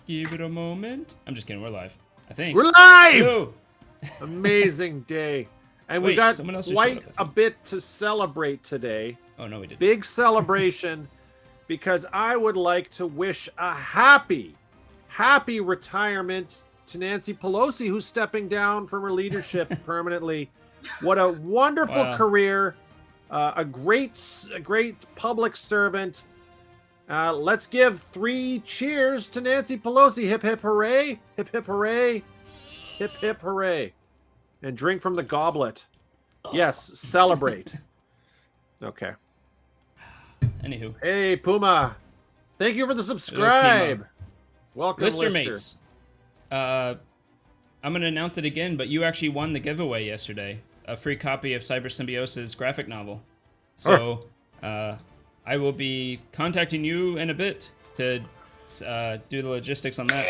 Give it a moment. I'm just kidding. We're live. I think. We're live! Hello. Amazing day. And Wait, we got someone else just quite showed up, a bit to celebrate today. Oh, no, we didn't. Big celebration because I would like to wish a happy retirement to Nancy Pelosi, who's stepping down from her leadership permanently. What a wonderful career. A great public servant. Let's give 3 cheers to Nancy Pelosi. Hip, hip, hooray. Hip, hip, hooray. Hip, hip, hooray. And drink from the goblet. Yes, celebrate. Okay. Anywho. Hey, Puma. Thank you for the subscribe. Welcome, Lister Lister. mates. I'm going to announce it again, but you actually won the giveaway yesterday. A free copy of Cyber Symbiosis graphic novel. So, I will be contacting you in a bit to do the logistics on that.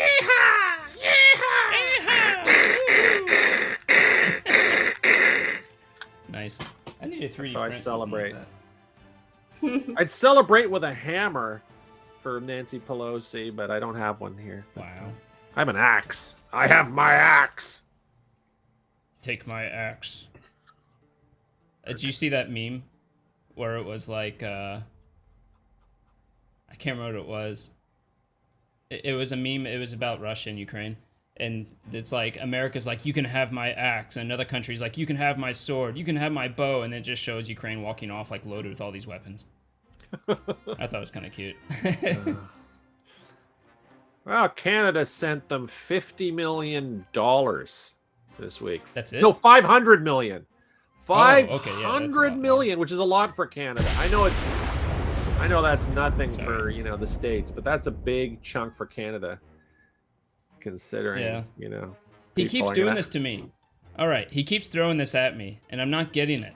Nice. I need a 3D So I print celebrate. something like I'd celebrate with a hammer for Nancy Pelosi, but I don't have one here. that. Wow. I have an axe. I have my axe. Take my axe. Did you see that meme where it was like, I can't remember what it was. It was a meme. It was about Russia and Ukraine. And it's like, America's like, you can have my axe. And another country's like, you can have my sword. You can have my bow. And then it just shows Ukraine walking off like loaded with all these weapons. I thought it was kind of cute. Well, Canada sent them $50 million this week. That's it? No, $500 million. $500 okay, yeah, that's a lot million, which is a lot for Canada. I know that's nothing Sorry. for, the States, but that's a big chunk for Canada. Considering, He keeps doing this to me. All right, he keeps throwing this at me, and I'm not getting it.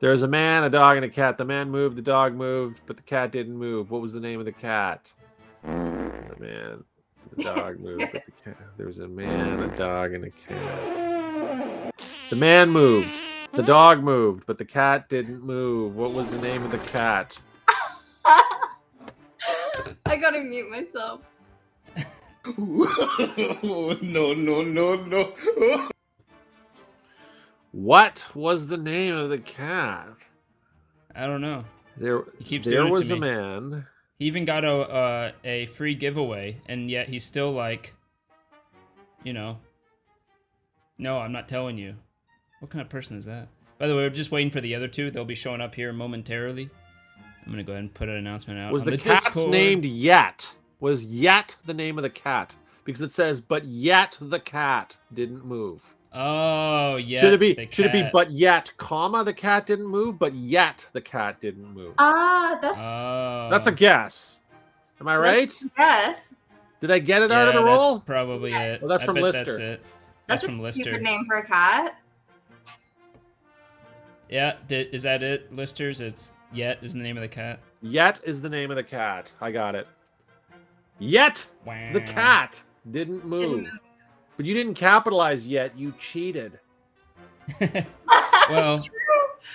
There's a man, a dog, and a cat. The man moved, the dog moved, but the cat didn't move. What was the name of the cat? The man, the dog moved, but the cat. There was a man, a dog, and a cat. The man moved, the dog moved, but the cat didn't move. What was the name of the cat? I gotta mute myself. No. What was the name of the cat? I don't know. There keeps doing it to was a me. man. He even got a free giveaway, and yet he's still like, no, I'm not telling you. What kind of person is that? By the way, we're just waiting for the other two. They'll be showing up here momentarily. I'm going to go ahead and put an announcement out. Was on the cat's Discord. named Yet? Was Yet the name of the cat? Because it says, but yet the cat didn't move. Oh, yeah. Should it be but yet, comma, the cat didn't move, but yet the cat didn't move? That's a guess. Am I right? Yes. Did I get it out of the roll? That's probably it. Well, that's I from bet Lister. That's it. That's from a Lister. stupid name for a cat. Yeah, is that it, Listers? It's Yet is the name of the cat. Yet is the name of the cat. I got it. Yet Wow. the cat didn't move. But you didn't capitalize yet. You cheated. Well,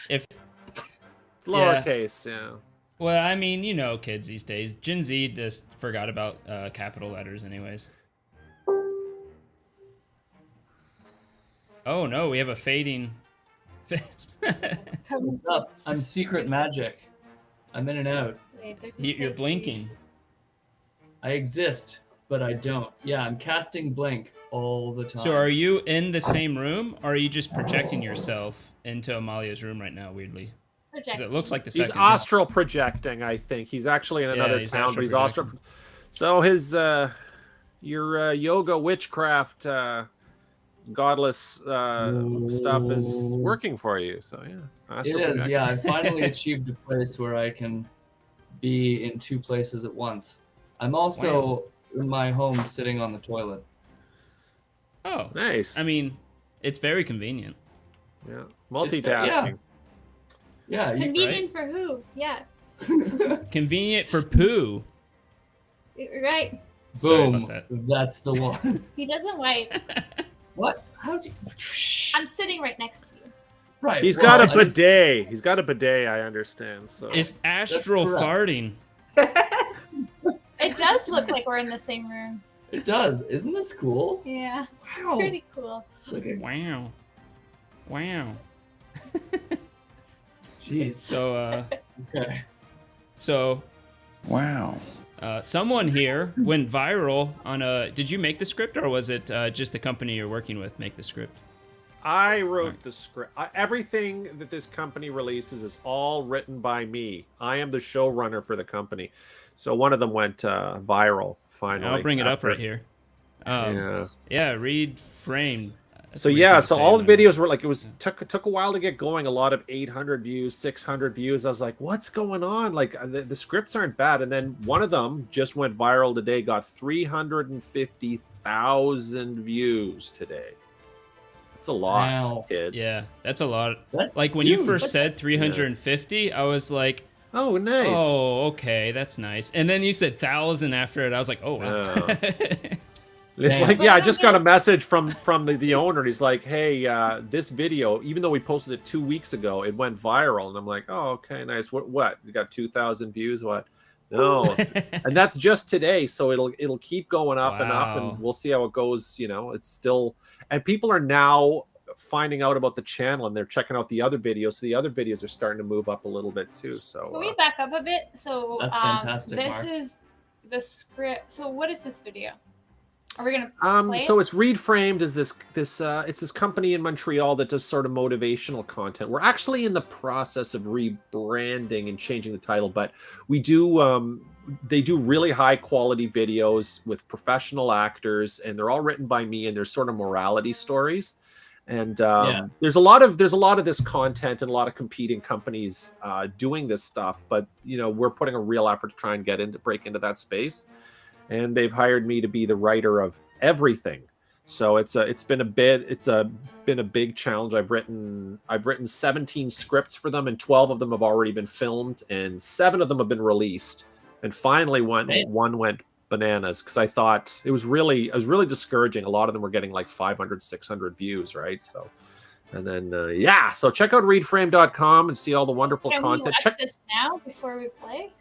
if It's lowercase, yeah. Well, I mean, kids these days. Gen Z just forgot about capital letters anyways. Oh no, we have a fading Fitz. What's up? I'm secret magic. I'm in and out. Wait, there's You're blinking. I exist, but I don't. Yeah, I'm casting blink all the time. So are you in the same room, or are you just projecting yourself into Amalia's room right now, weirdly? Because it looks like the He's second. astral projecting, I think. He's actually in another he's town, but he's astral astral. So his your yoga witchcraft godless stuff is working for you. So yeah, It is. Yeah, I finally achieved a place where I can be in 2 places at once. I'm also in my home sitting on the toilet. Oh, nice. I mean, it's very convenient. Yeah, multitasking. Yeah. Convenient for who? Yeah. Convenient for poo. Right. Sorry Boom. about that. That's the one. He doesn't wipe. What? How do you... I'm sitting right next to you. Right. He's got a bidet. He's got a bidet, I understand. So It's astral correct. farting. It does look like we're in the same room. It does. Isn't this cool? Yeah. Wow. Pretty cool. Look at Wow. Wow. Jeez. So, Okay. so Wow. someone here went viral on a. Did you make the script, or was it just the company you're working with make the script? I wrote Right. the script. Everything that this company releases is all written by me. I am the showrunner for the company. So one of them went viral finally. I'll bring it up after- right here. Yeah. Yeah, read frame. That's So a weird yeah, thing to so say all on the a- videos were like took a while to get going. A lot of 800 views, 600 views. I was like, what's going on? Like the scripts aren't bad. And then one of them just went viral today. Got 350,000 views today. That's a lot, Wow. kids. Yeah, that's a lot. That's Like when you huge. first said 350, I was like, Oh, nice. oh, okay, that's nice. And then you said 1,000 after it. I was like, oh wow. It's Damn. like, But yeah, I I don't just got a get- message from the owner. He's like, hey, this video, even though we posted it 2 weeks ago, it went viral. And I'm like, oh, okay, nice. What? You got 2,000 views? What? No. And that's just today, so it'll keep going up and up, Wow. and we'll see how it goes. You know, it's still, and people are now finding out about the channel and they're checking out the other videos. So the other videos are starting to move up a little bit too. So Can we back up a bit? So That's fantastic, this Mark. is the script. So what is this video? Are we gonna play so it? it's Read Framed is this it's this company in Montreal that does sort of motivational content. We're actually in the process of rebranding and changing the title, but we do they do really high quality videos with professional actors, and they're all written by me, and they're sort of morality stories. And there's a lot of this content and a lot of competing companies doing this stuff, but you know, we're putting a real effort to try and break into that space. And they've hired me to be the writer of everything. So it's been a big challenge. I've written 17 scripts for them, and 12 of them have already been filmed, and 7 of them have been released. And finally one went bananas, because I thought it was really discouraging. A lot of them were getting like 500, 600 views, right? So, and then so check out readframe.com and see all the wonderful Can content. we watch this now before we play?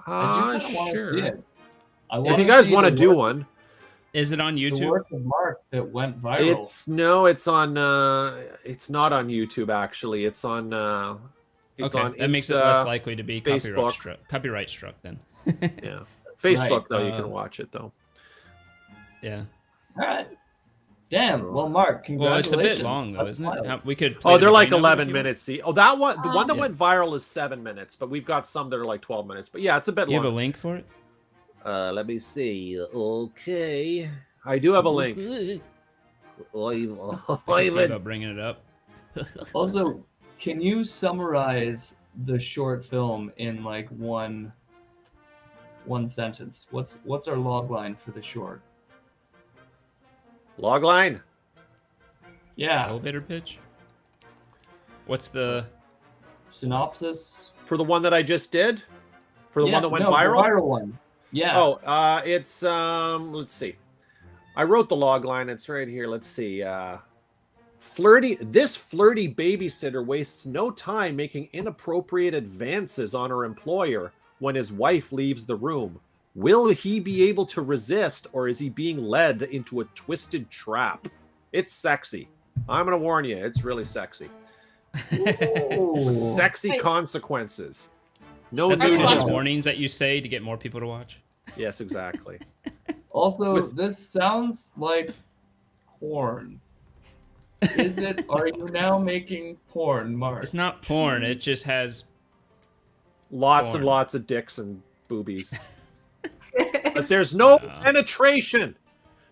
I do kind of want to Sure. see it. I If wanna you guys see want to the do work- one, Is it on the YouTube? work of Mark that went viral. it's on it's not on YouTube actually. It's on Okay, on that makes it Insta, less likely to be Facebook. copyright struck then. Yeah. Facebook Right, though, you can watch it though. Yeah. All right. Damn. Well, Mark, Well, congratulations. it's a bit long though, That's isn't wild. it? We could. Play Oh, the they're like beginning of it if 11 you want. minutes. See, the one that Yeah. went viral is 7 minutes, but we've got some that are like 12 minutes. But yeah, it's a bit Do you have a long. link for it? Let me see. Okay, I do have a link. I Oy- can see about bringing it up. Also, can you summarize the short film in like one sentence? What's our log line for the short? Logline. Yeah. Elevator pitch. What's the? Synopsis. For the one that I just did? For the Yeah, one that went no, viral? The viral one. Yeah. Oh, it's let's see. I wrote the log line. It's right here. Let's see. Flirty babysitter wastes no time making inappropriate advances on her employer when his wife leaves the room. Will he be able to resist, or is he being led into a twisted trap? It's sexy. I'm gonna warn you, it's really sexy. Ooh. Sexy Wait. consequences. No That's Are we like one of those watching- warnings that you say to get more people to watch. Yes, exactly. Also, With- this sounds like porn. Is it? Are you now making porn, Mark? It's not porn. It just has. Lots Porn. and lots of dicks and boobies. But there's no penetration.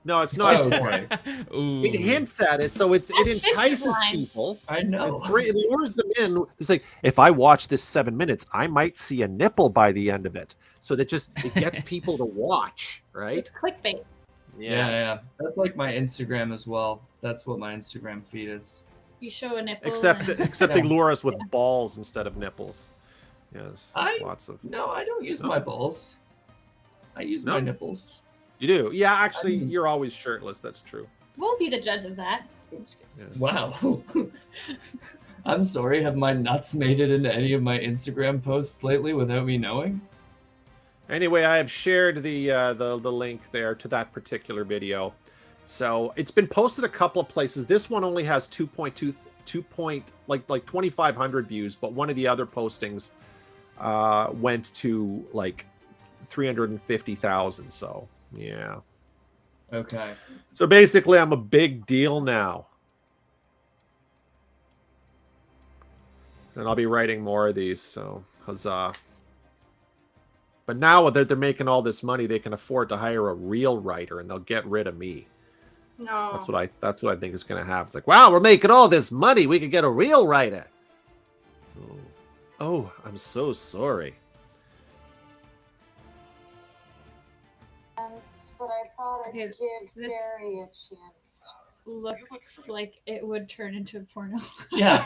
No, it's not Oh, porn. okay. Ooh. It hints at it, so it That's entices line. people. I know. It lures them in. It's like, if I watch this 7 minutes, I might see a nipple by the end of it. So that it gets people to watch, right? It's clickbait. Yeah. That's like my Instagram as well. That's what my Instagram feed is. You show a nipple. Except and- they Yeah. lure us with balls instead of nipples. Yes, I- lots of. No, I don't use No? my balls. I use my No? nipples. You do, yeah. Actually, I mean- you're always shirtless. That's true. We'll be the judge of that. I'm just kidding. Yes. Wow. I'm sorry. Have my nuts made it into any of my Instagram posts lately without me knowing? Anyway, I have shared the link there to that particular video. So it's been posted a couple of places. This one only has 2,500 views, but one of the other postings went to like 350,000. So yeah. Okay. So basically, I'm a big deal now, and I'll be writing more of these. So huzzah! But now that they're making all this money, they can afford to hire a real writer, and they'll get rid of me. No. That's what I think is going to happen. It's like, wow, we're making all this money. We could get a real writer. Oh, I'm so sorry. But I thought I'd Okay, give this- Barry a chance. Looks like it would turn into a porno. Yeah.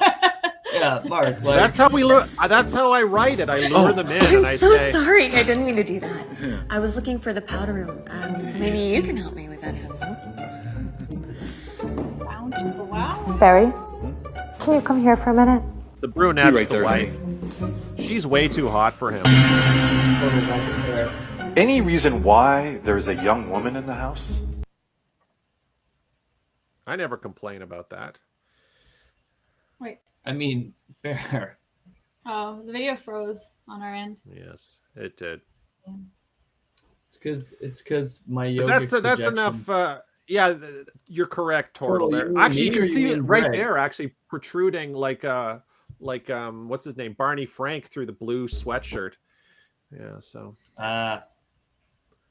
Yeah, Mark. Like, That's how we lure. That's how I write it. I lure them in, I'm and I so say, sorry. I didn't mean to do that. I was looking for the powder room. Maybe you can help me with that, Hansel. Wow. Barry, can you come here for a minute? the brunette's right the there, wife. She's way too hot for him. Any reason why there's a young woman in the house? I never complain about that. Wait. I mean, fair. Oh, the video froze on our end. Yes, it did. It's because my But yogic that's projection- enough. Yeah, you're correct, Tortle. Totally. There, actually, you Maybe can see you it mean right Greg. there, actually protruding like what's his name, Barney Frank, through the blue sweatshirt. Yeah, so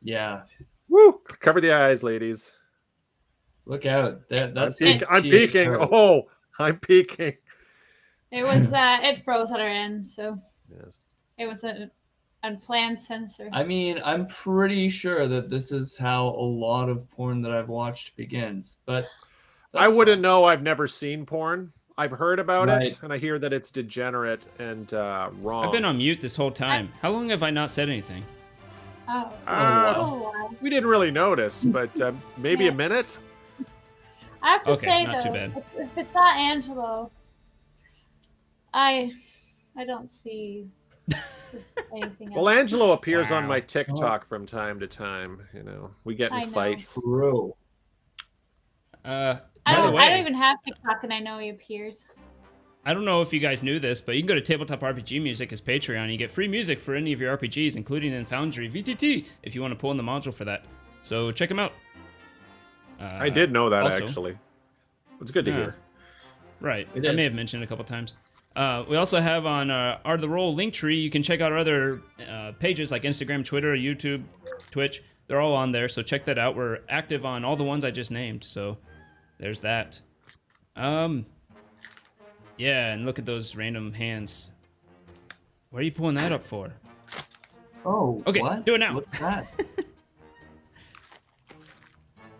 yeah. woo, cover the eyes, ladies. Look out. That's I'm peeking. Oh, I'm peeking. It was it froze on our end, so Yes. it was an unplanned censor. I mean, I'm pretty sure that this is how a lot of porn that I've watched begins, but I that's wouldn't fine. know. I've never seen porn. I've heard about Right. it, and I hear that it's degenerate and wrong. I've been on mute this whole time. How long have I not said anything? Oh, Uh, oh wow. We didn't really notice, but maybe a Yeah. minute. I have to Okay, say not too though, bad. if it's not Angelo, I don't see anything Well, else. Angelo appears on Wow. my TikTok from time to time. You know, we get I in know. fights. True. By I the don't way, even have TikTok, and I know he appears. I don't know if you guys knew this, but you can go to Tabletop RPG Music as Patreon. You get free music for any of your RPGs, including in Foundry VTT, if you want to pull in the module for that. So check them out. I did know that also- actually. It's good to Yeah. hear. Right. It I may is. have mentioned it a couple times. We also have on Art of the Roll Linktree. You can check out our other pages like Instagram, Twitter, YouTube, Twitch. They're all on there, so check that out. We're active on all the ones I just named, so there's that. Yeah, and look at those random hands. What are you pulling that up for? Oh, Okay, what? do it now. What's that?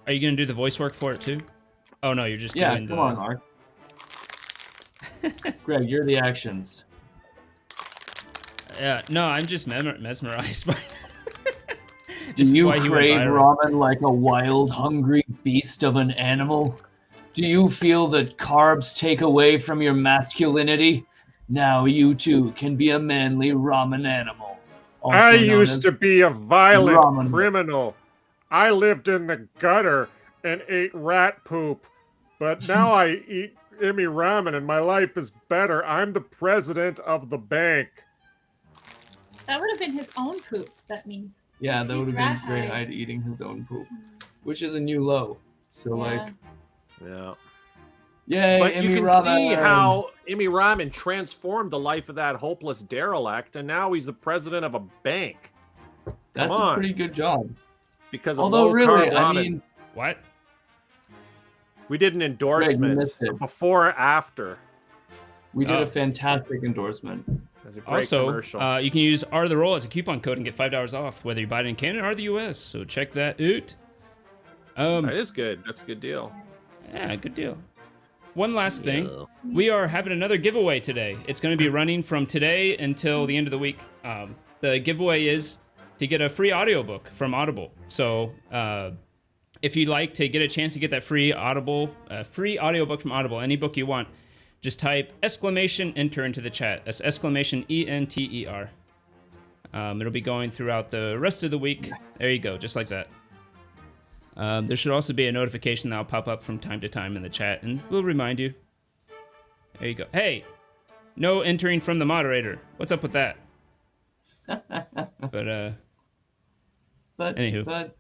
Are you gonna do the voice work for it too? Oh no, you're just Yeah, doing come the. on, Mark. Greg, you're the actions. Yeah, no, I'm just mesmerized by. Do This is you why he went crave viral. ramen like a wild, hungry beast of an animal? Do you feel that carbs take away from your masculinity? Now you too can be a manly ramen animal. also I known used as to be a violent ramen. criminal. I lived in the gutter and ate rat poop, but now I eat Imi ramen and my life is better. I'm the president of the bank. That would have been his own poop. That means. Yeah, that would have been Rat Grey hide. Hyde eating his own poop, which is a new low. So like, Yeah. yay, But you Imi can ramen. see how Imi Ramen transformed the life of that hopeless derelict, and now he's the president of a bank That's Come a on. pretty good job. because of Although low really, carb I ramen. mean, What? We did an endorsement missed it. before after. we did Oh. a fantastic endorsement. That's a great Also, commercial. you can use Art of the Roll as a coupon code and get $5 off, whether you buy it in Canada or the US. So check that out. That is good. That's a good deal. Yeah, good deal. One last thing. We are having another giveaway today. It's going to be running from today until the end of the week. The giveaway is to get a free audiobook from Audible. So if you'd like to get a chance to get that free audiobook from Audible, any book you want, just type !enter into the chat. That's !enter. It'll be going throughout the rest of the week. There you go, just like that. There should also be a notification that'll pop up from time to time in the chat, and we'll remind you. There you go. Hey, no entering from the moderator. What's up with that? But anywho.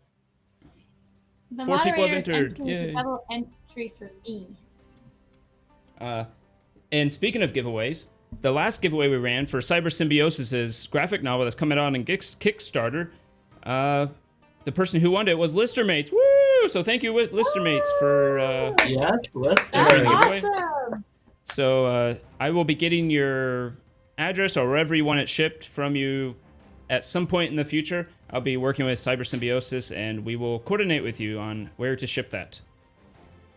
The 4 people have moderator's entered. entering Yay. the double entry for me. And speaking of giveaways, the last giveaway we ran for Cyber Symbiosis' graphic novel that's coming out on Kickstarter, the person who won it was Listermates. Woo! So thank you, Listermates, for Yes, let's do That's Sure. it. awesome. So I will be getting your address or wherever you want it shipped from you at some point in the future. I'll be working with Cyber Symbiosis, and we will coordinate with you on where to ship that.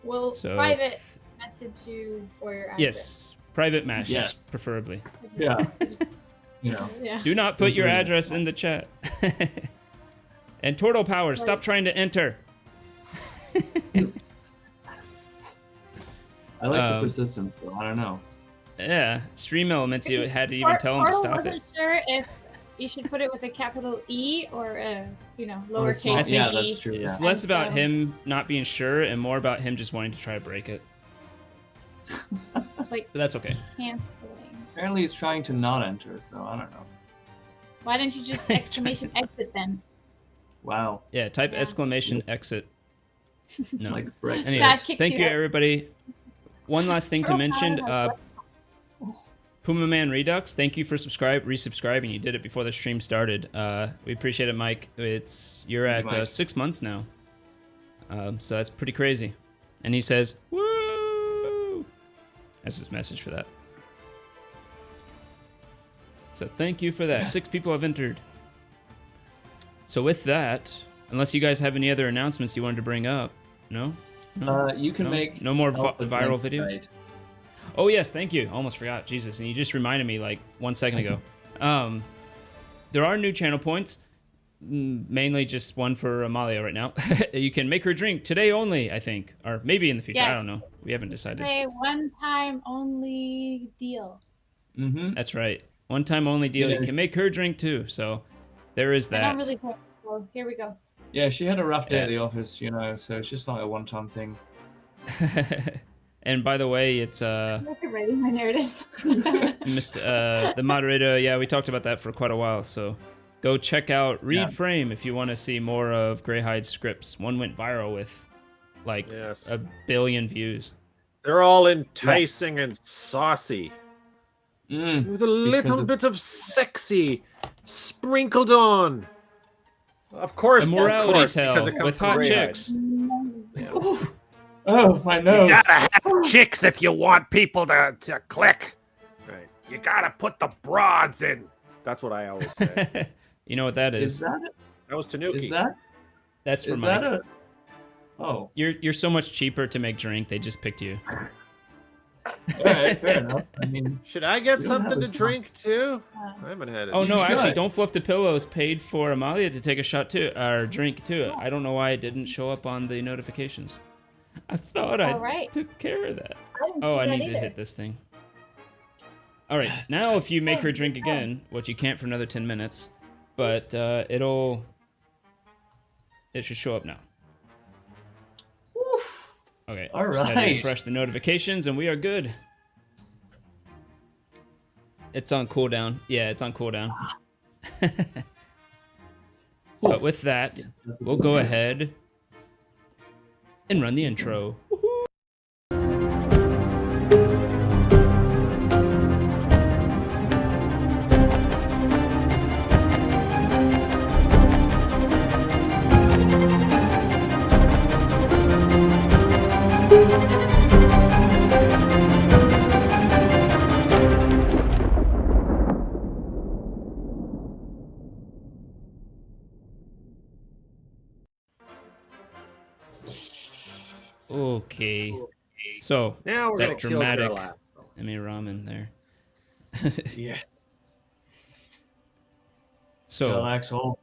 We'll So private message you for your address. Yes, private matches, Yeah. preferably. Yeah. You know. Yeah. Do not put your Agreed. address in the chat. And Turtle Power, stop trying to enter. I like the Um, persistence, though. I don't know. Yeah, Stream Elements, you had to even tell him to Portal stop it. wasn't sure if you should put it with a capital E or a, Or a small- lowercase yeah, e. that's true. Yeah. It's less And about so- him not being sure and more about him just wanting to try to break it. Like But that's okay. canceling. Apparently, he's trying to not enter, so I don't know. Why didn't you just exclamation exit then? Wow. Yeah, type Yeah. exclamation exit. No. Like Brexit. Anyways, Chat kicks thank you you, out. everybody. One last thing to Turtle mention. Power Puma Man Redux, thank you for resubscribing. You did it before the stream started. We appreciate it, Mike. You're Thank you, at Mike. 6 months now. So that's pretty crazy. And he says, woo! That's his message for that. So thank you for that. 6 people have entered. So with that, unless you guys have any other announcements you wanted to bring up, no? You can No? make No more help the viral drink videos? tonight. Oh yes, thank you. Almost forgot, Jesus, and you just reminded me like 1 second ago. There are new channel points, mainly just one for Amalia right now. You can make her drink today only, I think, or maybe in the future. I Yes. don't know. We haven't decided. Say one time only deal. Mm-hmm. That's right. One time only deal. Yeah. You can make her drink too. So there is I that. don't really care. So here we go. Yeah, she had a rough day Yeah. at the office, you know, so it's just like a one-time thing. And by the way, it's Look already. There it is. the moderator. Yeah, we talked about that for quite a while. So go check out Read Yeah. Frame if you want to see more of Greyhide's scripts. One went viral with like Yes. 1 billion views. They're all enticing and saucy. Mm. With a little of- bit of sexy sprinkled on. Of course, A morality because tale it comes with from hot Greyhide. chicks. Oh, my You nose. gotta have chicks if you want people to click. Right. You gotta put the broads in. That's what I always say. You know what that Is is? that it? That was Tanuki. Is that? That's for Is Mike. that a? Oh, You're so much cheaper to make drink. They just picked you. alright, fair enough. I mean, Should I get We don't something to have a- drink too? I haven't had it. Oh no, You actually, should. Don't Fluff the Pillows paid for Amalia to take a shot too, or drink too. I don't know why it didn't show up on the notifications. I thought I All right. took care of that. I didn't Oh, see I that need to either. hit this thing. All right, Yes, now just- if you make her Oh, drink yeah. again, which you can't for another 10 minutes, but it should show up now. oof. Okay, All just had to right. refresh the notifications and we are good. It's on cooldown. Yeah, it's on cooldown. But with that, Yes, we'll go ahead and run the intro. Okay. So, Now we're that gonna dramatic- kill Carol. I mean ramen there. Yes. So, Tell Axel.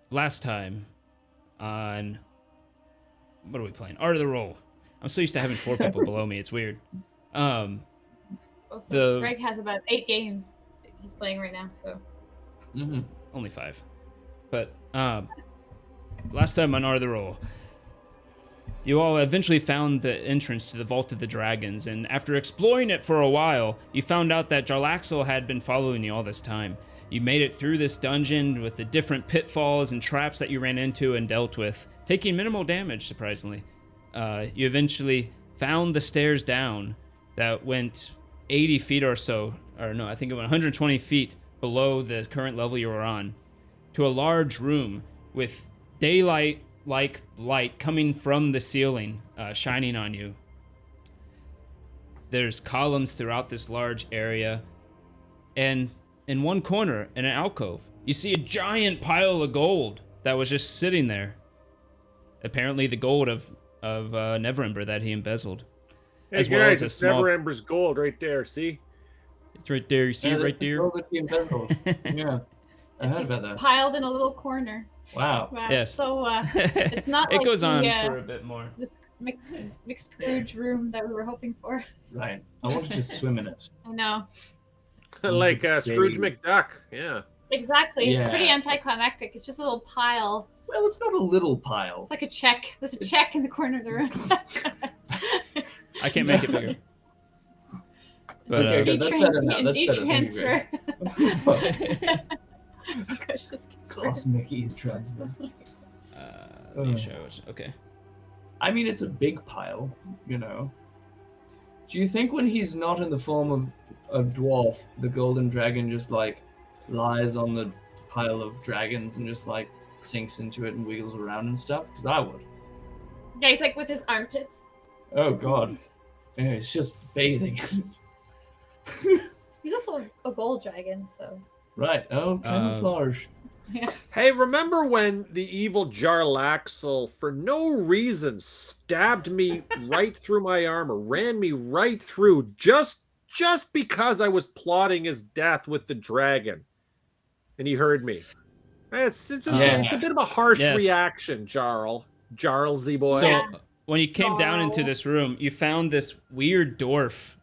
last time on what are we playing? Art of the Roll. I'm so used to having 4 people below me. It's weird. Also, The- Greg has about 8 games he's playing right now, so Mm-hmm. Only 5. But last time on Art of the Roll, you all eventually found the entrance to the Vault of the Dragons, and after exploring it for a while, you found out that Jarlaxle had been following you all this time. You made it through this dungeon with the different pitfalls and traps that you ran into and dealt with, taking minimal damage, surprisingly. You eventually found the stairs down that went 80 feet or so, or no, I think it went 120 feet below the current level you were on, to a large room with daylight-like light coming from the ceiling, shining on you. There's columns throughout this large area, and in one corner, in an alcove, you see a giant pile of gold that was just sitting there. Apparently the gold of Neverember that he embezzled. Hey as well guys, as a it's small... Neverember's gold right there. See? It's right there. You see it right there? Yeah, I heard about that. Piled in a little corner. Wow. Wow. Yes. So it's not It like goes on the, for a bit more. this mixed Scrooge room that we were hoping for. Right. I wanted to swim in it. I know. Like Scrooge McDuck. Yeah. Exactly. It's pretty Yeah. anticlimactic. It's just a little pile. Well, it's not a little pile. It's like a check. There's a check in the corner of the room. I can't make it bigger. But, okay, good. That's better now. That's better. Thank you, transfer. Gosh, this gets Cosmic Ease transfer. Let me show it. Okay. I mean, it's a big pile, you know. Do you think when he's not in the form of a dwarf, the golden dragon just like lies on the pile of dragons and just like sinks into it and wiggles around and stuff? Because I would. Yeah, he's like with his armpits. Oh god. Yeah, it's just bathing. He's also a gold dragon, so. Right. Oh, camouflage. Yeah. Hey, remember when the evil Jarlaxle, for no reason, stabbed me right through my armor, ran me right through, just because I was plotting his death with the dragon, and he heard me. It's just it's a bit of a harsh reaction, Jarlsy boy. So when you came down into this room, you found this weird dwarf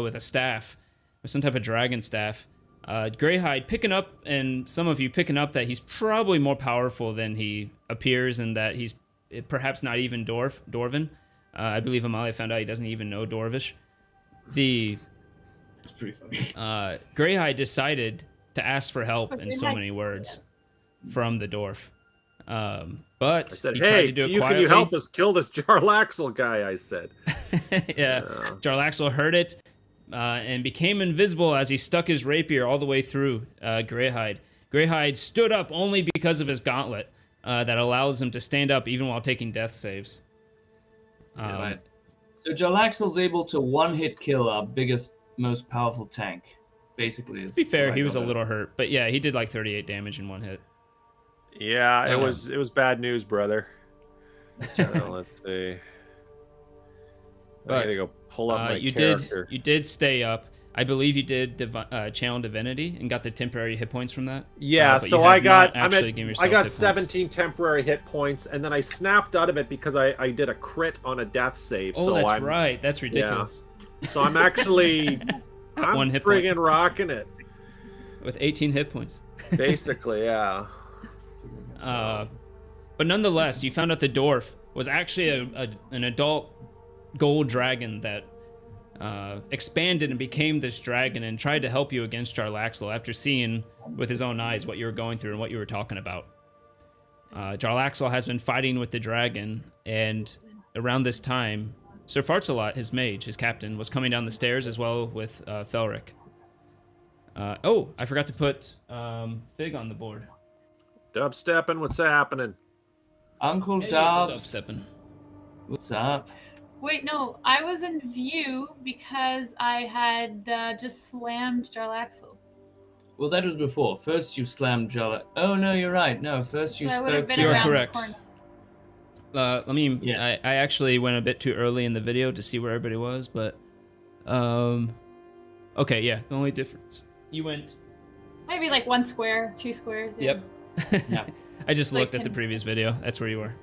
with a staff, with some type of dragon staff. Greyhide picking up, and some of you picking up that he's probably more powerful than he appears, and that he's perhaps not even Dwarven. I believe Amalia found out he doesn't even know Dwarvish. It's pretty funny. Greyhide decided to ask for help in so many words from the dwarf. But I said, he hey, tried to do it can quietly. you help us kill this Jarlaxle guy, I said. Jarlaxle heard it. And became invisible as he stuck his rapier all the way through Greyhide. Greyhide stood up only because of his gauntlet that allows him to stand up even while taking death saves. Right. So Jarlaxle's able to one-hit kill our biggest, most powerful tank, basically. To be fair, he was a little hurt, but yeah, he did like 38 damage in one hit. Yeah, it was bad news, brother. Let's see. But, I gotta go pull up my character. You did stay up. I believe you did channel divinity and got the temporary hit points from that. Yeah, but so you I have got not actually given yourself I got hit 17 temporary hit points, and then I snapped out of it because I did a crit on a death save. Oh, so that's I'm, right. That's ridiculous. Yeah. So I'm actually One hit friggin' point. rocking it. With 18 hit points. Basically, yeah. But nonetheless, you found out the dwarf was actually an adult gold dragon that expanded and became this dragon and tried to help you against Jarlaxle after seeing with his own eyes what you were going through and what you were talking about. Jarlaxle has been fighting with the dragon, and around this time, Sir Fartsalot, his mage, his captain, was coming down the stairs as well with Felric. Oh, I forgot to put Fig on the board. Dubstepping, what's happening? Uncle Hey, Dubs. it's a dubstepping. What's up? Wait, no, I was in view because I had just slammed Jarlaxle. Well, that was before. First you slammed Jarlaxle. Oh, no, you're right. No, first you So I would have spoke been to... You are around correct. the corner. Let me. Yes. I actually went a bit too early in the video to see where everybody was, but okay, yeah. The only difference, you went. Maybe like 1 square, 2 squares. Yeah. Yep. Yeah. I just Like looked at the 10. previous video. That's where you were.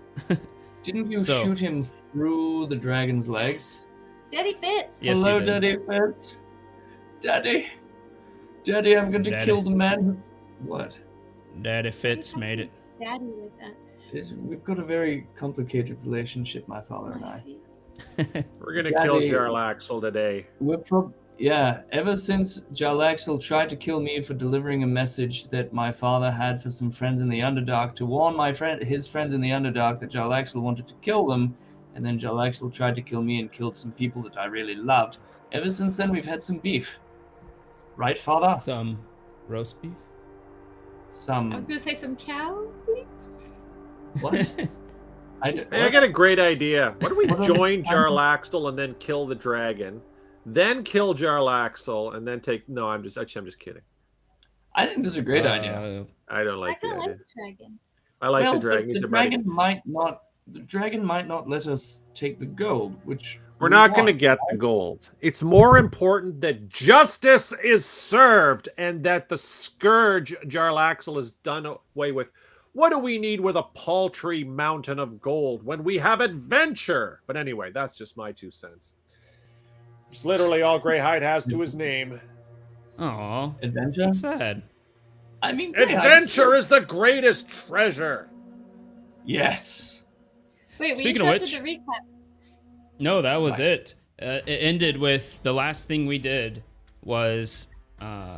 Didn't you So- shoot him through the dragon's legs? Daddy Fitz. Yes, Hello, you did. Daddy Fitz. Daddy. Daddy, I'm going to Daddy. kill the man who... What? Daddy Fitz made it. Daddy like that. We've got a very complicated relationship, my father and I I. see. We're gonna kill Daddy- Jarlaxle today. Ever since Jarlaxle tried to kill me for delivering a message that my father had for some friends in the Underdark to warn his friends in the Underdark that Jarlaxle wanted to kill them, and then Jarlaxle tried to kill me and killed some people that I really loved. Ever since then, we've had some beef. Right, father? Some roast beef. I was gonna say some cow. Please? What? Hey, I got a great idea. What if we What join are the- Jarlaxle and then kill the dragon, then kill Jarlaxle and then take? No, I'm just kidding. I think this is a great idea. I don't I like the kind of idea. like the dragon. I like Well, the dragon. but He's the a buddy. dragon might not let us take the gold, which We're we not going to want. get the gold. It's more important that justice is served and that the scourge Jarlaxle is done away with. What do we need with a paltry mountain of gold when we have adventure? But anyway, that's just my 2 cents. It's literally all Greyhide has to his name. Aw, Adventure? that's sad. I mean, Adventure is the greatest treasure. Yes. Wait, we Speaking of interrupted which- the recap. No, that was Right. it. It ended with the last thing we did was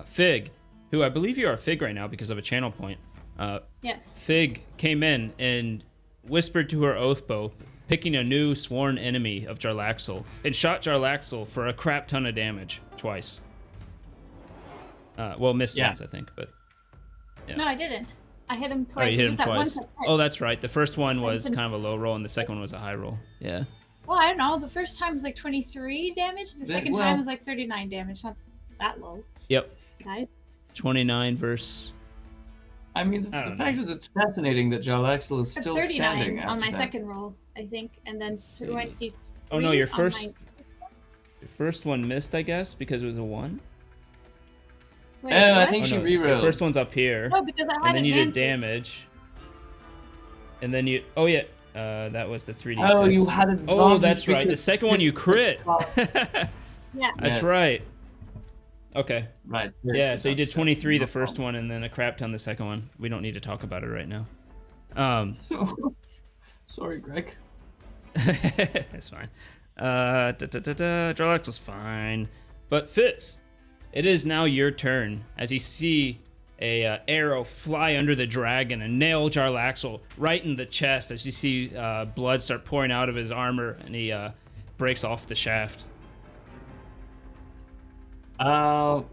Fig, who I believe you are Fig right now because of a channel point. Yes. Fig came in and whispered to her oathbow, picking a new sworn enemy of Jarlaxle, and shot Jarlaxle for a crap ton of damage twice. Well, missed Yeah. once, I think, but yeah. No, I didn't. I hit him Oh, twice. you hit Just him that one twice. time. Oh, that's right. The first one was Twice. kind of a low roll, and the second one was a high roll. Yeah. Well, I don't know. The first time was like 23 damage. The Then- second well- time was like 39 damage. Not that low, Yep. guys. 29 versus. I mean, I the don't fact is, it's fascinating that Jarlaxle is At still 39 standing on my after that. second roll, I think, and then see. 23 Oh no, your on first my- your first one missed, I guess, because it was a 1. Wait, I what? think Oh, she no, rerolled. the first one's up here, No, because I had and then you did advantage. damage. And then you. Oh yeah, that was the 3d6. Oh, you had advantage. Oh, that's right. The because second one you it's- crit. Yeah. That's Yes. right. Okay. Right. Yeah, so you did 23 the No first problem. one, and then a crap ton the second one. We don't need to talk about it right now. Sorry, Greg. It's fine. Jarlaxle's fine. But Fitz, it is now your turn as you see a arrow fly under the dragon and nail Jarlaxle right in the chest as you see blood start pouring out of his armor, and he breaks off the shaft. Wow.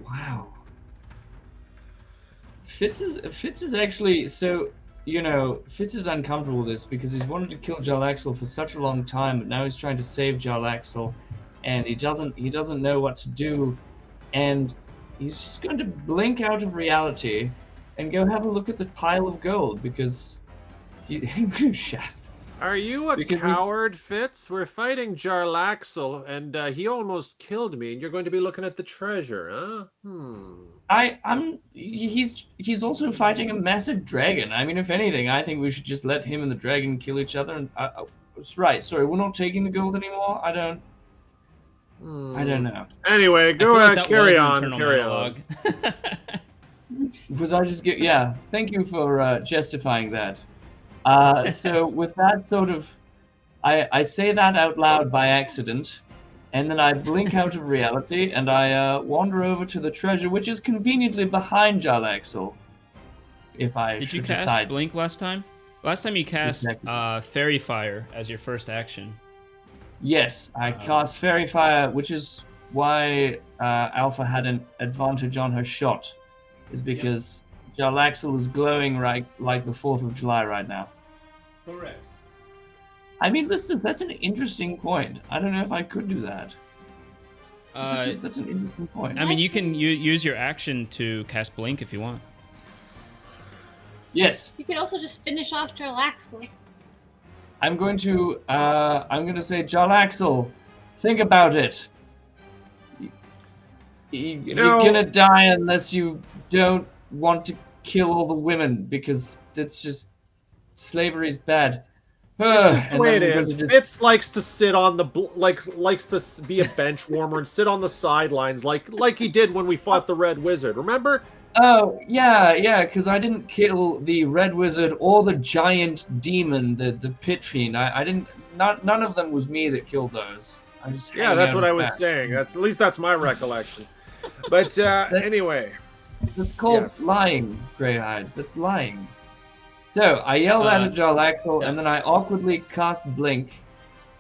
Fitz is actually Fitz is uncomfortable with this because he's wanted to kill Jarlaxle for such a long time, but now he's trying to save Jarlaxle, and he doesn't know what to do, and he's just going to blink out of reality and go have a look at the pile of gold because he shaft. Are you a Because we- coward, Fitz? We're fighting Jarlaxle, and he almost killed me, and you're going to be looking at the treasure, huh? He's also fighting a massive dragon. I mean, if anything, I think we should just let him and the dragon kill each other. And that's right. Sorry, we're not taking the gold anymore. I don't know. Anyway, I go feel like ahead. that Carry was an on. internal Carry monologue. on. Was I just yeah? Thank you for justifying that. So with that sort of, I say that out loud by accident, and then I blink out of reality and I wander over to the treasure, which is conveniently behind Jarlaxle. If I Did you should cast decide. Blink last time? Last time you cast Exactly. Fairy Fire as your first action. Yes, I cast Fairy Fire, which is why Alpha had an advantage on her shot, is because Jarlaxle is glowing like the 4th of July right now. Correct. I mean, that's an interesting point. I don't know if I could do that. That's an interesting point. I mean, you can use your action to cast Blink if you want. Yes, You could also just finish off Jarlaxle. I'm going to say, Jarlaxle, think about it. You're gonna die unless you don't want to kill all the women, because that's just slavery's bad. It's just the And way it then we're is. gonna just- Fitz likes to sit on the likes to be a bench warmer and sit on the sidelines like he did when we fought the Red Wizard. Remember? Oh, yeah, because I didn't kill the red wizard or the giant demon, the pit fiend. I didn't. None of them was me that killed those. I just Yeah, hang that's out what in I was back. saying. That's at least that's my recollection. But anyway, That's called Yes. lying, Greyhide. That's lying. So I yell that at Jarlaxle, yeah. and then I awkwardly cast Blink,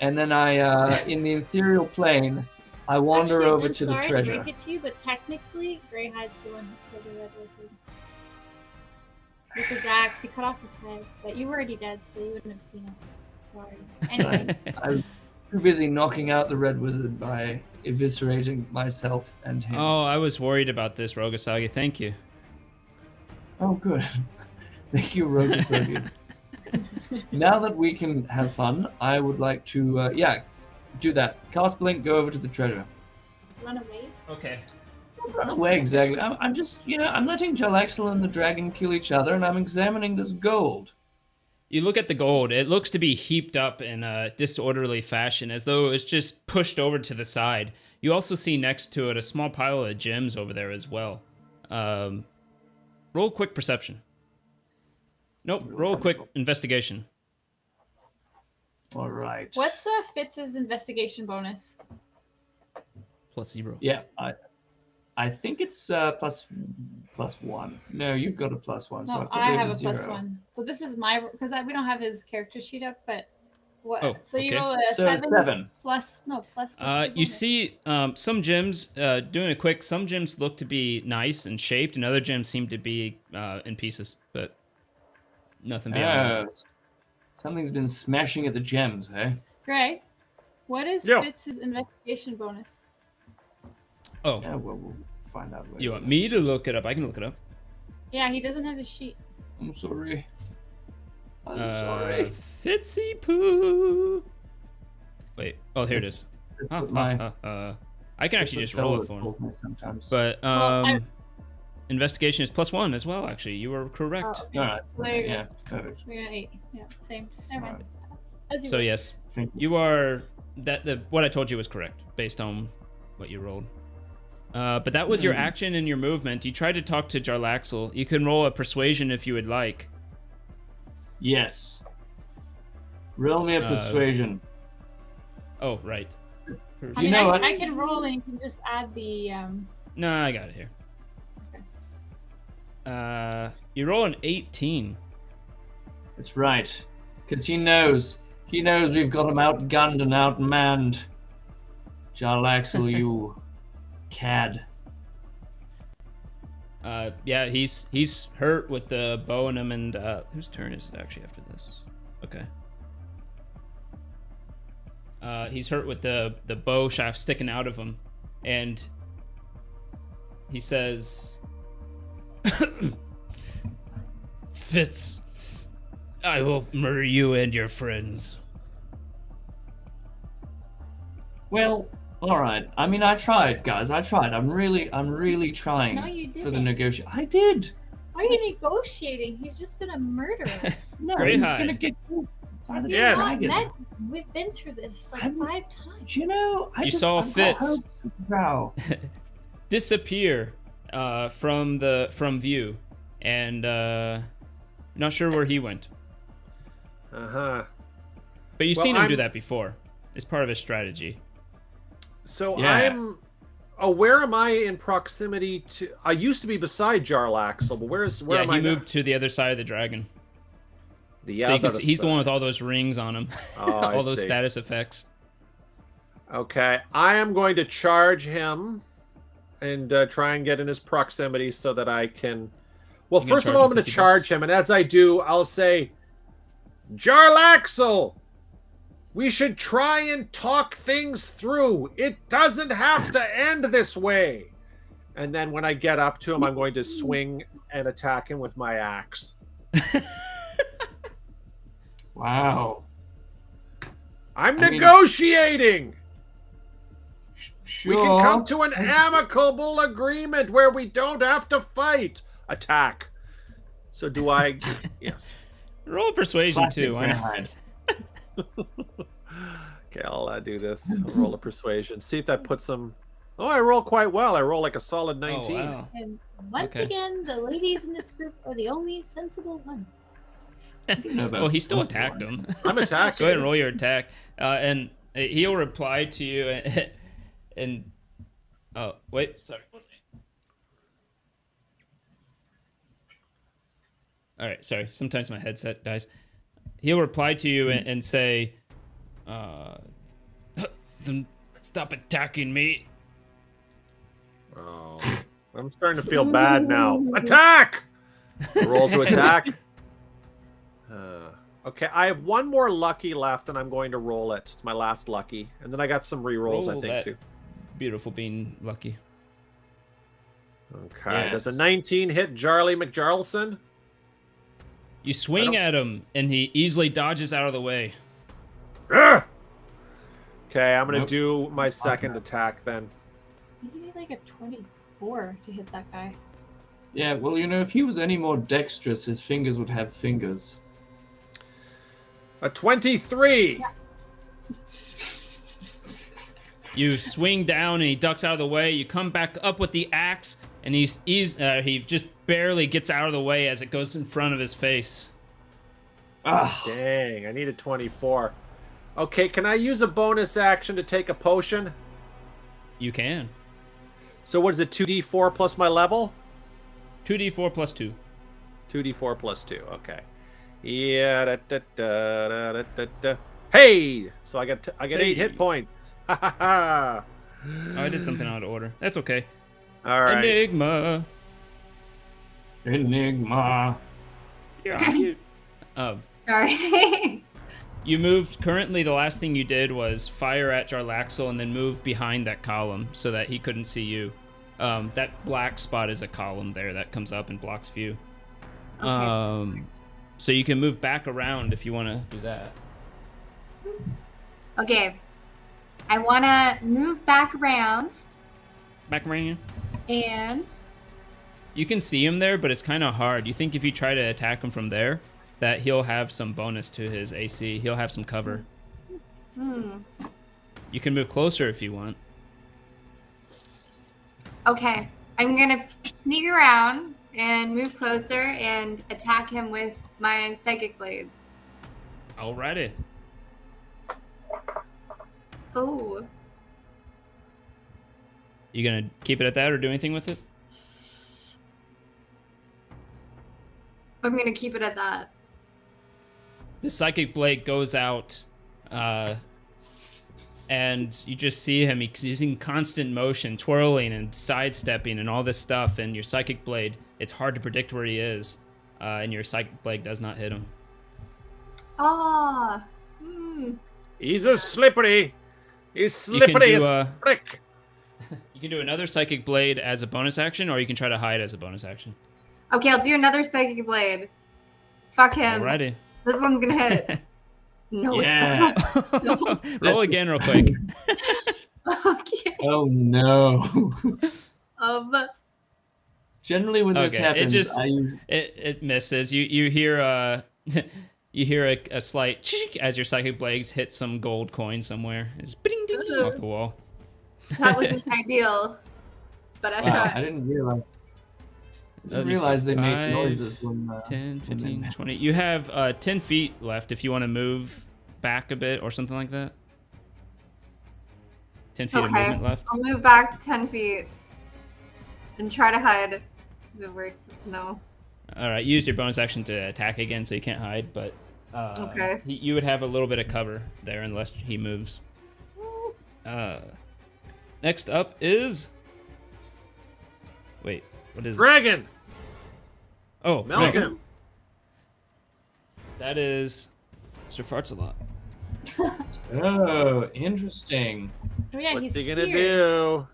and then I, in the ethereal plane, I wander Actually, over I'm to sorry the to treasure. break it to you, but technically, Greyhide's the one who killed the red wizard. With his axe, he cut off his head, but you were already dead, so you wouldn't have seen it. Sorry. Anyway, I was too busy knocking out the red wizard by eviscerating myself and him. Oh, I was worried about this, Rogasagi. Thank you. Oh, good. Thank you, Rogasagi. Now that we can have fun, I would like to, do that. Cast Blink, go over to the treasure. run away. Okay. Don't run away, exactly. I'm just, I'm letting Jarlaxle and the dragon kill each other, and I'm examining this gold. You look at the gold. It looks to be heaped up in a disorderly fashion, as though it's just pushed over to the side. You also see next to it a small pile of gems over there as well. Roll quick perception. Nope, roll quick investigation. All right. What's Fitz's investigation bonus? +0. Yeah, I think it's plus one. No, you've got a +1. So No, I've got I maybe have a 0. +1. So this is my because we don't have his character sheet up, but what? Oh, so you okay. roll a So 7 plus no plus. what's your You bonus? see some gems, doing a quick, some gems look to be nice and shaped, and other gems seem to be in pieces, but nothing beyond that. Something's been smashing at the gems, eh? Gray, what is Yeah. Fitz's investigation bonus? Oh, Yeah, well, we'll find out later. you want me to look it up? I can look it up. Yeah, he doesn't have his sheet. I'm sorry. I'm sorry. Fitzy poo. Wait. Oh, here it is. That's what my- I can actually just roll it for him. told me sometimes. But Well, investigation is +1 as well. Actually, you were correct. All right. There you go. Yeah, perfect. We're at 8. Yeah, same. Never mind. As you So wish. yes, Thank you. you are what I told you was correct based on what you rolled. But that was your action and your movement. You tried to talk to Jarlaxle. You can roll a persuasion if you would like. Yes. Roll me a persuasion. Oh, right. I You mean, know what? I can roll and you can just add the. No, I got it here. You roll an 18. That's right. Because he knows. He knows we've got him outgunned and outmanned. Jarlaxle, you cad. Yeah, he's hurt with the bow in him, and whose turn is it actually after this? Okay. He's hurt with the bow shaft sticking out of him, and he says, "Fitz, I will murder you and your friends." Well, all right. I mean, I tried, guys. I tried. I'm really trying No, you for the didn't. negotiation. I did. Why are you negotiating? He's just gonna murder us. No, Greyhide. he's gonna get killed by the Yes. dragon. Matt, we've been through this like I'm- 5 times. You know, You saw I've got Fitz. hopes for Drow. Disappear from view, and not sure where he went. Uh-huh. But you've Well, seen him do I'm- that before. It's part of his strategy. So Yeah. where am I in proximity to? I used to be beside Jarlaxle, but where Yeah, am I he now? moved to the other side of the dragon. The So you can other see, he's the one side. with all those rings on him, Oh, I all those see. status effects. Okay, I am going to charge him and try and get in his proximity so that I can. Well, You gonna first of charge all, him I'm going to 50 charge bucks? him, and as I do, I'll say, Jarlaxle, we should try and talk things through. It doesn't have to end this way. And then when I get up to him, I'm going to swing and attack him with my axe. Wow. I'm I mean- negotiating. Sure. We can come to an amicable agreement where we don't have to fight. Attack. So do I? Yes. Roll persuasion Classic too. Why not? Greyhide. Okay, I'll do this. I'll roll a persuasion. See if that puts them. Oh, I roll quite well. I roll like a solid 19. Oh, wow. And Once Okay. again, the ladies in this group are the only sensible ones. Well, he still attacked him. I'm attacking. Go ahead and roll your attack, and he'll reply to you, and oh wait, sorry. All right, sorry. Sometimes my headset dies. He'll reply to you and say, then stop attacking me. Oh, I'm starting to feel bad now. Attack! Roll to attack. Okay, I have one more lucky left, and I'm going to roll it. It's my last lucky, and then I got some re-rolls, I Roll think, that. too. Beautiful being lucky. Okay, Yes. does a 19 hit Jarly McJarlson? You swing at him, and he easily dodges out of the way. Ugh! Okay, I'm gonna Nope. do my second attack then. You need like a 24 to hit that guy. Yeah, well, you know, if he was any more dexterous, his fingers would have fingers. A 23. You swing down, and he ducks out of the way. You come back up with the axe, and he just barely gets out of the way as it goes in front of his face. Ah, Dang, I need a 24. Okay, can I use a bonus action to take a potion? You can. So what is it, 2d4 plus my level? 2d4 plus 2. 2d4 plus 2, okay. Yeah, da. Hey! So I get 8 Hey. hit points. Ha ha ha! Oh, I did something out of order. That's okay. All right. Enigma. Enigma. Sorry. You moved. Currently, the last thing you did was fire at Jarlaxle and then move behind that column so that he couldn't see you. That black spot is a column there that comes up and blocks view. Okay. So you can move back around if you want to do that. Okay. I want to move back around Back around. and You can see him there, but it's kind of hard. You think if you try to attack him from there, that he'll have some bonus to his AC. He'll have some cover. You can move closer if you want. okay. I'm going to sneak around and move closer and attack him with my psychic blades. Alrighty. Oh. You gonna keep it at that or do anything with it? I'm going to keep it at that. The psychic blade goes out, and you just see him. He's in constant motion, twirling and sidestepping and all this stuff. And your psychic blade, it's hard to predict where he is, and your psychic blade does not hit him. Oh. He's a slippery. He's You can slippery do, as frick. You can do another psychic blade as a bonus action, or you can try to hide as a bonus action. Okay, I'll do another psychic blade. Fuck him. Alrighty. This one's going to hit. No, Yeah. it's not. Roll again real quick. Okay. Oh no. Generally, when this Okay, happens, it I use. it misses. You hear you hear a slight chink as your psychic blades hit some gold coin somewhere. It's ding ding Ooh. off the wall. That wasn't ideal. But I Wow, tried. I didn't realize. Let me see. Realize they make 5, noises when 10, when they 15, miss. 20. You have 10 feet left if you want to move back a bit or something like that. 10 feet of Okay. movement left. I'll move back 10 feet and try to hide. If it works, no. All right, use your bonus action to attack again, so you can't hide. But Okay. you would have a little bit of cover there unless he moves. Next up is. Wait, what is? Dragon. Oh, Melt no. him. That is Mr. Farts-a-lot. Oh, interesting. Oh yeah, What's he's he gonna here. do?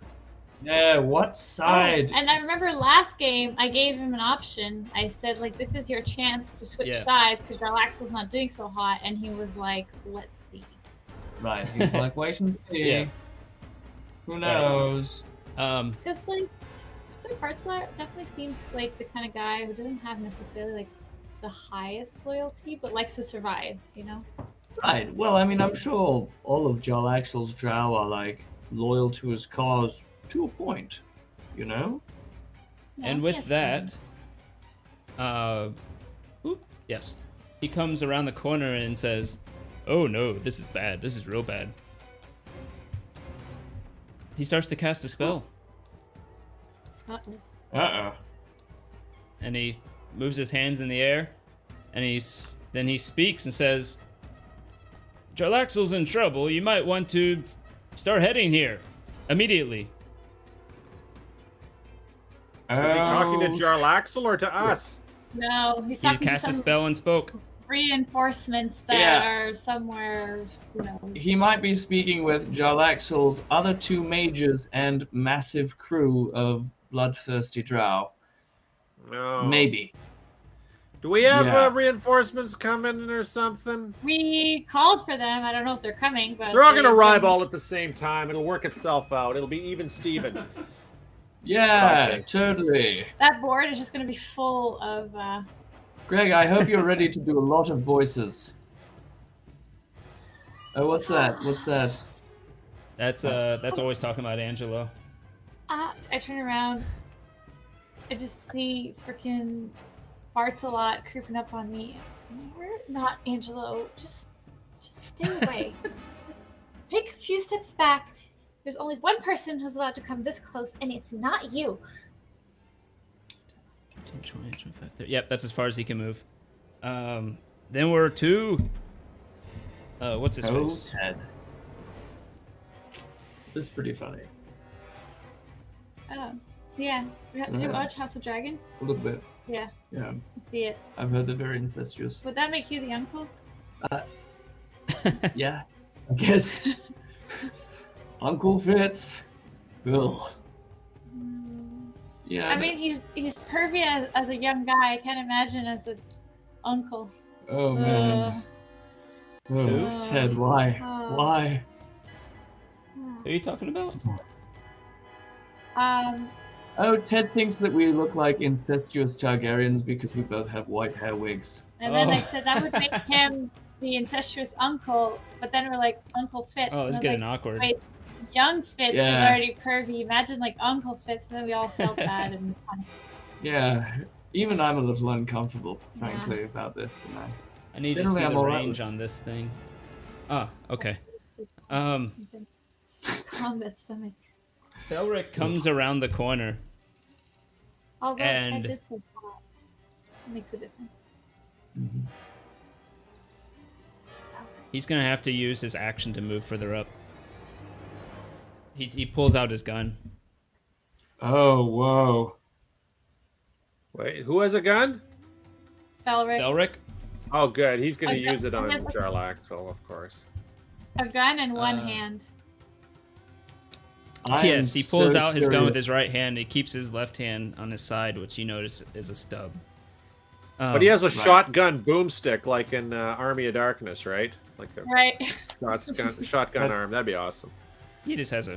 Yeah, what Oh, side? and I remember last game I gave him an option. I said like, "This is your chance to switch Yeah. sides because Relaxel's not doing so hot," and he was like, "Let's see." Right, he's like, wait and see. Yeah. Who knows? Because like, Mr. Farts-a-lot definitely seems like the kind of guy who doesn't have necessarily like the highest loyalty, but likes to survive. You know? Right, well, I mean, I'm sure all of Jarlaxle's drow are, like, loyal to his cause to a point, you know? No, And he with has that, fun. yes, he comes around the corner and says, "Oh no, this is bad. This is real bad." He starts to cast a spell, Uh-oh. and he moves his hands in the air, and then he speaks and says, "Jarlaxle's in trouble. You might want to start heading here immediately." Is he talking to Oh, Jarlaxle or to us? No, he's He talking to cast a some spell and spoke. reinforcements that Yeah. are somewhere. Who knows? He might be speaking with Jarlaxle's other 2 mages and massive crew of bloodthirsty drow. No. Maybe. Do we have Yeah. reinforcements coming or something? We called for them. I don't know if they're coming, but They're all going to they've arrive been- all at the same time. It'll work itself out. It'll be even Steven. Yeah, Okay. totally. That board is just going to be full of. Greg, I hope you're ready to do a lot of voices. Oh, what's that? What's that? That's always talking about Angelo. I turn around. I just see freaking Bartolot creeping up on me. We're not Angelo. Just stay away. Just take a few steps back. There's only one person who's allowed to come this close, and it's not you. 15, 20, 25, 30. Yep, that's as far as he can move. Then we're to what's his Oh, face? Ted. This is pretty funny. Oh, yeah. Did you watch House of Dragon? A little bit. Yeah, Yeah. I see it. I've heard they're very incestuous. Would that make you the uncle? Yeah, I guess. Uncle Fitz. Ugh. Yeah. I mean, he's pervy as a young guy. I can't imagine as an uncle. Oh man. Oh, Ted, why? Why? Who are you talking about? Oh, Ted thinks that we look like incestuous Targaryens because we both have white hair wigs. And then Oh. they said that would make him the incestuous uncle, but then we're like Uncle Fitz. Oh, it's and I was getting like, awkward. wait, young Fitz Yeah. is already pervy. Imagine like Uncle Fitz, and then we all felt bad and Yeah, even I'm a little uncomfortable, frankly, about this. And I need to Generally, see I'm the alright range with- on this thing. Ah, okay. calm that stomach. Belric comes around the corner. Although And- Ted did say that. It makes a difference. Mhm. He's gonna have to use his action to move further up. He pulls out his gun. Oh, whoa. Wait, who has a gun? Belric, Belric? Oh, good. He's going A to gun- use it on a gun- Jarlaxle, of course. a gun in one Uh, hand. Yes, he pulls so out his gun curious. with his right hand. He keeps his left hand on his side, which you notice is a stub. But he has a right. shotgun boomstick like in Army of Darkness, right? Like a Right. shotgun arm. That'd be awesome. He just has a.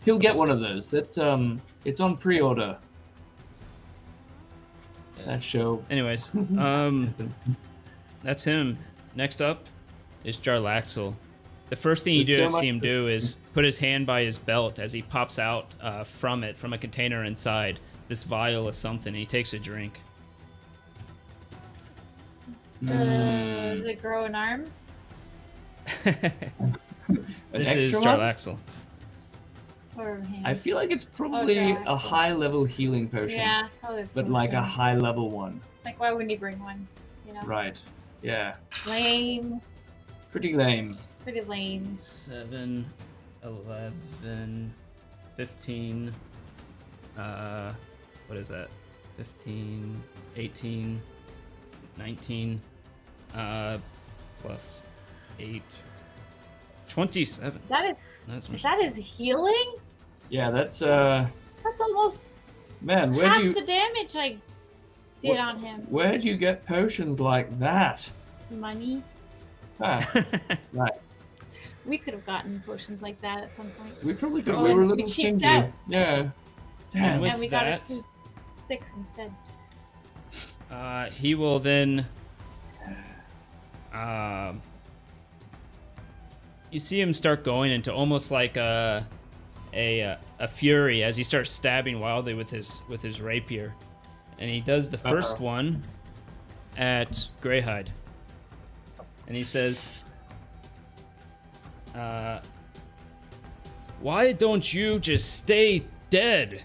He'll get one of those. That's it's on pre-order. That show. Anyways, that's him. Next up is Jarlaxle. The first thing you There's so see much him do is put his hand by his belt as he pops out from a container inside, this vial of something. He takes a drink. Mm. Does it grow an arm? This is extra one? Jarlaxle. Or a hand? I feel like it's probably yeah. a high-level healing potion, Yeah, it's probably. but like a potion. high-level one. Like, why wouldn't he bring one? You know. Right. Yeah. Lame. Pretty lame. Pretty lame. 7, 11, 15. What is that? 15, 18, 19. Plus 8. 27. That's Is that his healing? Yeah, that's That's almost man. Where half do you the damage I did What- on him. where do you get potions like that? Money. Huh. Right. We could have gotten potions like that at some point. We probably could. Oh, We were a we little cheaped stingy. out. Yeah. Damn. And with And we got that, it 2 sticks instead. he will then. You see him start going into almost like a a fury as he starts stabbing wildly with his rapier, and he does the first one at Greyhide, and he says, "Why don't you just stay dead?"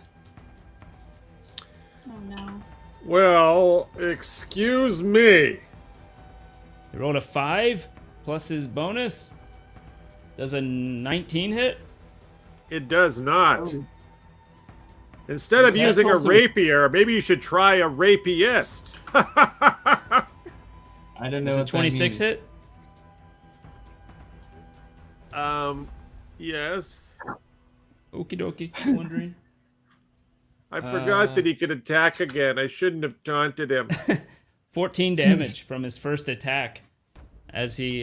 Oh no. Well, excuse me. He rolled a 5 plus his bonus. Does a 19 hit? It does not. Oh. Instead of That's using a also- rapier, maybe you should try a rapiest. I don't know. Does a what that 26 means. hit? Yes. Okie dokie. Just wondering. I forgot that he could attack again. I shouldn't have taunted him. 14 damage from his first attack, as he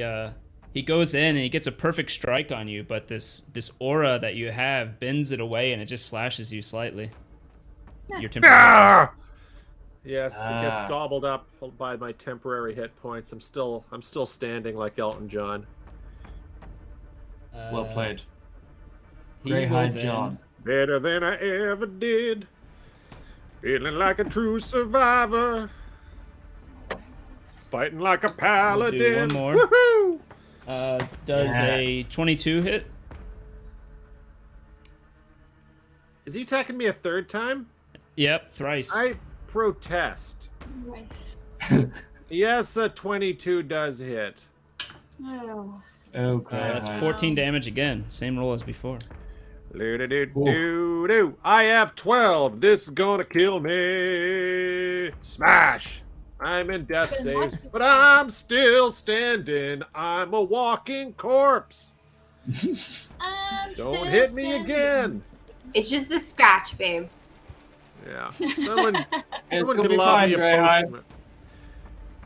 goes in and he gets a perfect strike on you, but this aura that you have bends it away and it just slashes you slightly. Your temporary. Ah! Yes, it gets Ah. gobbled up by my temporary hit points. I'm still standing like Elton John. Well played. He will Greyhide then- John. Better than I ever did. Feeling like a true survivor. Fighting like a paladin. one more. Woohoo! Does Yeah. a 22 hit? Is he attacking me a third time? Yep, thrice. I protest. Nice. Yes, a 22 does hit. Oh. Okay. That's 14 damage again. Same roll as before. Do-do-do-do-do. I have 12. This is gonna kill me. Smash. I'm in death saves, but I'm still standing. I'm a walking corpse. Don't hit me again. It's just a scratch, babe. Yeah. Someone It's gonna can be lob fine, me a Greyhide. potion.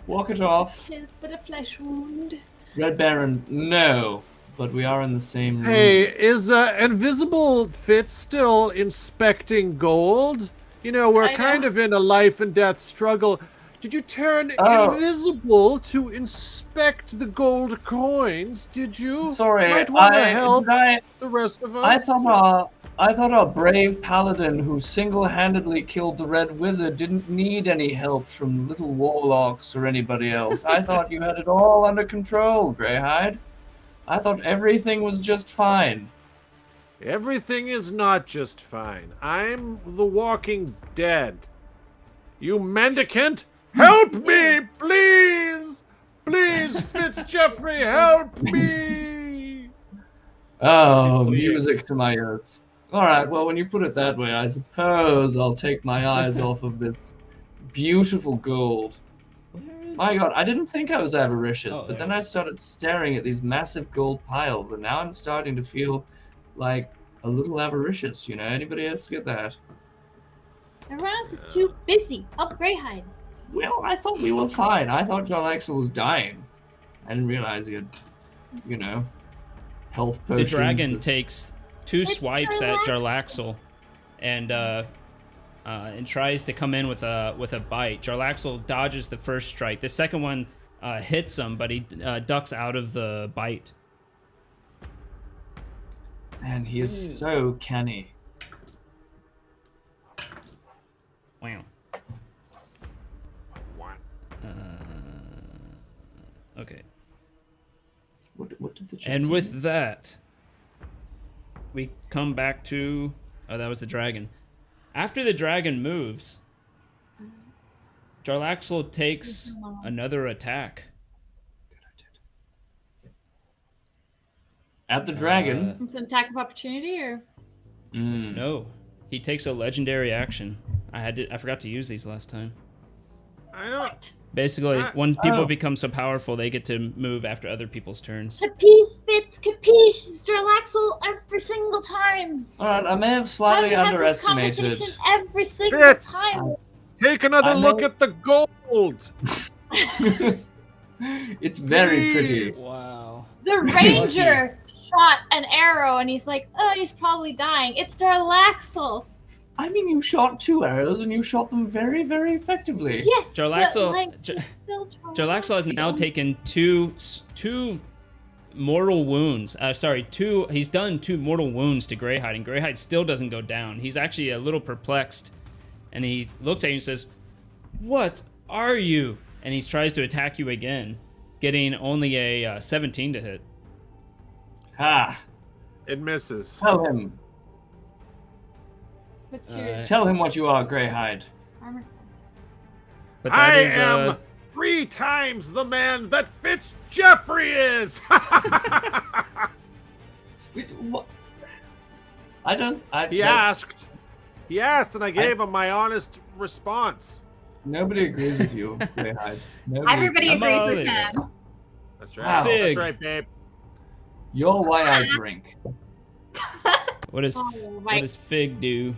Walk it off. Yes, but a flesh wound. Red Baron, no. But we are in the same room. Hey, is Invisible Fitz still inspecting gold? You know, we're I know. kind of in a life and death struggle. Did you turn Oh. invisible to inspect the gold coins? Did you? Sorry, Might want to I, help did I, the rest of us. I thought our brave paladin who single-handedly killed the Red Wizard didn't need any help from little warlocks or anybody else. I thought you had it all under control, Greyhide. I thought everything was just fine. Everything is not just fine. I'm the walking dead. You mendicant, help me, please! Please, Fitzjeffrey, help me! Oh, music to my ears. Alright, well, when you put it that way, I suppose I'll take my eyes off of this beautiful gold. My god, I didn't think I was avaricious, Oh, but there. then I started staring at these massive gold piles, and now I'm starting to feel like a little avaricious, you know? Anybody else get that? Everyone else is too busy. Help Greyhide. Well, I thought we were fine. I thought Jarlaxle was dying. I didn't realize he had, you know, health The potions. dragon takes 2 It's swipes at Jarlaxle. Jarlaxle and tries to come in with a bite. Jarlaxle dodges the first strike. The second one hits him, but he ducks out of the bite. Man, he is so canny. Wow. Okay. What did the And gypsy with do? that, we come back to... Oh, that was the dragon. After the dragon moves, Jarlaxle takes another attack. At the dragon? From some attack of opportunity, or No, he takes a legendary action. I forgot to use these last time. I don't. what? Basically, when people Oh. become so powerful, they get to move after other people's turns. Capiche, Fitz, capiche, Jarlaxle every single time. Alright, I may have How do slightly we have this underestimated. conversation every single Fitz! time? Take another I look know- at the gold. It's very pretty. Please. Wow. The ranger shot an arrow, and he's like, "Oh, he's probably dying." It's Jarlaxle. I mean, you shot 2 arrows and you shot them very, very effectively. Yes, but, Jarlaxle, like, Jar- still Jarlaxle has now taken two mortal wounds. He's done 2 mortal wounds to Greyhide, and Greyhide still doesn't go down. He's actually a little perplexed, and he looks at you and says, "What are you?" And he tries to attack you again, getting only a 17 to hit. Ha! It misses. Tell him. What's your Tell him what you are, Greyhide. armor class? But I that is, am 3 times the man that Fitzjeffrey is. What? I don't. He asked, and I gave him my honest response. Nobody agrees with you, Greyhide. Everybody I'm agrees all with in. him. That's right. Wow. That's Fig. right, babe. You're why I drink. what does Fig do?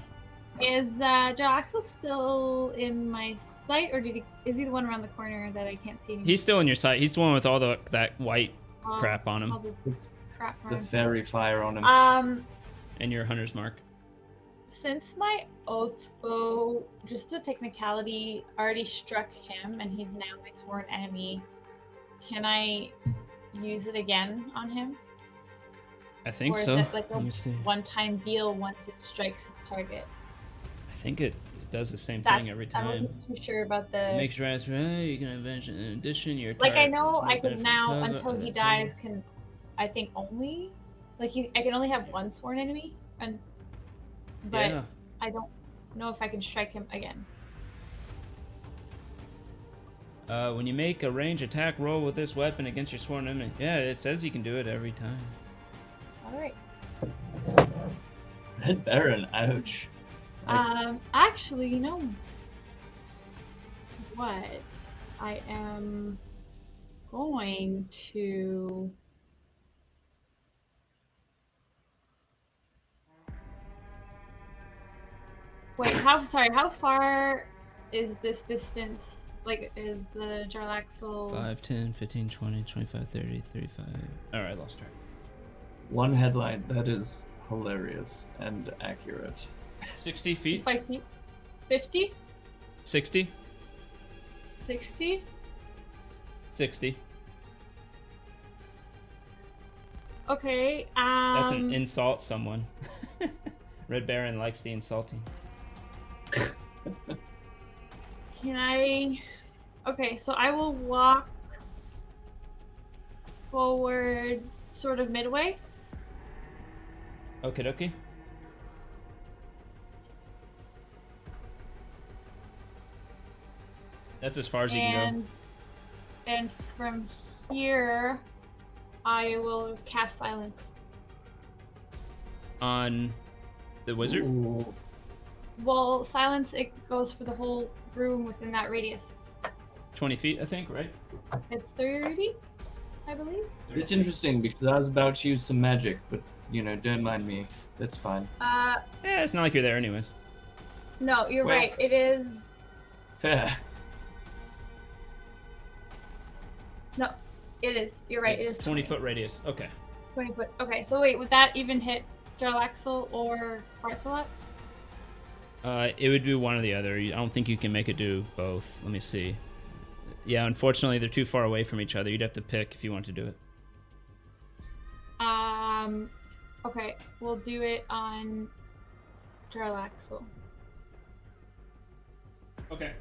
Is Joe Axel still in my sight, or is he the one around the corner that I can't see anymore? He's still in your sight. He's the one with all that white Oh, crap on him, all the crap on The him. fairy fire on him. and your hunter's mark. Since my oath bow, just a technicality, already struck him, and he's now my sworn enemy, can I use it again on him? I think Or is so. it like a Let me see. one-time deal once it strikes its target? I think it does the same thing every I time. wasn't too sure about the. Makes your ass right. You can eventually, in addition, your Like I target know is I no can benefit now cover- until he dies can, I think only, like I can only have one sworn enemy, but Yeah. I don't know if I can strike him again. When you make a range attack roll with this weapon against your sworn enemy, yeah, it says you can do it every time. All right. Red Baron, ouch. Actually, you know what? I am going to. Wait, how far is this distance? Like, is the Jarlaxle? 5, 10, 15, 20, 25, 30, 35. Alright, I lost track. One headline, that is hilarious and accurate. 60 feet? 5 feet? 50? 60? 60? 60. Okay, That's an insult someone. Red Baron likes the insulting. Can I... Okay, so I will walk forward sort of midway. Okie dokie. That's as far as you can go. And from here, I will cast silence. On the wizard? Ooh. Well, silence, it goes for the whole room within that radius. 20 feet, I think, right? It's 30, I believe. It's interesting because I was about to use some magic, but don't mind me. That's fine. Yeah, it's not like you're there anyways. No, you're Well- right. It is. Fair. No, it is. You're right. It's it is 20-foot radius. Okay. 20 foot. Okay, so wait, would that even hit Jarlaxle or Barcelot? It would be one or the other. I don't think you can make it do both. Let me see. Yeah, unfortunately, they're too far away from each other. You'd have to pick if you want to do it. Okay, we'll do it on Jarlaxle. Okay.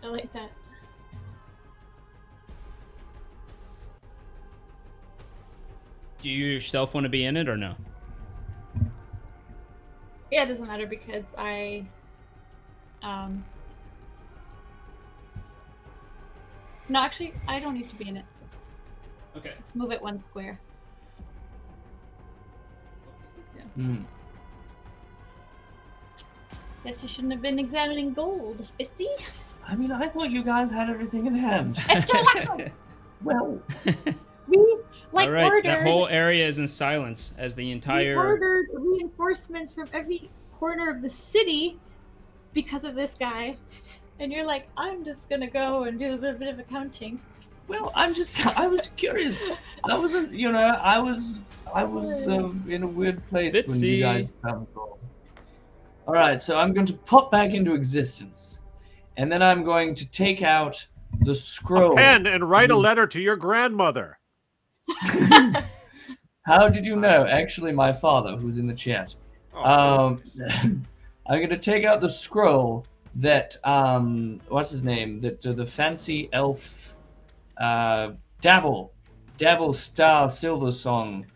I like that. Do you yourself want to be in it or no? Yeah, it doesn't matter because I, no, actually, I don't need to be in it. Okay. Let's move it one square. Hmm. Guess you shouldn't have been examining gold, Fitzy. I mean, I thought you guys had everything in hand. It's Jarlaxle! Well, We, like, All right, ordered, that whole area is in silence as the we entire... ordered reinforcements from every corner of the city because of this guy. And you're like, I'm just gonna go and do a bit of accounting. well, I was curious. I wasn't, I was in a weird place when Fitzy. you guys found gold. All right, so I'm going to pop back into existence, and then I'm going to take out the scroll. Pen and write a letter to your grandmother. How did you know? Actually, my father, who's in the chat. I'm gonna take out the scroll that what's his name? That the fancy elf, Davil Star Silver Song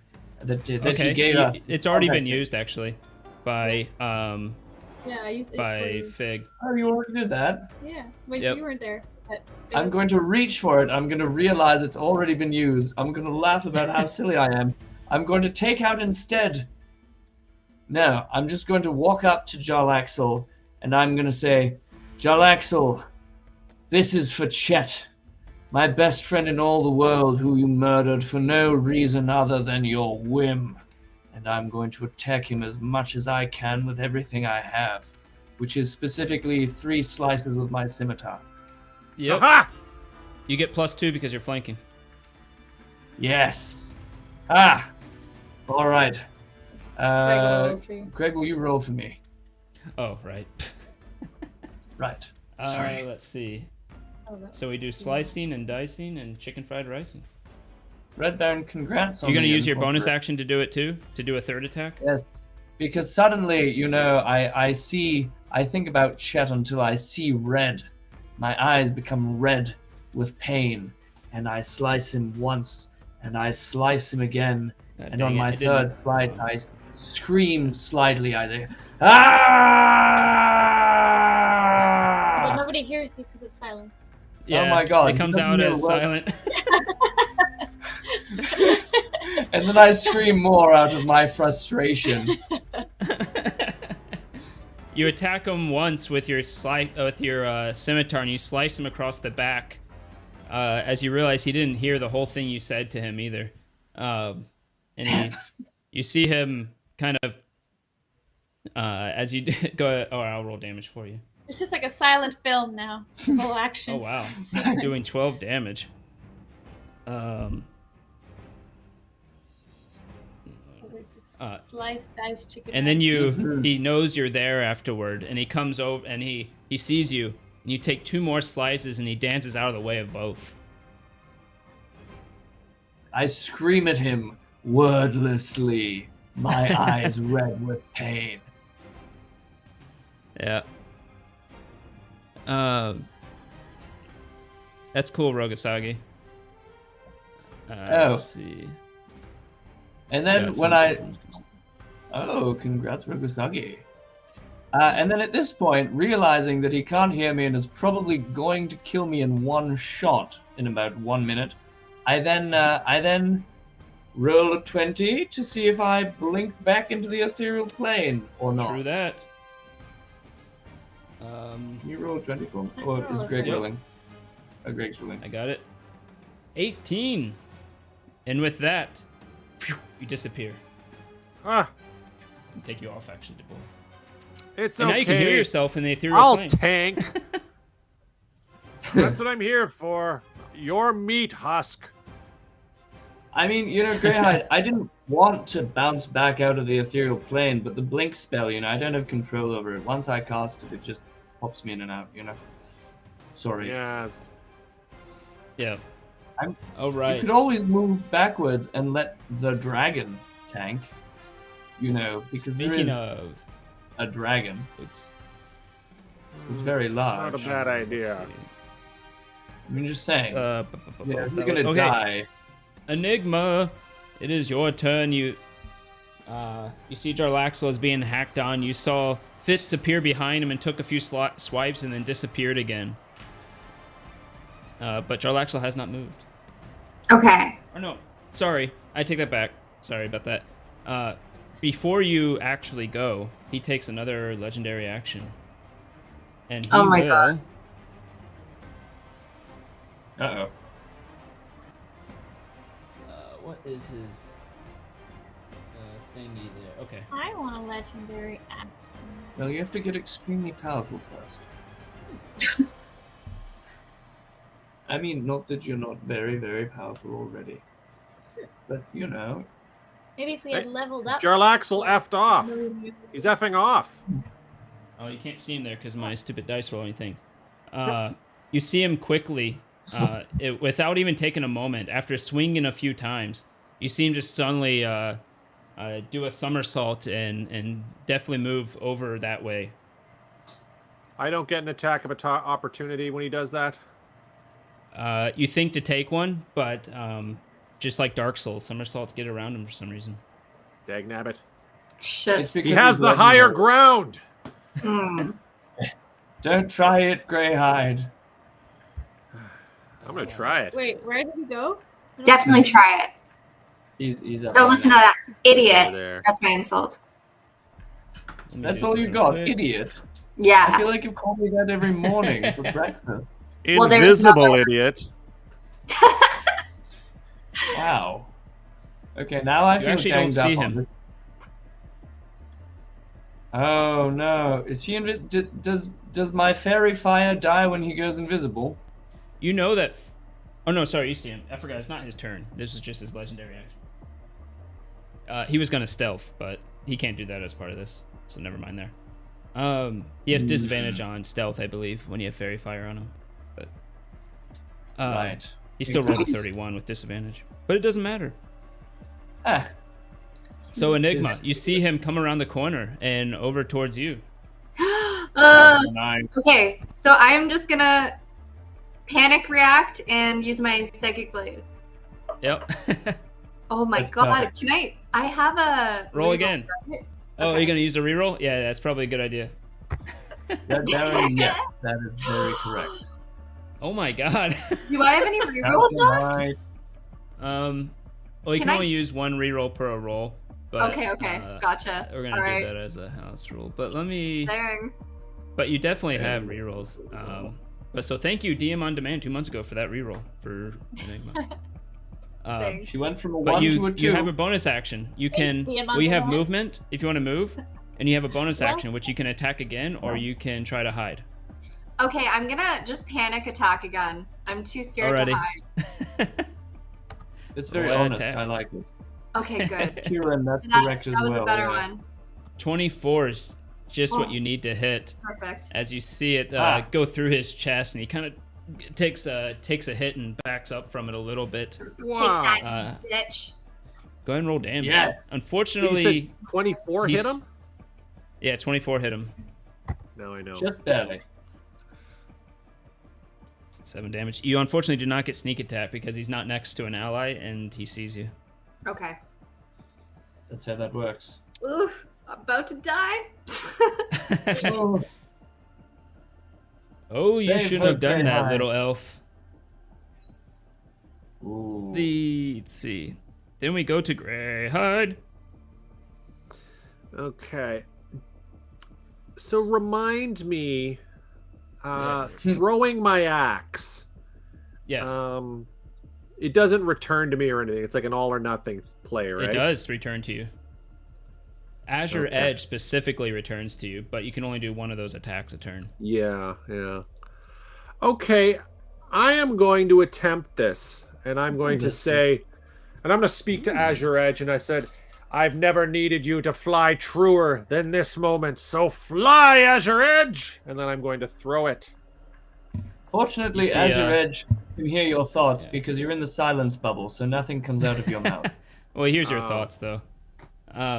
that he gave us. It's already been used actually, by Yeah, I used it by for... Fig. Oh, you already did that? Yeah, wait, Yep. you weren't there. But I'm going to reach for it. I'm going to realize it's already been used. I'm going to laugh about how silly I am. I'm going to take out instead. No, I'm just going to walk up to Jarlaxle and I'm going to say, Jarlaxle, this is for Chet, my best friend in all the world who you murdered for no reason other than your whim. And I'm going to attack him as much as I can with everything I have, which is specifically 3 slices with my scimitar. Yep. Aha! You get +2 because you're flanking. Yes. Ah. All right. roll for you. Greg, will you roll for me? Oh, right. Right. Sorry. Let's see. Oh, that's So we do slicing and dicing and chicken fried ricing. Red Baron, congrats on You're gonna the use your bonus incorporate- action to do it too? To do a third attack? Yes. Because suddenly, you know, I think about Chet until I see red. My eyes become red with pain, and I slice him once, and I slice him again, God and dang on it, my it didn't- third slice, I scream slightly. I say, ah! But nobody hears you because of silence. Yeah, my God, it he comes doesn't out know as what- silent. And then I scream more out of my frustration. You attack him once with your scimitar, and you slice him across the back. As you realize he didn't hear the whole thing you said to him either, and you see him kind of as you go. Oh, I'll roll damage for you. It's just like a silent film now. Full action. Oh wow, doing 12 damage. Slice, dice, chicken. And then nuggets. he knows you're there afterward, and he comes over and he sees you, and you take 2 more slices, and he dances out of the way of both. I scream at him wordlessly, my eyes red with pain. Yeah. That's cool, Rogasagi. Let's see. And then Got when some- Oh, congrats, Rogusagi. And then at this point, realizing that he can't hear me and is probably going to kill me in one shot in about 1 minute, I then roll a 20 to see if I blink back into the ethereal plane or not. True that. Can you roll a 20 for me? Or is Greg Yep. rolling? Oh, Greg's rolling. I got it. 18. And with that, phew, you disappear. Ah, I'll take you off, actually, DeBoer. it's And okay. now you can hear yourself in the ethereal I'll plane. tank. That's what I'm here for. Your meat husk. I mean, you know, Greyhide, I didn't want to bounce back out of the ethereal plane, but the blink spell, you know, I don't have control over it. Once I cast it, it just pops me in and out, you know? Sorry. Yes. Yeah. I'm- Oh, right. You could always move backwards and let the dragon tank, you know, because there Speaking is of... a dragon. Oops. It's very large. Not a bad Let's idea. see. I'm just saying. Yeah, You're gonna okay. die. Enigma, it is your turn. You see Jarlaxle is being hacked on. You saw Fitz appear behind him and took a few swipes and then disappeared again. But Jarlaxle has not moved. Okay. Or no, sorry, I take that back. Sorry about that. Before you actually go, he takes another legendary action. And he Oh my will, God. Uh-oh. What is his thingy there? Okay. I want a legendary action. Well, you have to get extremely powerful first. I mean, not that you're not very, very powerful already. But, you know. Maybe if we had Hey, leveled up. Jarlaxle effed off. He's effing off. Oh, you can't see him there because my stupid dice roll anything. you see him quickly, without even taking a moment, after swinging a few times, you see him just suddenly do a somersault and definitely move over that way. I don't get an attack of opportunity when he does that. You think to take one, but just like Dark Souls, somersaults get around him for some reason. Dagnabbit. Shit. He has the higher ground. Don't try it, Greyhide. I'm gonna try it. Wait, where did he go? Definitely try it. He's up. Don't listen to that Over idiot. there. That's my insult. Let me That's do all you something got, quick. idiot. I Yeah. feel like you call me that every morning for breakfast. Well, there's Invisible another- idiot. Wow. Okay, now I You feel actually don't ganged up see on him. this. Oh no! Is he does my fairy fire die when he goes invisible? You know that. Oh no, sorry, you see him. I forgot. It's not his turn. This is just his legendary action. He was gonna stealth, but he can't do that as part of this, so never mind there. He has disadvantage on stealth, I believe, when you have fairy fire on him. But Right. he still rolled a 31 with disadvantage, but it doesn't matter. Ah, So Enigma, you see him come around the corner and over towards you. Okay, so I'm just gonna panic react and use my psychic blade. Yep. Oh my That's god, perfect. can I have a Roll reroll, again. right? Oh, are Okay. you gonna use a reroll? Yeah, that's probably a good idea. yes, that is very correct. Oh my god. Do I have any rerolls left? Right. Well, you can Can I- only use one reroll per roll. But, Okay, gotcha. We're gonna Alright. do that as a house rule. But let me. Dang. But you definitely have rerolls. But so thank you, DM on Demand 2 months ago for that reroll for Enigma. Thanks. She went from a But 1 to a you 2. have a bonus action. You can. DM on Well, you have Demand. movement if you want to move, and you have a bonus Well- action which you can attack again, or you can try to hide. Okay, I'm gonna just panic attack again. I'm too scared Alrighty. to hide. It's very Well, honest. attack. I like it. Okay, good. Kieran, that's that, correct as that was well. a better yeah. one. 24 is just what Oh. you need to hit. Perfect. As you see it go through his chest, and he kind of takes a hit and backs up from it a little bit. Wow. Take that, you bitch. Go ahead and roll damage. Yes. You Unfortunately, said 24 hit he's- him? yeah, 24 hit him. Now I know. Just barely. 7 damage. You unfortunately do not get sneak attack because he's not next to an ally and he sees you. Okay. That's how that works. Oof. About to die. Oh, you Save shouldn't her, have done that, Greyhide. little elf. Ooh. Let's see. Then we go to Greyhide. Okay. So remind me, throwing my axe. Yes, It doesn't return to me or anything. It's like an all or nothing play, right? it does return to you. Azure Okay. Edge specifically returns to you, but you can only do one of those attacks a turn. Yeah, yeah. Okay, I am going to attempt this, and I'm going to say, and I'm going to speak to Azure Edge, and I said, I've never needed you to fly truer than this moment, so fly, Azure Edge! And then I'm going to throw it. Fortunately, You see, Azure Edge can hear your thoughts because you're in the silence bubble, so nothing comes out of your mouth. Well, here's your thoughts, though.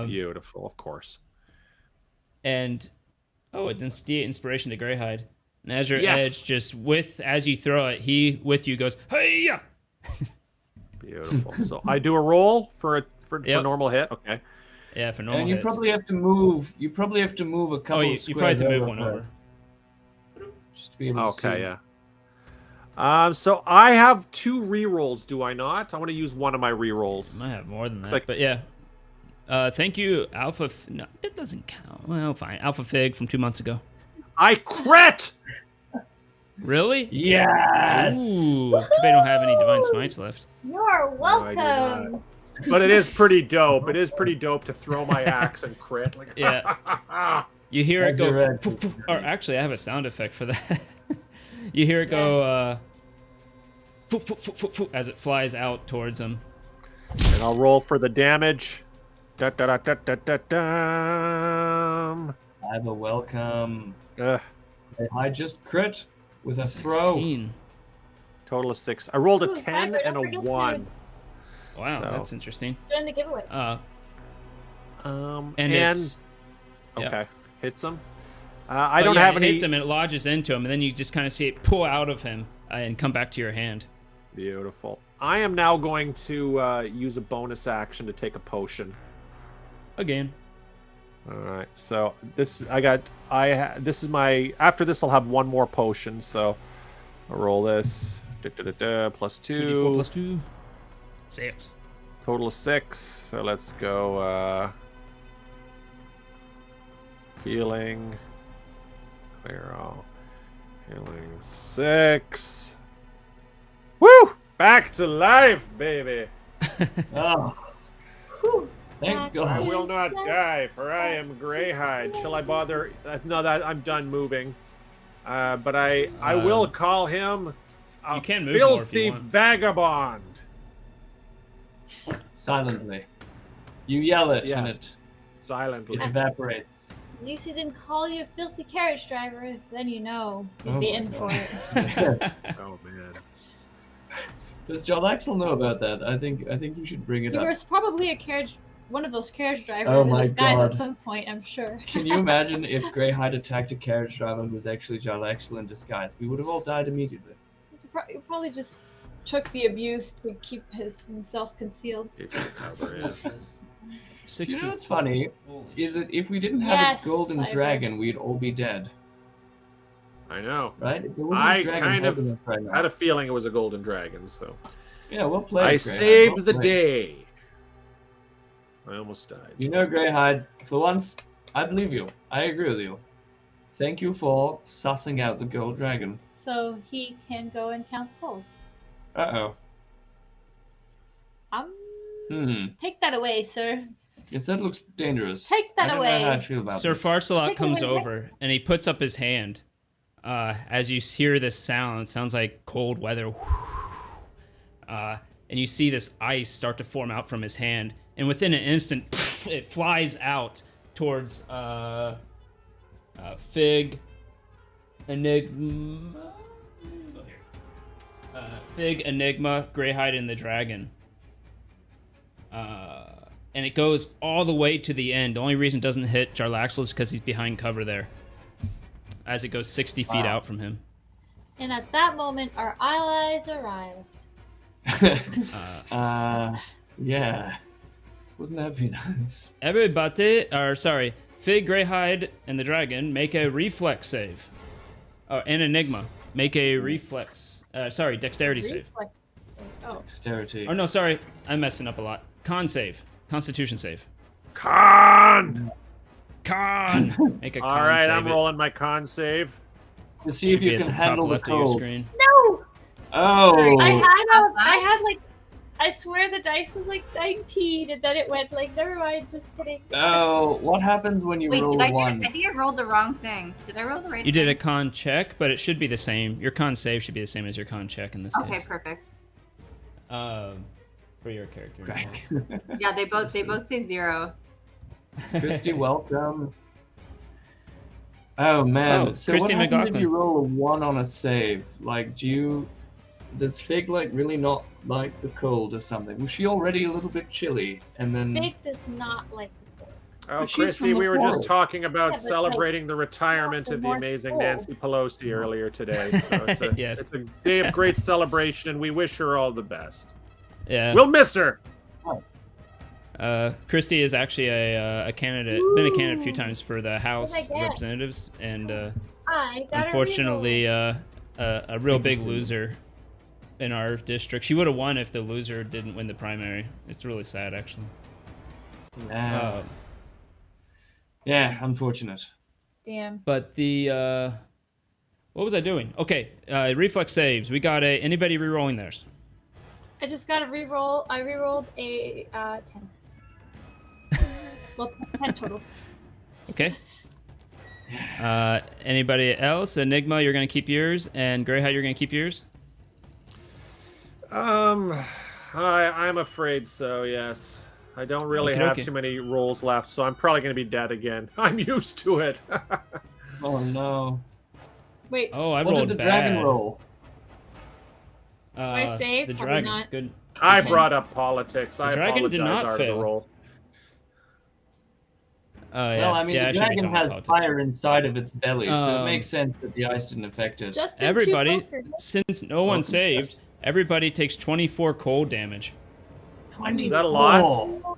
Beautiful, of course. And it instigate inspiration to Greyhide. And Azure Yes. Edge just as you throw it, he with you goes, hey! Beautiful. So I do a roll for Yep. normal hit. Okay. Yeah, for normal And you hits. probably have to move. You probably have to move a couple. you probably have to move one her, over. just to be able to see. Okay, yeah. So I have 2 rerolls, do I not? I want to use one of my rerolls. Might have more than that, like- but yeah. Thank you, Alpha. No, that doesn't count. Well, fine. Alpha Fig from 2 months ago. I crit! Really? Yes. Ooh, too bad I don't have any Divine Smites left. You're I do welcome. But it is pretty dope. It is pretty dope to throw my axe and crit. Like, Yeah. You hear it go, Azure Edge. "Foo, foo," or actually, I have a sound effect for that. You hear it go, "Foo, foo, foo, foo, foo," as it flies out towards him. And I'll roll for the damage. Da da da da da da da. Have a welcome. Ugh. I just crit. with a throw. 16. Total of 6. I rolled a Ooh, 10 Viper, and don't a forget 1. Wow, So- that's interesting. Join the giveaway. And And it's okay, hits him. I don't have it any. hits him and it lodges into him, and then you just kind of see it pull out of him and come back to your hand. Beautiful. I am now going to use a bonus action to take a potion. Again. All right. So this this is my. After this, I'll have one more potion. So I'll roll this. Plus 2. 2d4 plus 2. 6. Total of 6. So let's go. Healing. Clear all. Healing 6. Woo! Back to life, baby. Oh, Whew. thank I God. will not die, for I am Greyhide. Shall I bother? No, that I'm done moving. But I will call him a You can move more if you filthy want. vagabond. Silently. You yell it and Yes. it Silently. evaporates. At least he didn't call you a filthy carriage driver. Then you know you'd Oh be my in God. for it. Oh man. Does John Axel know about that? I think you should bring it He up. was probably one of those carriage drivers Oh in my disguise God. at some point, I'm sure. Can you imagine if Greyhide attacked a carriage driver who was actually John Axel in disguise? We would have all died immediately. He probably just took the abuse to keep himself concealed. You 60. know what's funny? Holy Is that if we didn't have Yes, a golden I dragon, we'd all be dead, I know. right? If there wasn't I a dragon kind of holding us right now. had a feeling it was a golden dragon, so Yeah, well played, I Greyhide. saved Well the played. day. I almost died. You know, Greyhide, for once, I believe you. I agree with you. Thank you for sussing out the gold dragon. So he can go and count gold. Uh-oh. Take that away, sir. Yes, that looks dangerous. Take that I don't away. know how I feel about Sir this. Farsalot Take it comes away. over and he puts up his hand. As you hear this sound, it sounds like cold weather. And you see this ice start to form out from his hand. And within an instant, it flies out towards Fig, Enigma, Fig, Enigma, Greyhide, and the dragon. And it goes all the way to the end. The only reason it doesn't hit Jarlaxle is because he's behind cover there. As it goes 60 feet out from him. And at that moment, our allies arrived. Yeah. Wouldn't that be nice? Everybody, Fig, Greyhide, and the dragon make a reflex save. Oh, and Enigma make a dexterity save. Reflex. Oh, Dexterity. Oh no, sorry, I'm messing up a lot. Con Constitution save. Con! Make a con All right, save. I'm rolling my con save. To see if Should be you at can the handle top the left of your cold. screen. no! Oh. I swear the dice was like 19, and then it went like, never mind, just kidding. Oh, what happens when you Wait, roll did I do? one? I think I rolled the wrong thing. Did I roll the right You thing? did a con check, but it should be the same. Your con save should be the same as your con check in this Okay, case. perfect. For your character. Right. Yeah, they both say 0. Christy, welcome. Oh man. Oh, So Christy what happens if McLaughlin. you roll a 1 on a save? Like, does Fig like really not like the cold or something? Was she already a little bit chilly? And then Big does not like the cold. Oh, But she's Christy, from the we were just forest. talking about Yeah, but, celebrating the retirement not of the the North amazing Pole. Nancy Pelosi earlier today. So it's a, Yes. it's a day of great celebration, and we wish her all the best. Yeah. We'll miss her. Christy is actually a candidate, been a candidate a few times for the House What'd I of get? Representatives, and I got unfortunately, a real big loser in our district. She would have won if the loser didn't win the primary. It's really sad, actually. yeah, unfortunate. Damn. But the what was I doing? Okay, reflex saves. We got anybody re-rolling theirs? I just got a reroll. I rerolled a 10. Well, 10 total. Okay. Anybody else? Enigma, you're gonna keep yours, and Greyhide, you're gonna keep yours. I'm afraid so. Yes, I don't really Okie have dokie. too many rolls left, so I'm probably going to be dead again. I'm used to it. Oh no. Wait, Oh, I What rolled did the bad. dragon roll? I save? The Probably dragon. not. Good. I Okay. brought up politics. I dragon did apologize, not Art of the fail. Roll. Oh yeah. Well, I mean, yeah, I the should be dragon talking has politics. fire inside of its belly, so it Um, makes sense that the ice didn't affect it. Just in Everybody, two poker. since no one Welcome, saved, Justin. everybody takes 24 cold damage. 20. Is that a lot? Oh,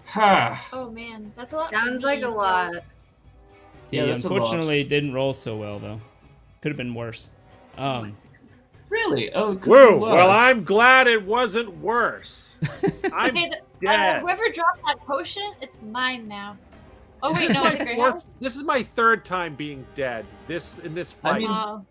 Ha. oh man, that's a lot. Sounds like a for me. lot. He Yeah, that's a lot. unfortunately didn't roll so well though. Could have been worse. Really? Oh, it could Woo! be worse. Well, I'm glad it wasn't worse. I'm Okay, dead. whoever dropped that potion, it's mine now. Oh wait, no, I think I have. This is my third time being dead. In this fight. I mean, Oh,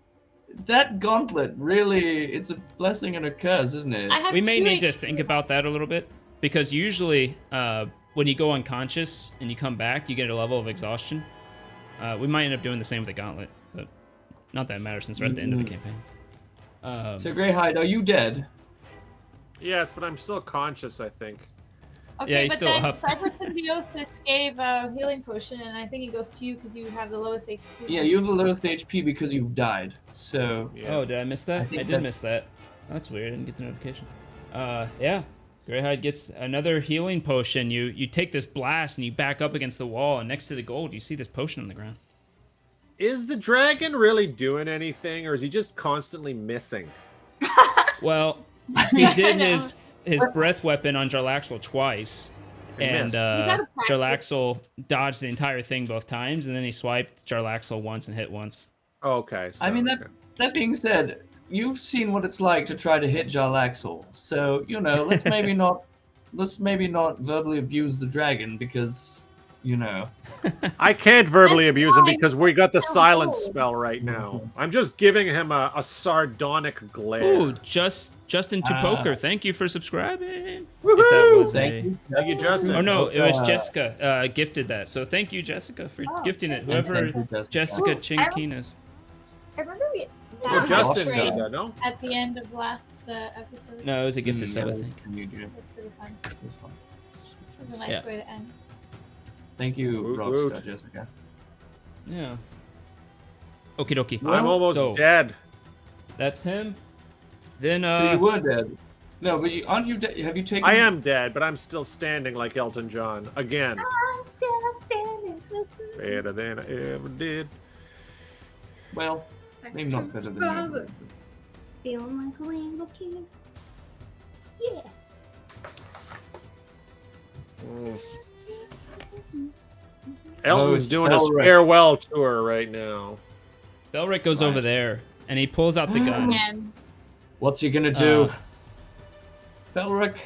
that gauntlet really, it's a blessing and a curse, isn't it? I have We may 2 need to HP. think about that a little bit because usually when you go unconscious and you come back, you get a level of exhaustion. We might end up doing the same with the gauntlet, but not that it matters since we're at the end of the campaign. So, Greyhide, are you dead? Yes, but I'm still conscious, I think. Okay, Yeah, he's but still then up. Cyber Symbiosis gave a healing potion, and I think it goes to you because you have the lowest HP. Yeah, you have the lowest HP because you've died. So, Yeah. Oh, did I miss that? I, think did that- miss that. That's weird. I didn't get the notification. Yeah. Greyhide gets another healing potion. You take this blast and you back up against the wall, and next to the gold, you see this potion on the ground. Is the dragon really doing anything, or is he just constantly missing? Well, he did know. his breath weapon on Jarlaxle twice, And and missed. gotta practice. Jarlaxle dodged the entire thing both times, and then he swiped Jarlaxle once and hit once. Okay. So, I mean, okay. that being said, you've seen what it's like to try to hit Jarlaxle. So, let's maybe not verbally abuse the dragon because, I can't verbally That's abuse him fine. because we got the Still silence gold. spell right now. I'm just giving him a sardonic glare. Ooh, Justin to Ah. poker. Thank you for subscribing. Woohoo! If that was Thank a- you. Thank you, Justin. Oh no, it was Uh, Jessica gifted that. So thank you, Jessica, for Oh, gifting it. And Whoever thank you, Jessica. Jessica Ooh, Chinkinas. I remember we Well, that Justin was did great that, no? at the end of last episode. No, it was a gifted Mm, sub, I yeah, think. you do. It was pretty fun. That's fine. It was a nice Yeah. way to end. Thank you, Woot Rockstar woot. Jessica. Yeah. Okie dokie. I'm almost so- dead. That's him. Then So you were dead. No, but aren't you dead? Have you taken? I am dead, but I'm still standing like Elton John. Again. I'm still standing. Better than I ever did. Well, maybe not better than you. Feeling like a little kid. Yeah. Mm. Oh, Elton's it's doing his Elric. farewell tour right now. Belric goes over there and he pulls out the gun. Man, What's he gonna do? Uh, Felric?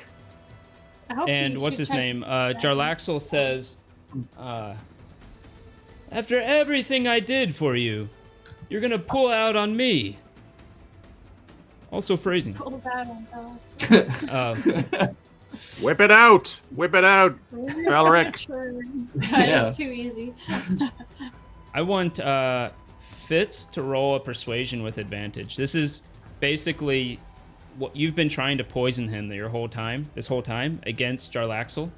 I hope And he what's his shoots us- name? Jarlaxle says, after everything I did for you, you're gonna pull out on me. Also phrasing. Pull that on God. Whip it out! Whip it out! Valeric. Yeah. It's too easy. I want Fitz to roll a persuasion with advantage. This is basically what you've been trying to poison him this whole time against Jarlaxle,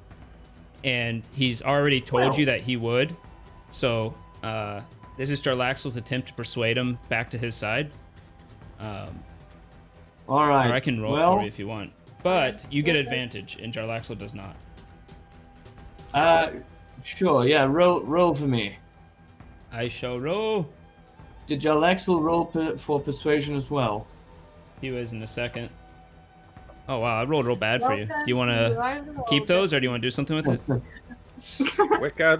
and he's already told you that he would. So this is Jarlaxle's attempt to persuade him back to his side. All right. Or I can roll well, for you if you want, but you get advantage, and Jarlaxle does not. Sure. Yeah. Roll for me. I shall roll. Did Jarlaxle roll for persuasion as well? He was in a second. Oh wow, I rolled real bad for you. Do you want to keep those, or do you want to do something with it?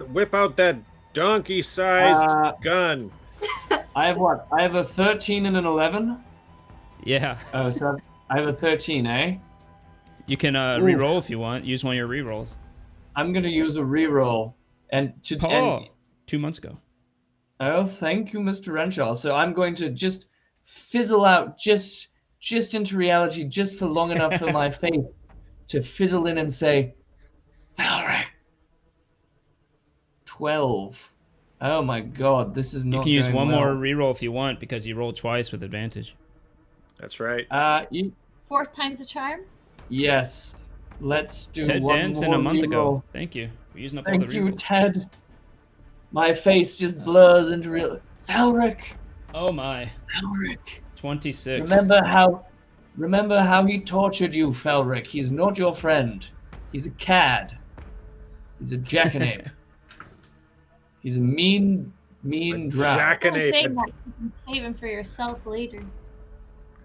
Whip out that donkey-sized gun. I have what? I have a 13 and an 11. Yeah. Oh, so I have a 13, eh? You can re-roll if you want. Use one of your re-rolls. I'm gonna use a re-roll, and to Oh, and, 2 months ago. oh, thank you, Mr. Renshaw. So I'm going to just fizzle out, just into reality, just for long enough for my face to fizzle in and say, Valeric. 12. Oh my God, this is not. You can use going one well. more re-roll if you want, because you rolled twice with advantage. That's right. Fourth time's a charm. Yes. Let's do Ted one danced more in a month re-roll. ago. Thank you for using up all Thank the you, re-rolls. Ted. My face just blurs into real. Valric. Oh my. Felric. 26. Remember how he tortured you, Felric. He's not your friend. He's a cad. He's a jackanape. He's a mean drow. Don't say Jackanape. that. You can save him for yourself later.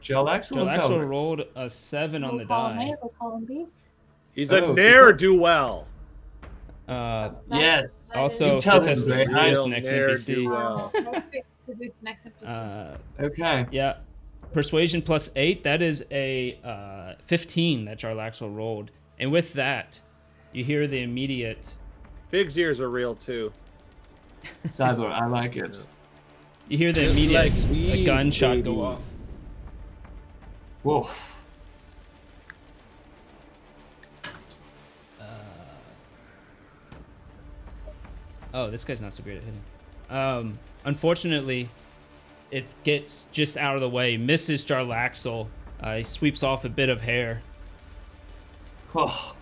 Jalaxel or Jalaxel Felric? rolled a 7 on the We'll call him die. A, we'll call him B. He's a Oh, ne'er-do-well. Yes. Also, You tell Fitz has him, to Gray. seduce Real next NPC. ne'er-do-well. Seduce next episode. Okay. Yeah. Persuasion plus 8, that is a 15 that Jarlaxle rolled. And with that, you hear the immediate... Fig's ears are real too. Cyber, I like it. You hear the Just immediate like a these gunshot go babies. off. Whoa. Oh, this guy's not so great at hitting. Unfortunately, it gets just out of the way, misses Jarlaxle. He sweeps off a bit of hair. Oh,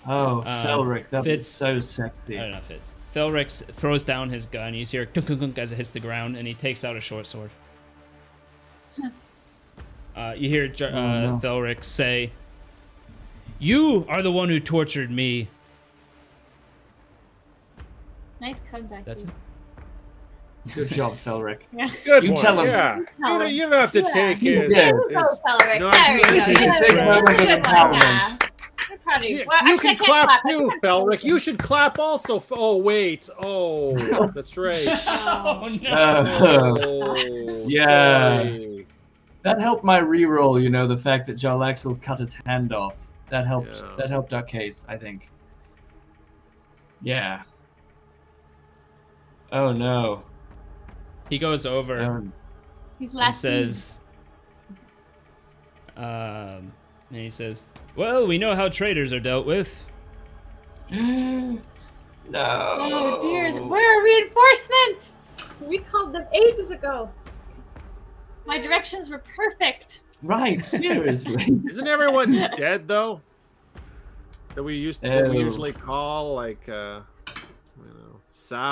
Felric, that was Fitz- so sexy. I don't know if it's... Felrix throws down his gun. You hear kunk, kunk, kunk as it hits the ground, and he takes out a short sword. You hear no. Felrix say, "You are the one who tortured me." Nice comeback. That's it. dude. Good job, Felric. Yeah. Good You one. tell him. Yeah. You tell him. You don't have to Yeah. take his. Yeah. There we go, his- Felric. No, There we go. this is There a we big go. moment of Good one, empowerment. yeah. I'm proud of you. Yeah, Well, you actually, I can can't clap I too, can't Felric. You should clap also. Oh wait. Oh, that's right. Oh no! Oh, Yeah. sorry. That helped my reroll, you know, the fact that Jarlaxle cut his hand off. That helped. Yeah. That helped our case, I think. Yeah. Oh no. He goes over He's and last says, and he says, "Well, we know how traitors are dealt with." No. Oh dear, where are reinforcements? We called them ages ago. My directions were perfect. Right, seriously. Isn't everyone dead though? That we Oh. usually call like Savra.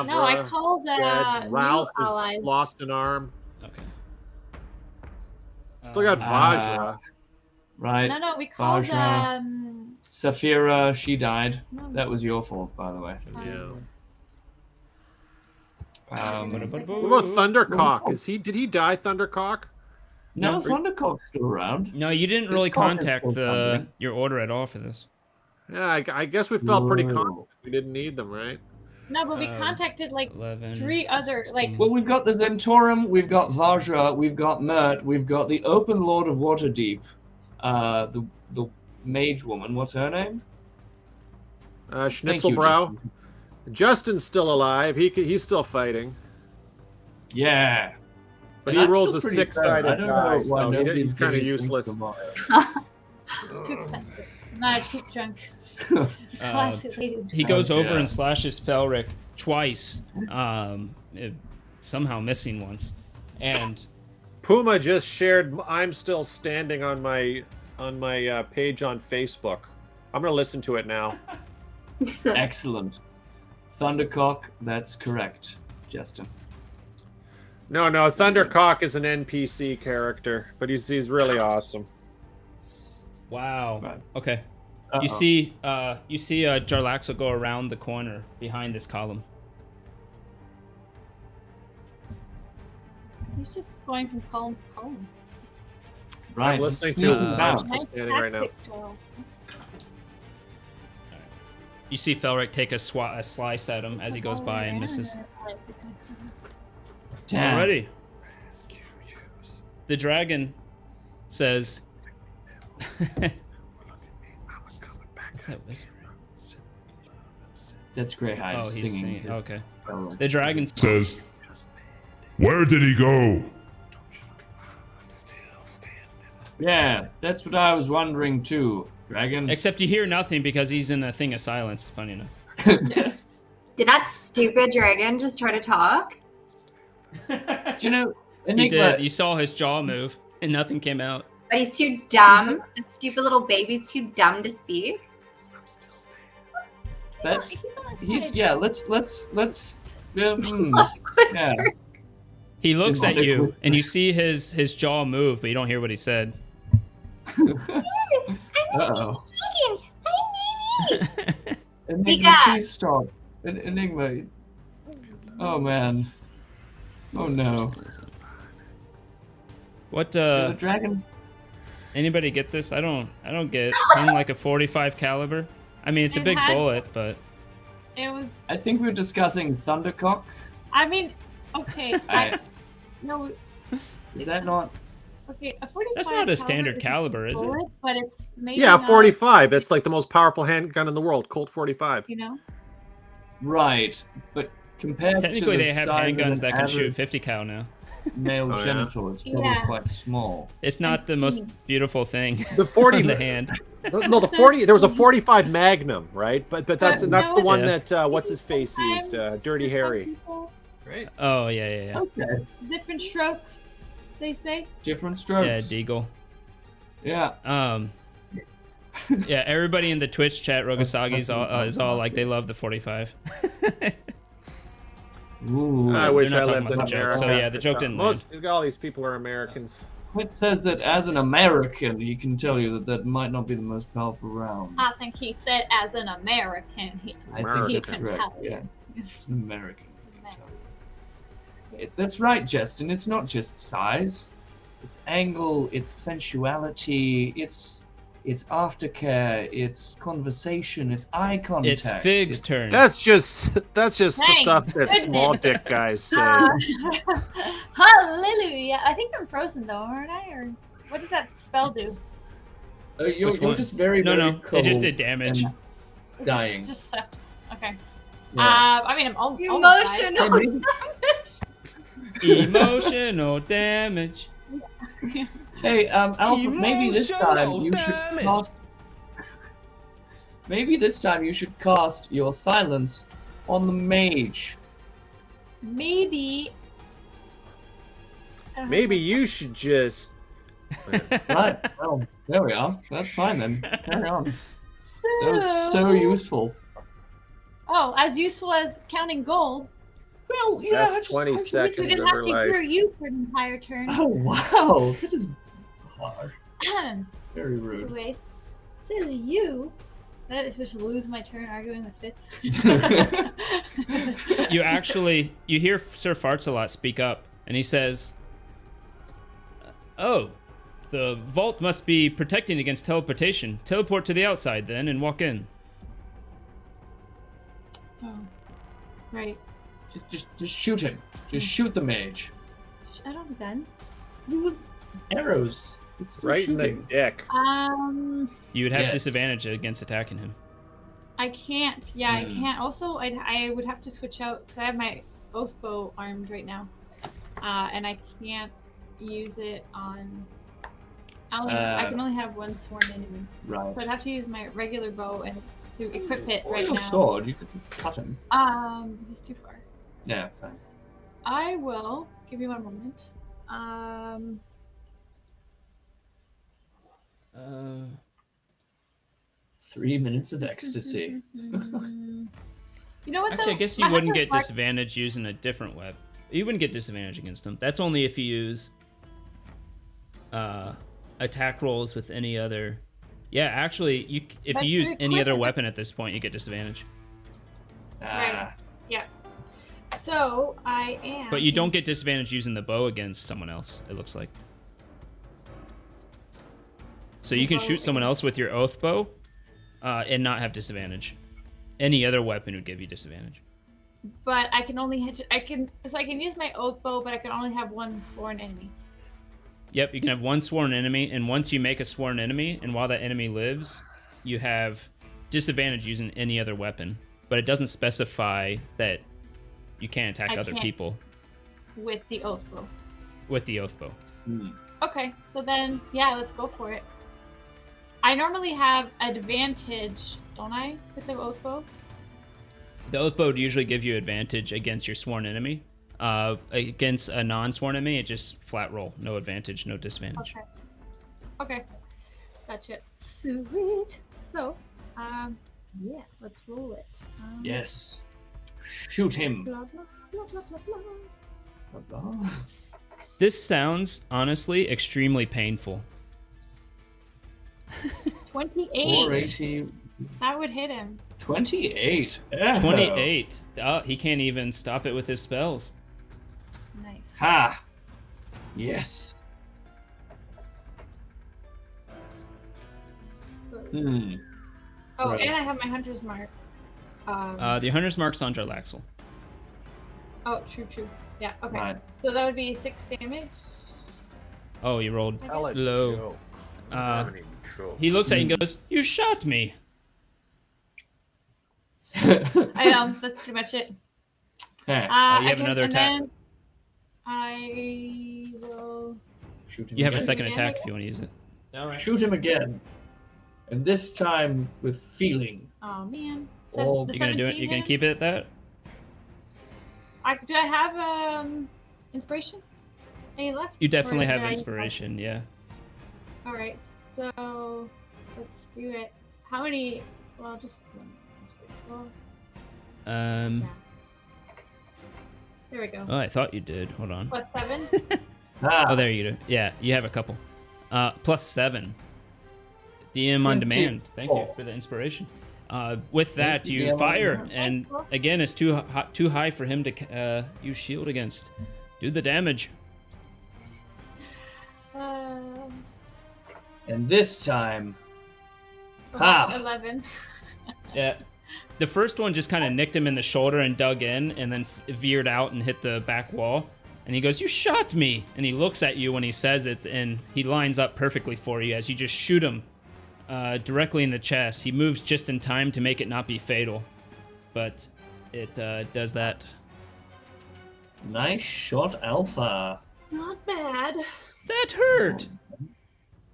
No, I called dead. Ralph new is allies. lost an arm. Okay. Still got Vajra. Right. No, we called Vajra. Saphira, she died. no, That was your fault, by the way. Yeah. What What about Thundercock? Did he die, Thundercock? No, No. Thundercock's still around. No, you didn't This really call is contact still coming. your order at all for this. Yeah, I guess we felt pretty Whoa. confident we didn't need them, right? no, but we Um, contacted like 11, 3 other, like, 16. Well, we've got the Zentorum, we've got Vajra, we've got Mert, we've got the Open Lord of Waterdeep, the mage woman. What's her name? Thank you, Schnitzelbrow. Justin. Justin's still alive. He's still fighting, Yeah. but And he I'm rolls still a pretty six-sided sad. I don't know die, why so nobody's he's kind of giving useless. things to Mario. too expensive. I'm not a cheap drunk. Uh, Classic lady. He goes over yeah. and slashes Felric twice, somehow missing once, and Puma just shared. I'm still standing on my page on Facebook. I'm gonna listen to it now. Excellent. Thundercock, that's correct, Justin. No, Thundercock is an NPC character, but he's really awesome. wow. Right. Okay. Uh-oh. You see Jarlaxle go around the corner behind this column. He's just going from column to column. Right. I'm listening he's to sneaking I'm down. still Nice standing right now. tactic, Joel. You see Felric take a slice at him as he goes by and misses. Damn. Alrighty. The dragon says, "What's that whisper?" That's Grey Hide Oh, he's singing. singing. his Okay. song. The dragon Says, where did he go? Yeah, that's what I was wondering too, Dragon. Except you hear nothing because he's in a thing of silence. Funny enough. Did that stupid dragon just try to talk? Do you know, He Enigma, did. You saw his jaw move, and nothing came out. But he's too dumb. The stupid little baby's too dumb to speak. that's He's on our he's side. yeah. Let's yeah. Whisper. He looks at demonic you, whisper. and you see his jaw move, but you don't hear what he said. Uh-oh. Enigma, Speak up. please stop. Enigma. Oh man. Oh no. What The dragon. anybody get this? I don't get it. Kind of like a 45 caliber. I mean, it's a It big had- bullet, but It was. I think we're discussing Thundercock. I mean, okay. No. Is that not? Okay, a 45. That's not a standard caliber, is it? bullet, But it's maybe Yeah, not, 45. That's like the most powerful handgun in the world. Colt 45. You know. Right, but compared technically to the they have size of handguns an that can shoot average 50 cal now. male Oh, yeah. genital, it's probably Yeah. quite small. It's not the most beautiful thing The 40 on the hand. No, the 40. There was a 45 Magnum, right? But that's But that's no, the one Yeah. that what's his face used, Sometimes Dirty for some Harry. people, Right. Oh yeah. Okay. different strokes, they say. Different Yeah, strokes. Deagle. Yeah. Yeah, everybody in the Twitch chat, Rogasagi is all like they love the 45. Ooh. I wish They're I not talking lived in about the joke, America. so yeah, the joke didn't land. Most all these people are Americans. It says that as an American, he can tell you that that might not be the most powerful round. I think he said as an American. I think American. that's He can correct. tell you. Yeah, it's an American. He can tell you. That's right, Justin. It's not just size. It's angle. It's sensuality. It's aftercare. It's conversation. It's eye contact. It's Fig's turn. That's just Thank stuff that goodness. small dick guys say. Hallelujah! I think I'm frozen though, aren't I? Or what does that spell do? You're Which one? just very, No, very no, cold it just did damage. and It dying. Just sucked. Okay. Yeah. I mean, I'm almost died. Emotional Hey, maybe- Emotional damage. Hey, Alpha, maybe this time you should cast. Maybe this time you should cast your silence on the mage. Maybe. Maybe you should just. Right. Well, there we are. That's fine then. Carry on. That was so useful. Oh, as useful as counting gold. Well, yeah. Best I just- 20 I just- We seconds didn't of have her to hear life. you for an entire turn. Oh wow, that is harsh. Very rude. Anyways, says you. I just lose my turn arguing with Fitz. You hear Sir Farts-a-Lot speak up, and he says, "Oh, the vault must be protecting against teleportation. Teleport to the outside then, and walk in." Oh, right. Just shoot him. Just shoot the mage. I don't have guns. Arrows. It's still Right in the shooting. dick. You would have Yes. disadvantage against attacking him. I can't. Yeah, I can't. Also, I would have to switch out because I have my oath bow armed right now, and I can't use it on. I can only have one sworn enemy, Right. so I'd have to use my regular bow and to equip it Or right your now. sword. You could cut him. He's too far. Yeah, fine. I will give you 1 moment. 3 minutes of ecstasy. You know what? Actually, I though? guess you My wouldn't hunter get mark- disadvantage using a different weapon. You wouldn't get disadvantage against him. That's only if you use attack rolls with any other. Yeah, actually, if But you use to any other equip- weapon at this point, you get disadvantage. Right. Yeah. So I am. But you don't get disadvantage using the bow against someone else, it looks like. So you can shoot someone else with your oath bow and not have disadvantage. Any other weapon would give you disadvantage. But I can only I can use my oath bow, but I can only have one sworn enemy. Yep, you can have one sworn enemy, and once you make a sworn enemy, and while that enemy lives, you have disadvantage using any other weapon. But it doesn't specify that you can't attack I other can't. people With the oath bow. with the oath bow. Okay, so then yeah, let's go for it. I normally have advantage, don't I, with the oath bow? The oath bow would usually give you advantage against your sworn enemy. Against a non-sworn enemy, it just flat roll. No advantage, no disadvantage. Okay. Gotcha. Sweet. So, yeah, let's roll it. Yes. Shoot him. Blah, blah, blah, blah, blah, blah. This sounds honestly extremely painful. 28. 480. That would hit him. 28. Oh. 28. Oh, he can't even stop it with his spells. Nice. Ha! Yes. So, Hmm. oh, Right. and I have my hunter's mark. The Hunter's Mark's on Jarlaxle. Oh, true. Yeah, okay. Right. So that would be 6 damage. Oh, he rolled Tell it, low. Joe. He looks at you and goes, "You shot me." That's pretty much it. Huh. You have another attack. Then I will. Shoot him You have a again. second attack if you want to use it. Shoot him again. And this time with feeling. Oh man. Oh, The You gonna do it? 17 You gonna hit keep it at that? him? Do I have inspiration? Any left? You Or definitely did have I- inspiration. Yeah. All right, so let's do it. How many? Well, just one inspiration. Well, yeah. There we go. Oh, I thought you did. Hold on. Plus 7. Oh, there you do. Yeah, you have a couple. Plus 7. DM on demand. Thank you for the inspiration. With that, you DM on fire, demand. and again, it's too high for him to use shield against. Do the damage. And this time. Oh, 11. Yeah. The first one just kind of nicked him in the shoulder and dug in, and then veered out and hit the back wall. And he goes, "You shot me!" And he looks at you when he says it, and he lines up perfectly for you as you just shoot him directly in the chest. He moves just in time to make it not be fatal, but it does that. Nice shot, Alpha. Not bad. That hurt!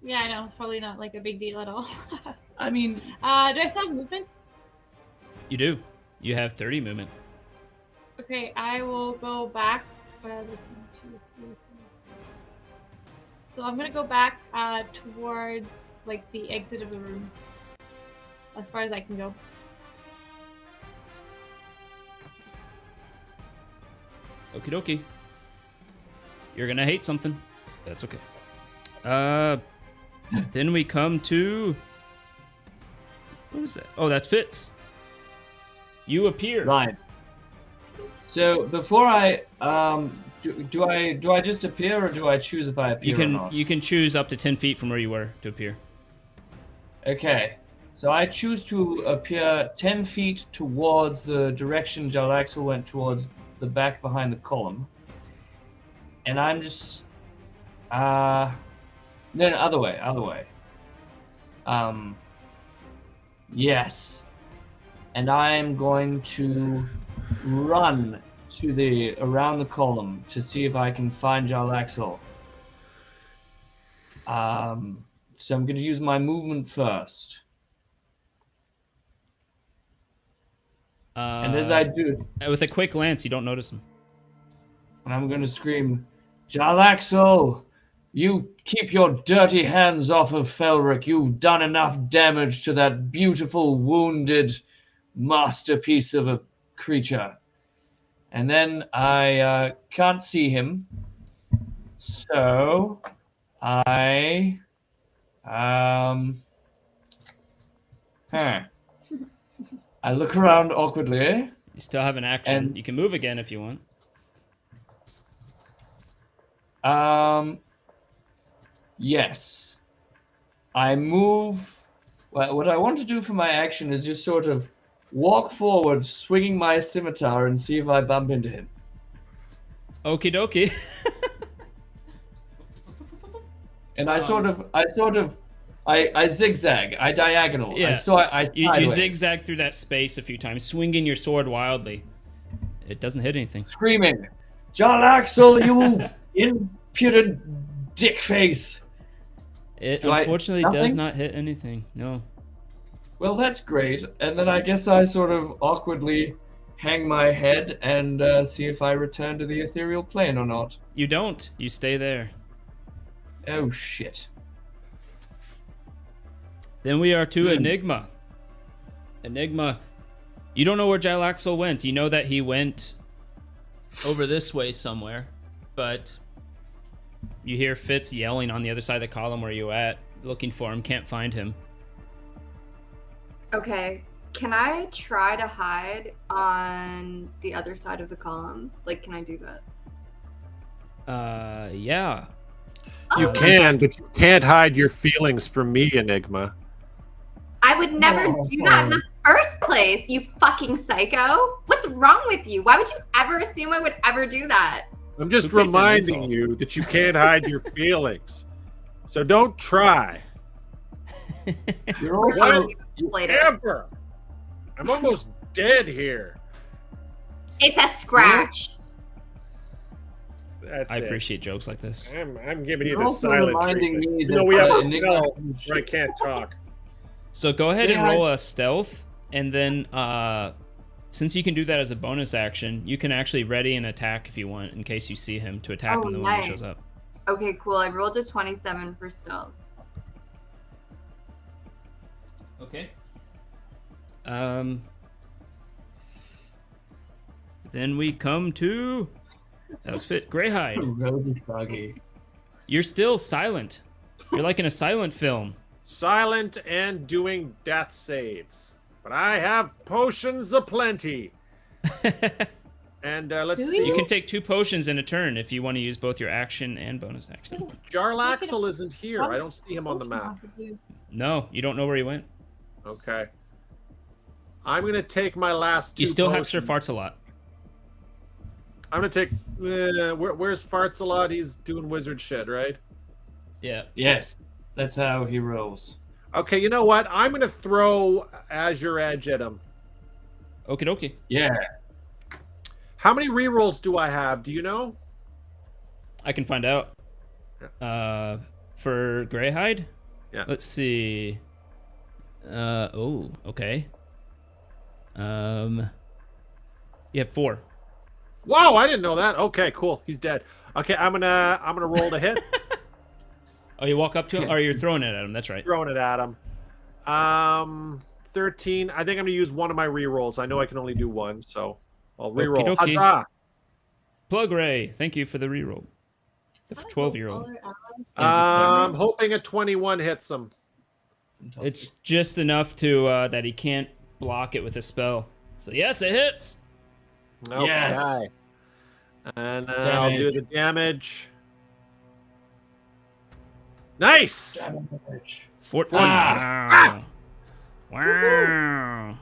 Yeah, I know. It's probably not like a big deal at all. I mean, do I still have movement? You do. You have 30 movement. Okay, I will go back. That's 1, 2, 3, 4. So I'm gonna go back towards like the exit of the room, as far as I can go. Okie dokie. You're gonna hate something. That's okay. Then we come to... What is that? Oh, that's Fitz. You appear. right. So before I do I just appear, or do I choose if I appear or not? You can choose up to 10 feet from where you were to appear. Okay. So I choose to appear 10 feet towards the direction Jarlaxle went, towards the back behind the column. And I'm just no, other way. Yes. And I'm going to run to around the column to see if I can find Jarlaxle. So I'm going to use my movement first. And as I do, With a quick glance, you don't notice him. and I'm going to scream, Jarlaxle, you keep your dirty hands off of Felric. You've done enough damage to that beautiful, wounded masterpiece of a creature. And then I can't see him. So I I look around awkwardly. You still have an action. And- You can move again if you want. Yes. I move. Well, what I want to do for my action is just sort of walk forward, swinging my scimitar, and see if I bump into him. Okie dokie. And I zigzag, I diagonal. Yeah. I You sideways, zigzag through that space a few times, swinging your sword wildly. It doesn't hit anything. screaming, Jarlaxle, you impudent dickface! It Do I- unfortunately does nothing? not hit anything. No. Well, that's great. And then I guess I sort of awkwardly hang my head and see if I return to the ethereal plane or not. You don't. You stay there. Oh, shit. Then we are to Enigma. Enigma, you don't know where Jarlaxle went. You know that he went over this way somewhere. but you hear Fitz yelling on the other side of the column where you at, looking for him, can't find him. Okay. Can I try to hide on the other side of the column? Like, can I do that? Yeah. You can, but you can't hide your feelings from me, Enigma. I would never do that in the first place, you fucking psycho. What's wrong with you? Why would you ever assume I would ever do that? I'm just reminding you that you can't hide your feelings. So don't try. You're also Ever. I'm almost dead here. It's a scratch. That's I it. appreciate jokes like this. I'm giving you You're the also silent reminding treatment. me Even though that we have a Enigma- spell where I can't talk. So go ahead and Yeah, roll a stealth, and then since you can do that as a bonus action, you can actually ready an attack if you want, in case you see him, to attack him the moment he shows up. Okay, cool. I rolled a 27 for stealth. Okay. Then we come to... That was fit. Greyhide. Rosie Froggy. You're still silent. You're like in a silent film. Silent and doing death saves. But I have potions aplenty. And let's see. You can take 2 potions in a turn if you want to use both your action and bonus action. Jarlaxle isn't here. I don't see him on the map. No, you don't know where he went. Okay. I'm going to take my last 2 You still have potions. Sir Farts a lot. I'm going to take... where's Farts a lot? He's doing wizard shit, right? Yeah. Yes, that's how he rolls. Okay, you know what? I'm going to throw Azure Edge at him. Okie dokie. Yeah. How many rerolls do I have? Do you know? I can find out. For Greyhide? Yeah. Let's see. Oh, okay. You have 4. Wow, I didn't know that. Okay, cool. He's dead. Okay, I'm gonna roll the hit. Oh, you walk up to him? Or you're throwing it at him, that's right. Throwing it at him. 13. I think I'm gonna use one of my rerolls. I know I can only do one, so I'll reroll. Okie dokie. Huzzah! Plug Ray, thank you for the reroll. The 12-year-old. I'm hoping a 21 hits him. Fantastic. It's just enough to that he can't block it with a spell. So yes, it hits. Okay. Yes. And I'll do the damage. Nice! Damage. 14. Ah! Wow.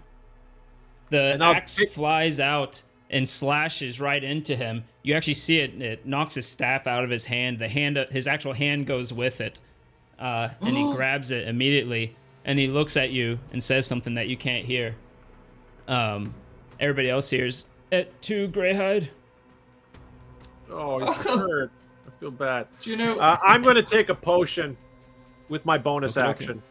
The And I'll axe take- flies out and slashes right into him. You actually see it. It knocks his staff out of his hand. His actual hand goes with it. And he grabs it immediately. And he looks at you and says something that you can't hear. Everybody else hears, "Et tu, Greyhide?" Oh, he's hurt. I feel bad. Do you know? I'm going to take a potion with my bonus Okay, okay. action.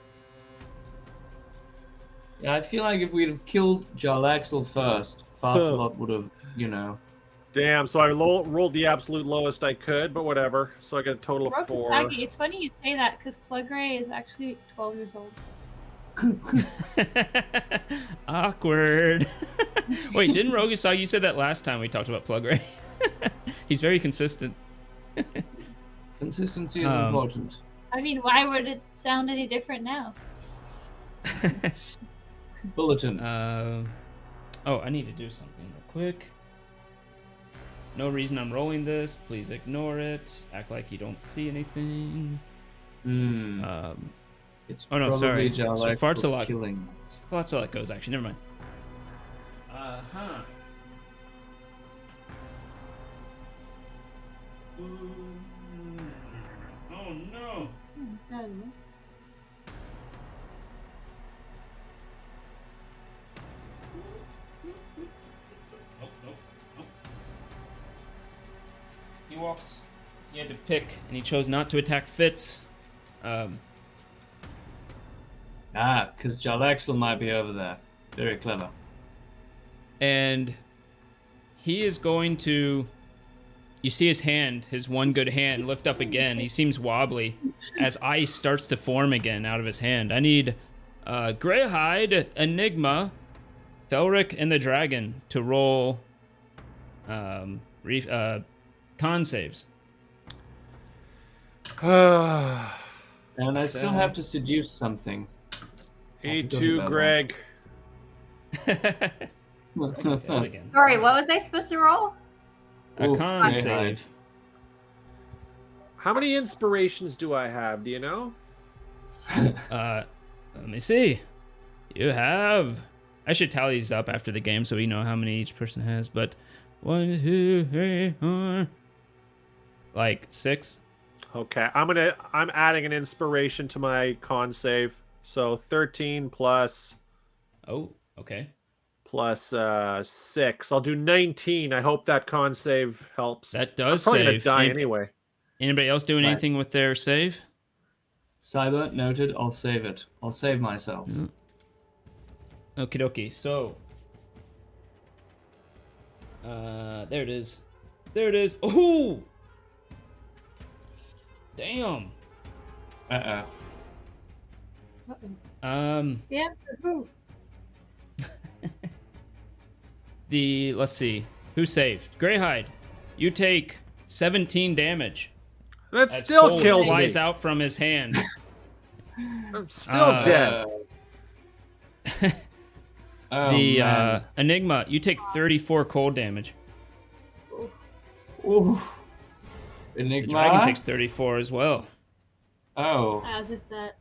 Yeah, I feel like if we'd have killed Jarlaxle first, Fartalot would have, you know. Damn, so I rolled the absolute lowest I could, but whatever. So I got a total of 4. Rokasagi, it's funny you say that because Plug Ray is actually 12 years old. Awkward. Wait, didn't Rogisagi, you said that last time we talked about Plug Ray? He's very consistent. Consistency is important. I mean, why would it sound any different now? Bulletin. Oh, I need to do something real quick. No reason I'm rolling this. Please ignore it. Act like you don't see anything. It's oh no, probably sorry. So Jarlaxle Fartalot killing. Fartalot goes actually. Never mind. Oh no. He walks. He had to pick, and he chose not to attack Fitz. Because Jarlaxle might be over there. Very clever. And he is going to... You see his hand, his one good hand, lift up again. He seems wobbly as ice starts to form again out of his hand. I need Greyhide, Enigma, Felric, and the dragon to roll con saves. And I still have to seduce something. E2, Greg. Failed again. Sorry, what was I supposed to roll? A Oof, con very save. How many inspirations do I have? Do you know? Let me see. You have. I should tally these up after the game so we know how many each person has. But 1, 2, 3, 4, like 6. Okay, I'm adding an inspiration to my con save. So 13 plus. Oh, okay. Plus 6. I'll do 19. I hope that con save helps. That does I'm probably save. gonna die anyway. Anybody else doing anything with their save? Cyber, noted. I'll save it. I'll save myself. Okie dokie. So, there it is. There it is. Oh, damn. Uh-oh. Yeah, for who? Let's see. Who saved? Greyhide. You take 17 damage. That As still cold kills flies me. out from his hand. I'm still dead. Oh, Enigma, you take 34 cold damage. Ooh. The Enigma? dragon takes 34 as well. Oh. As if that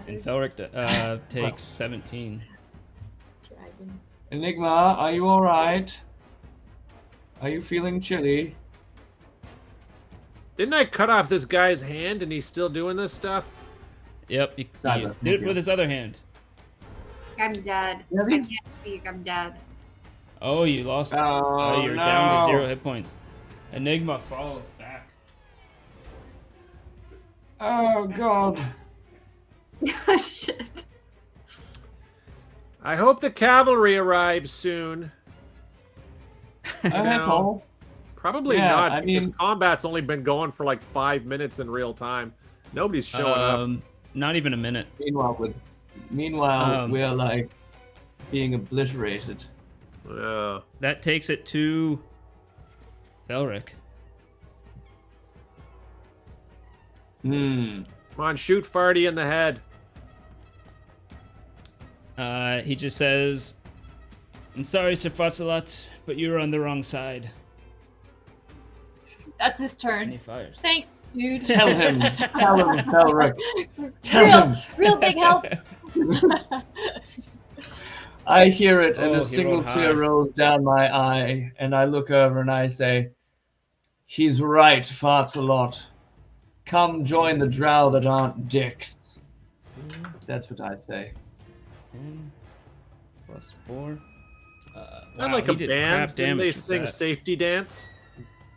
And matters. Felric takes 17. Dragon. Enigma, are you alright? Are you feeling chilly? Didn't I cut off this guy's hand and he's still doing this stuff? Yep, you Cyber, did it okay. with his other hand. I'm dead. Yeah, I can't speak. I'm dead. Oh, you lost. Oh, You're down to no. 0 hit points. Enigma falls back. Oh, God. Oh, shit. I hope the cavalry arrives soon. Okay, No. Paul. Probably Yeah, not, I because mean- combat's only been going for like 5 minutes in real time. Nobody's showing up. Not even a minute. Meanwhile, Um, we're like being obliterated. Yeah. That takes it to Felric. Hmm. Come on, shoot Farty in the head. He just says, "I'm sorry, Sir Fatsalot, but you were on the wrong side." That's his And he turn. fires. Thanks, dude. Tell him, Felric. Tell him. Real big help. I hear it, and Oh, a he single rolled high. tear rolls down my eye, and I look over and I say, "He's right, farts a lot. Come join the drow that aren't dicks." That's what I say. 10 plus 4. Not Wow, like he a did band. crap Didn't they damage with sing that. Safety Dance?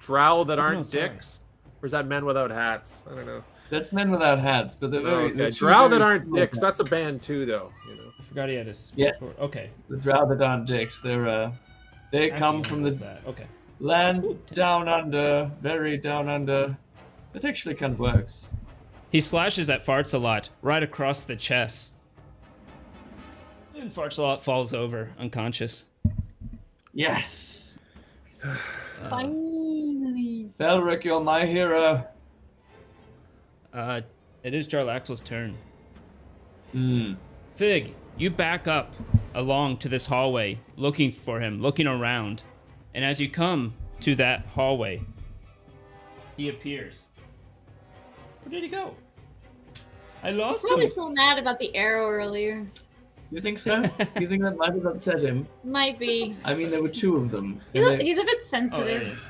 Drow that Oh, aren't no, sorry. dicks? Or is that Men Without Hats? I don't know. That's Men Without Hats, but they're very. Okay, they're two Drow that very aren't similar dicks. That's a band too, though. You know. I forgot he had his. Yeah. Okay. The drow that aren't dicks. They come Actually, from what's the that? Okay. land Ooh, down under, very down under. That actually kind of works. He slashes at Farts a lot, right across the chest. And Farts a lot falls over, unconscious. Yes. Finally. Felric, you're my hero. It is Jarlaxle's turn. Hmm. Fig, you back up along to this hallway, looking for him, looking around. And as you come to that hallway, he appears. Where did he go? I lost Probably him. still mad about the arrow earlier. You think so? You think that might have upset him? Might be. I mean, there were two of them. He's and a, he's a bit Oh, there it sensitive. is.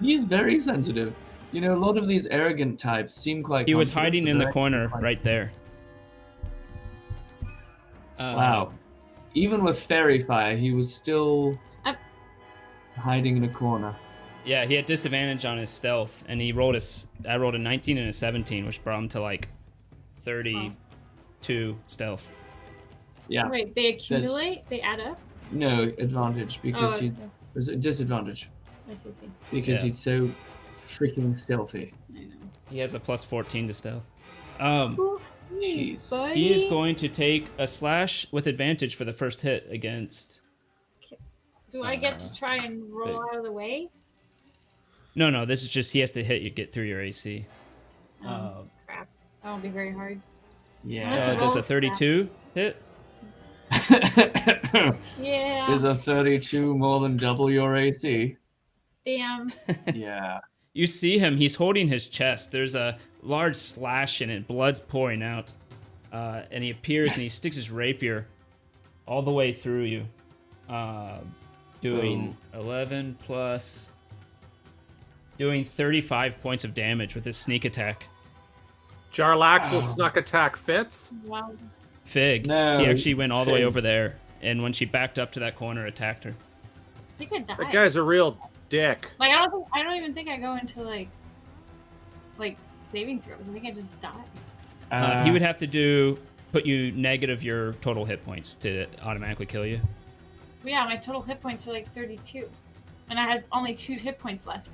he's very sensitive. You know, a lot of these arrogant types seem quite. He was confident, hiding but in the they're corner actually quite- right there. Wow. Even with fairy fire, he was still hiding in a corner. Yeah, he had disadvantage on his stealth, and I rolled a 19 and a 17, which brought him to like 32 stealth. Yeah. Wait, they accumulate? They add up? No advantage because Oh, he's there's a disadvantage I see. because Yeah. he's so freaking stealthy. I know. He has a plus 14 to stealth. Ooh, Jeez. buddy. He is going to take a slash with advantage for the first hit against. Do I get to try and roll out of the way? No, this is just he has to hit you, get through your AC. Crap. That won't be very hard. Yeah. Does a 32 hit? Yeah. Is a 32 more than double your AC? Damn. Yeah. You see him. He's holding his chest. There's a large slash in it. Blood's pouring out. And he appears and he sticks his rapier all the way through you. Doing 11 plus... Doing 35 points of damage with his sneak attack. Jarlaxle's snuck attack fits. Wow. Fig. No, He actually went all the way Fig. over there. And when she backed up to that corner, attacked her. I think I died. That guy's a real dick. Like I don't even think I go into like saving throws. I think I just die. He would have to put you negative your total hit points to automatically kill you. Yeah, my total hit points are like 32, and I had only 2 hit points left.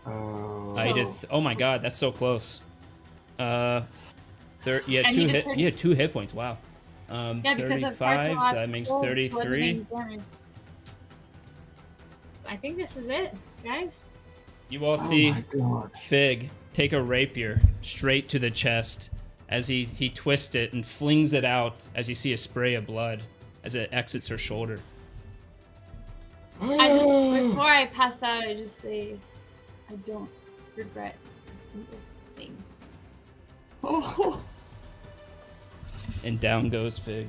Oh my god, that's so close. You had And two he hit. just- You had 2 hit points. Wow. Yeah, because of 35, so that makes 33. I think this is it, guys. You all Oh see my God. Fig take a rapier straight to the chest as he twists it and flings it out as you see a spray of blood as it exits her shoulder. I just before I pass out, I just say, I don't regret a single thing. Oh. And down goes Fig.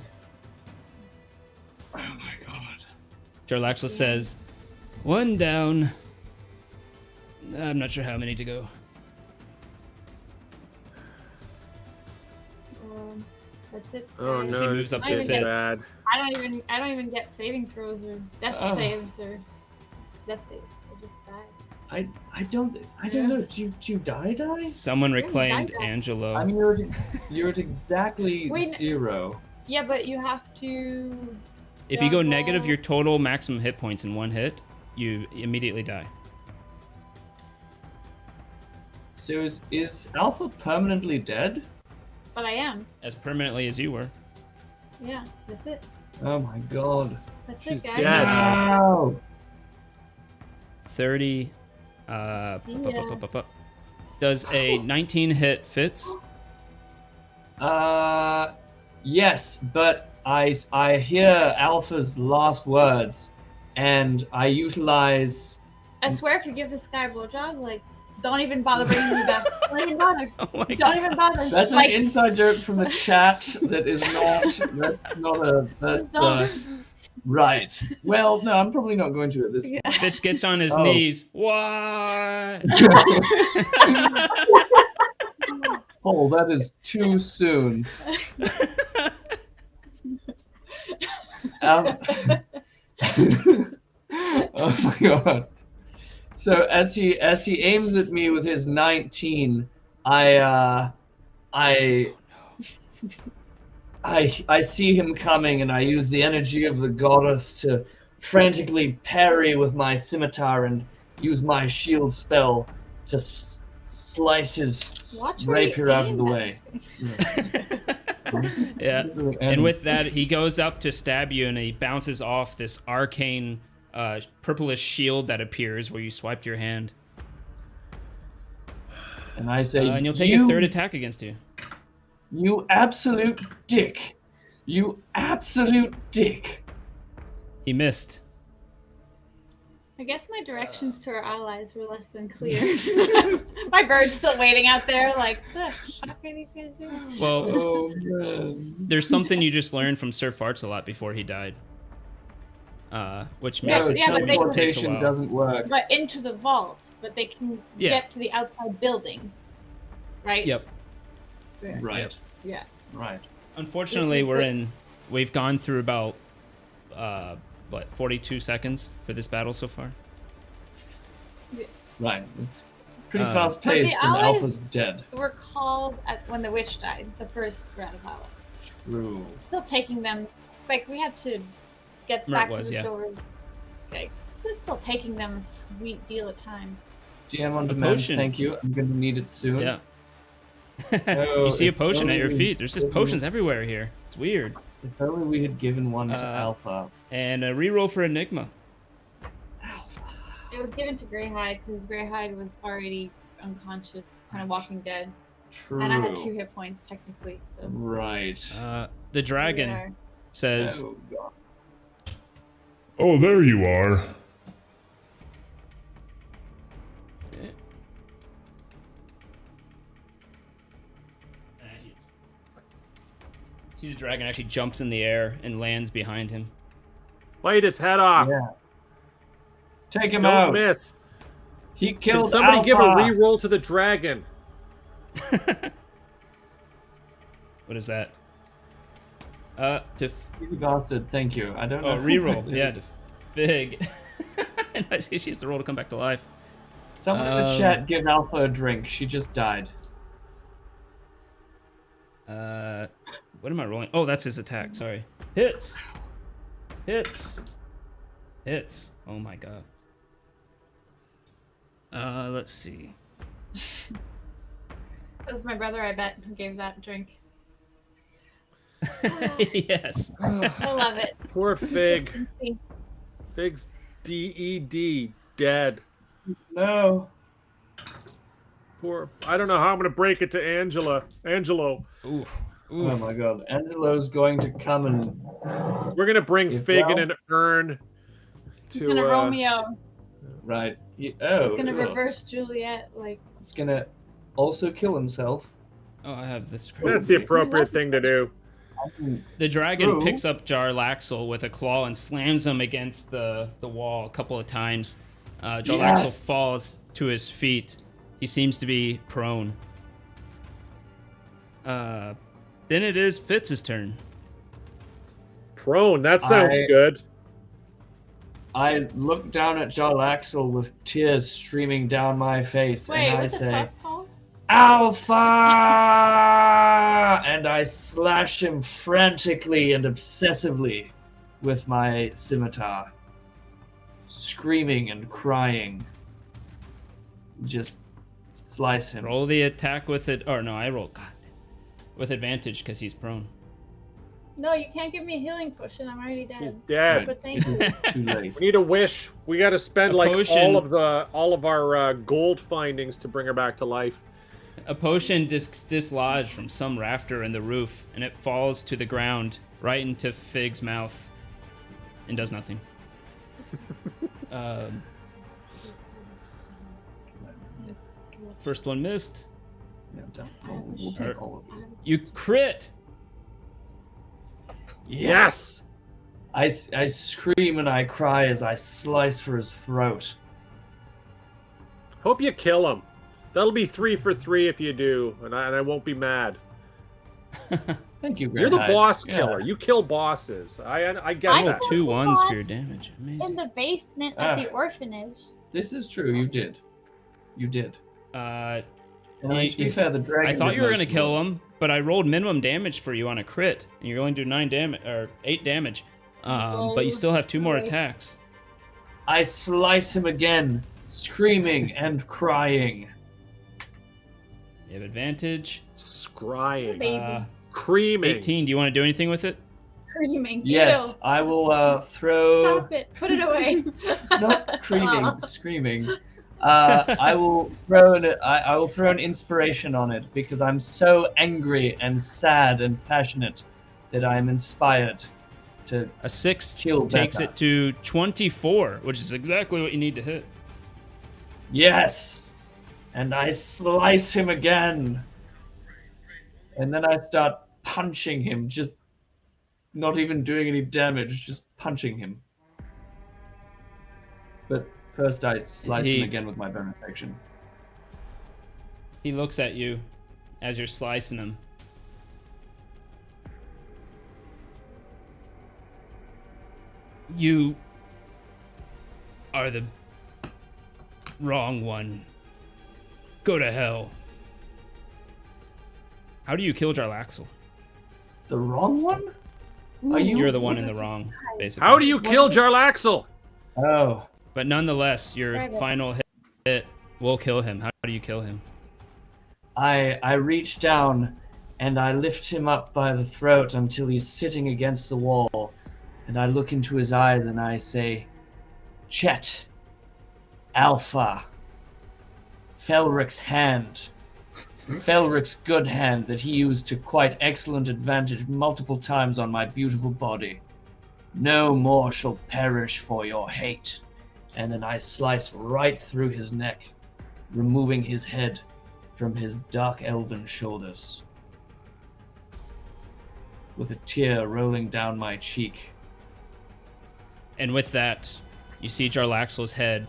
Oh my god. Jarlaxle says, 1 down. I'm not sure how many to go. That's it. Oh guys. no, He moves up I to even Fig. bad. I don't even get saving throws or death saves or death saves. I just die. I don't know. Do you die? Someone reclaimed die. Angelo. I mean, you're at exactly Wait, 0. Yeah, but you have to. If you go double- negative your total maximum hit points in 1 hit, you immediately die. So is Alpha permanently dead? But I am. As permanently as you were. Yeah, that's it. Oh my god. That's She's it, guys. dead. Wow. 30. See ya. Does a 19 hit fits? Yes, but I hear Alpha's last words, and I utilize. I swear, if you give this guy a blowjob, like, don't even bother bringing me back. Don't even bother. Oh my Don't god. even bother. That's like, an inside joke from the chat. That is not. That's not a. That's right. Well, no, I'm probably not going to at this. Yeah. Fitz gets on his Oh. knees. What? Oh, that is too soon. Oh my god. So as he aims at me with his 19, I see him coming, and I use the energy of the goddess to frantically parry with my scimitar and use my shield spell to slice his Watch where you rapier out of aim the at. way. Yeah. And with that, he goes up to stab you, and he bounces off this arcane purplish shield that appears where you swiped your hand. And I say, And you'll take his 3rd attack against you. You absolute dick. You absolute dick. He missed. I guess my directions to our allies were less than clear. My bird's still waiting out there, like, what the fuck are these guys doing? Well, Oh man. there's something you just learned from Sir Farts a lot before he died. Which Yeah, makes but- yeah, but they- takes a teleportation while. doesn't work. But into the vault, but they can Yeah. get to the outside building, right? Yep. Yeah. Right. Yeah. Right. Unfortunately, Which is we've gone through about 42 seconds for this battle so far. Right. It's pretty Uh, fast But the paced, and allies- Alpha's dead. We're called when the witch died, the first Ratapala. True. Still taking them, like, we had to get Right, back was, to the yeah. door. Okay. It's still taking them a sweet deal of time. DM on A demand, potion. thank you. I'm gonna need it soon. Yeah. Oh, You see a if potion at your only- feet. There's just potions everywhere here. It's weird. If only we had given one to Uh, Alpha. And a reroll for Enigma. Alpha. It was given to Greyhide because Greyhide was already unconscious, kind of Walking Dead. True. And I had 2 hit points technically, so. Right. The dragon says, Oh, God. Oh, there you are. See, the dragon actually jumps in the air and lands behind him. Bite his head off. Yeah. Take him Don't out. miss. He Can killed somebody Alpha. give a reroll to the dragon? What is that? You bastard, thank you. I don't know. Oh, reroll. Yeah, to Fig. And she has to roll to come back to life. Someone in the chat give Alpha a drink. She just died. What am I rolling? Oh, that's his attack. Sorry. Hits. Hits. Hits. Oh my god. Let's see. That was my brother, I bet, who gave that drink. Yes. I love it. Poor Fig. Consistency. Fig's DED. Dead. No. Poor. I don't know how I'm going to break it to Angelo. Oof. Oh my god. Angelo's going to come and... We're going to bring Fig in an urn. He's gonna Romeo. Right. He's gonna reverse Juliet, like... He's gonna also kill himself. Oh, I have this. That's the appropriate thing to do. The dragon picks up Jarlaxle with a claw and slams him against the wall a couple of times. Jarlaxle falls to his feet. He seems to be prone. Then it is Fitz's turn. Prone, that sounds good. I look down at Jarlaxle with tears streaming down my face, Wait, and I what the say, fuck, Paul? Alpha! And I slash him frantically and obsessively with my scimitar, screaming and crying. Just slice him. Roll the attack with it. Or no, I roll. God. With advantage because he's prone. No, you can't give me a healing potion. I'm already dead. She's dead. But thank you. Too late. We need a wish. We got to spend A like potion. all of our gold findings to bring her back to life. A potion dislodged from some rafter in the roof, and it falls to the ground right into Fig's mouth and does nothing. First one missed. Yeah, definitely. We'll take all of them. You crit! Yes! I scream and I cry as I slice for his throat. Hope you kill him. That'll be 3 for 3 if you do, and I won't be mad. Thank you, You're the Grandhide. boss Yeah. killer. You kill bosses. I get I that. know. 2 ones for your damage. In Amazing. the basement of the orphanage. This is true. You did. You did. Uh, And I mean, to be fair, the dragon. I thought did you were most gonna of kill it. him, but I rolled minimum damage for you on a crit, and you're going to do 9 damage or 8 damage. But you still have 2 more attacks. I slice him again, screaming and crying. You have advantage. Scrying. Baby. Creaming. 18. Do you want to do anything with it? Screaming. Yes, Ew. I will throw. Stop it. Put it away. Not screaming, screaming. I will throw I will throw an inspiration on it because I'm so angry and sad and passionate that I am inspired to A 6 kill takes better. it to 24, which is exactly what you need to hit. Yes, and I slice him again, and then I start punching him, just not even doing any damage, just punching him. But first I slice him again with my benefaction. He looks at you as you're slicing him. You are the wrong one. Go to hell. How do you kill Jarlaxle? The wrong one? Are you? You're the one in the wrong, basically. How do you kill Jarlaxle? Oh. But nonetheless, your Describe it. final hit will kill him. How do you kill him? I reach down and I lift him up by the throat until he's sitting against the wall, and I look into his eyes and I say, Chet, Alpha, Felric's hand. Felric's good hand that he used to quite excellent advantage multiple times on my beautiful body. No more shall perish for your hate. And then I slice right through his neck, removing his head from his dark elven shoulders, with a tear rolling down my cheek. And with that, you see Jarlaxle's head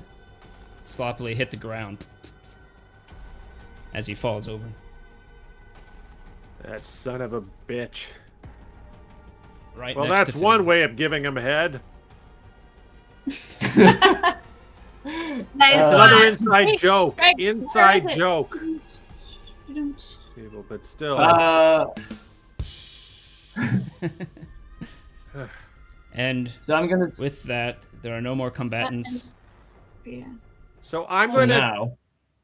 sloppily hit the ground as he falls over. That son of a bitch. Right. Well, next that's to one Finn. way of giving him head. Nice Another one. inside joke. Greg, Inside where is it? joke. But still. And So I'm gonna with that, there are no more combatants. Yeah. So I'm for going to. now.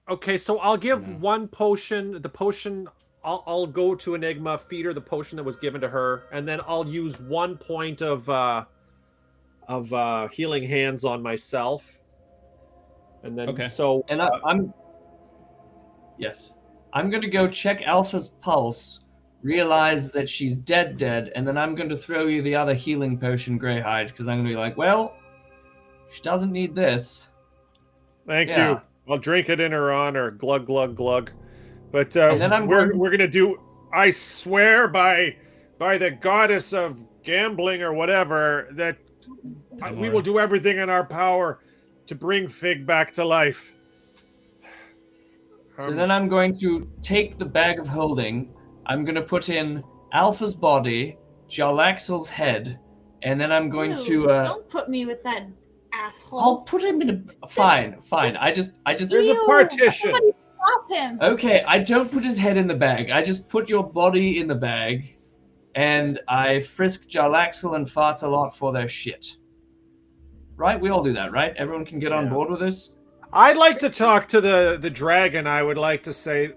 Okay, so I'll give No. one potion. The potion. I'll go to Enigma, feed her the potion that was given to her, and then I'll use 1 point of healing hands on myself. And then Okay. so And I'm yes. I'm gonna go check Alpha's pulse, realize that she's dead, and then I'm going to throw you the other healing potion, Greyhide, because I'm gonna be like, well, she doesn't need this. thank Yeah. you. I'll drink it in her honor. Glug glug glug. But And then I'm we're going- gonna do. I swear by the goddess of gambling or whatever that Don't we worry. will do everything in our power to bring Fig back to life. So then I'm going to take the bag of holding. I'm going to put in Alpha's body, Jarlaxle's head, and then I'm going Ew, to. Don't put me with that asshole. I'll put him in a. Fine. I just. There's a Ew, partition. somebody stop him. Okay, I don't put his head in the bag. I just put your body in the bag, and I frisk Jarlaxle and Fartalot for their shit. Right? We all do that, right? Everyone can get on Yeah. board with this? I'd like to talk to the dragon. I would like to say